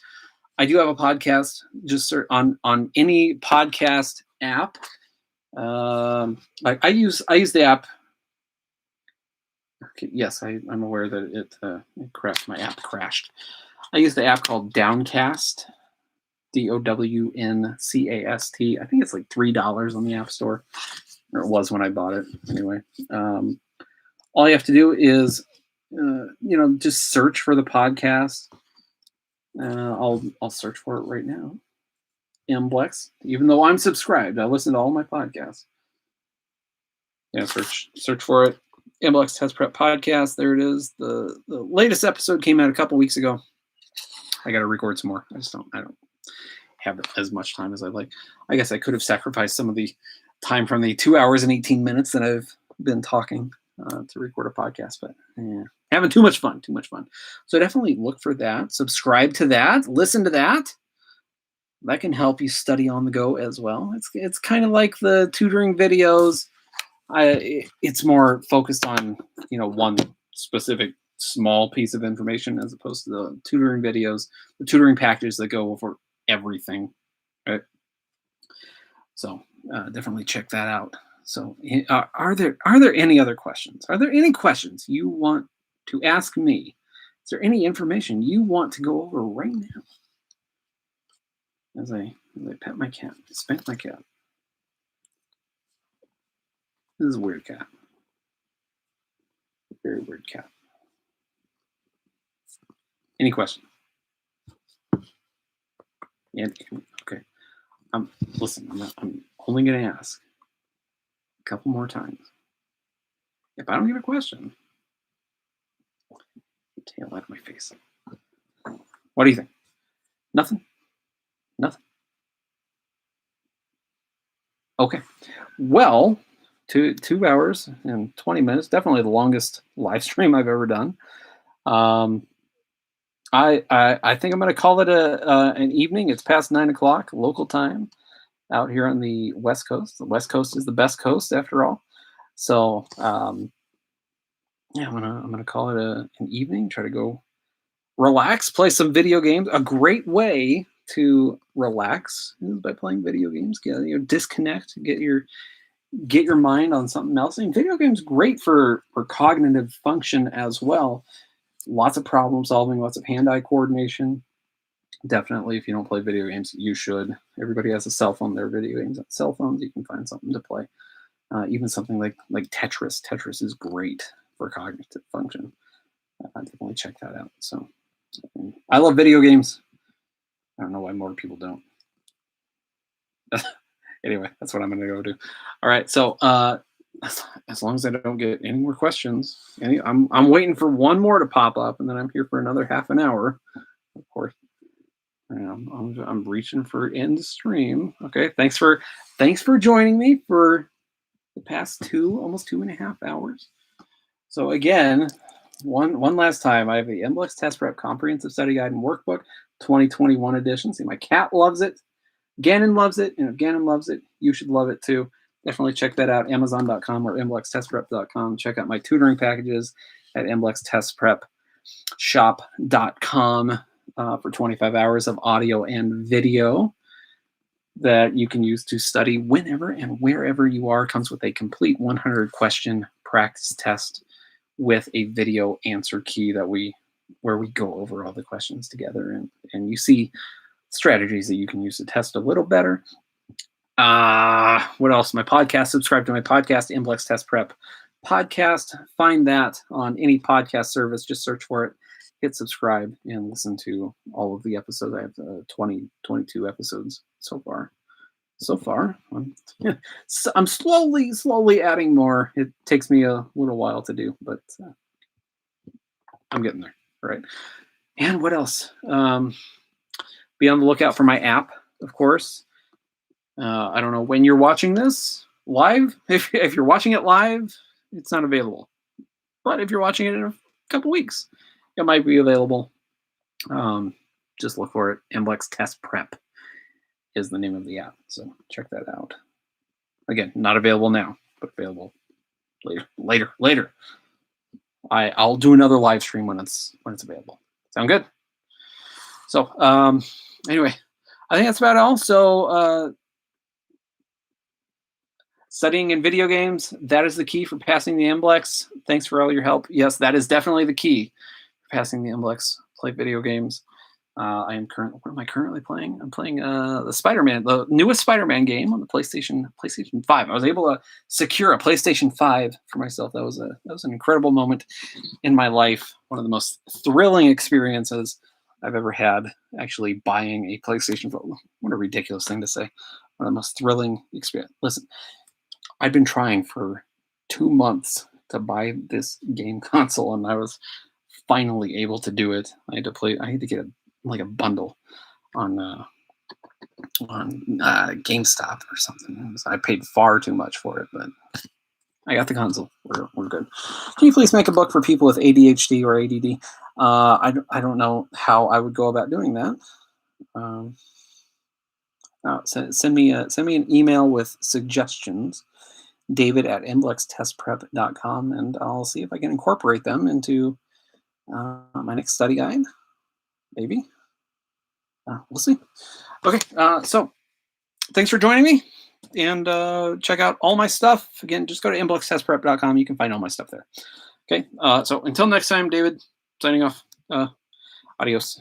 I do have a podcast. Just on any podcast app. I use the app. Okay, yes, I'm aware that it crashed. My app crashed. I use the app called Downcast, DOWNCAST. I think it's like $3 on the App Store, or it was when I bought it. Anyway, all you have to do is, just search for the podcast. I'll search for it right now. MBLEx. Even though I'm subscribed, I listen to all my podcasts. Yeah, search for it. MBLEx Test Prep Podcast. There it is. The latest episode came out a couple weeks ago. I got to record some more. I don't have as much time as I'd like. I guess I could have sacrificed some of the time from the 2 hours and 18 minutes that I've been talking to record a podcast, but having too much fun. So definitely look for that. Subscribe to that. Listen to that. That can help you study on the go as well. It's kind of like the tutoring videos. It's more focused on one specific small piece of information as opposed to the tutoring videos, the tutoring packages that go over everything, right? So definitely check that out. So, are there any other questions? Are there any questions you want to ask me? Is there any information you want to go over right now? As I pet my cat, spank my cat. This is a weird cat. Very weird cat. Any questions? Yeah. Okay. Listen. I'm only going to ask a couple more times. If I don't get a question, tail out of my face. What do you think? Nothing. Nothing. Okay. Well, 2 hours and 20 minutes. Definitely the longest live stream I've ever done. Um, I think I'm going to call it an evening. It's past 9 o'clock local time out here on the West Coast. The West Coast is the best coast after all. So yeah, I'm gonna call it an evening. Try to go relax, play some video games. A great way to relax is by playing video games. Disconnect, get your mind on something else. And video games great for cognitive function as well. Lots of problem solving, lots of hand-eye coordination. Definitely, if you don't play video games, you should. Everybody has a cell phone. There are video games on cell phones. You can find something to play. Even something like Tetris. Tetris is great for cognitive function. Definitely check that out. So, I love video games. I don't know why more people don't. Anyway, that's what I'm going to go do. All right. So, as long as I don't get any more questions, I'm waiting for one more to pop up, and then I'm here for another half an hour. Of course, I'm reaching for end stream. Okay. Thanks for joining me for the past almost 2.5 hours. So again, one last time, I have the MBLEx Test Prep Comprehensive Study Guide and Workbook 2021 edition. See, my cat loves it. Gannon loves it. And if Gannon loves it, you should love it too. Definitely check that out, Amazon.com or MBLExTestPrep.com. Check out my tutoring packages at MBLExTestPrepShop.com for 25 hours of audio and video that you can use to study whenever and wherever you are. Comes with a complete 100-question practice test with a video answer key where we go over all the questions together, and you see strategies that you can use to test a little better. What else? My podcast. Subscribe to my podcast, MBLEx Test Prep Podcast. Find that on any podcast service. Just search for it, hit subscribe, and listen to all of the episodes. I have 22 episodes so far. I'm slowly adding more. It takes me a little while to do, but I'm getting there. All right. And what else? Be on the lookout for my app, of course. I don't know when you're watching this live. If you're watching it live, it's not available. But if you're watching it in a couple weeks, it might be available. Just look for it. MBLEx Test Prep is the name of the app. So check that out. Again, not available now, but available later. I'll do another live stream when it's available. Sound good? So anyway, I think that's about all. So studying in video games, that is the key for passing the MBLEx. Thanks for all your help. Yes, that is definitely the key for passing the MBLEx. Play video games. What am I currently playing? I'm playing the newest Spider-Man game on the PlayStation 5. I was able to secure a PlayStation 5 for myself. That was an incredible moment in my life. One of the most thrilling experiences I've ever had, actually buying a PlayStation 5. What a ridiculous thing to say. One of the most thrilling experience. Listen, I'd been trying for 2 months to buy this game console, and I was finally able to do it. I had to get a bundle on GameStop or something. I paid far too much for it, but I got the console. We're good. Can you please make a book for people with ADHD or ADD? I don't know how I would go about doing that. Send me an email with suggestions, david@mblextestprep.com, and I'll see if I can incorporate them into my next study guide. Maybe. We'll see. Okay, so thanks for joining me. and check out all my stuff. Again, just go to mblextestprep.com. You can find all my stuff there. Okay. So until next time, David, signing off. Adios.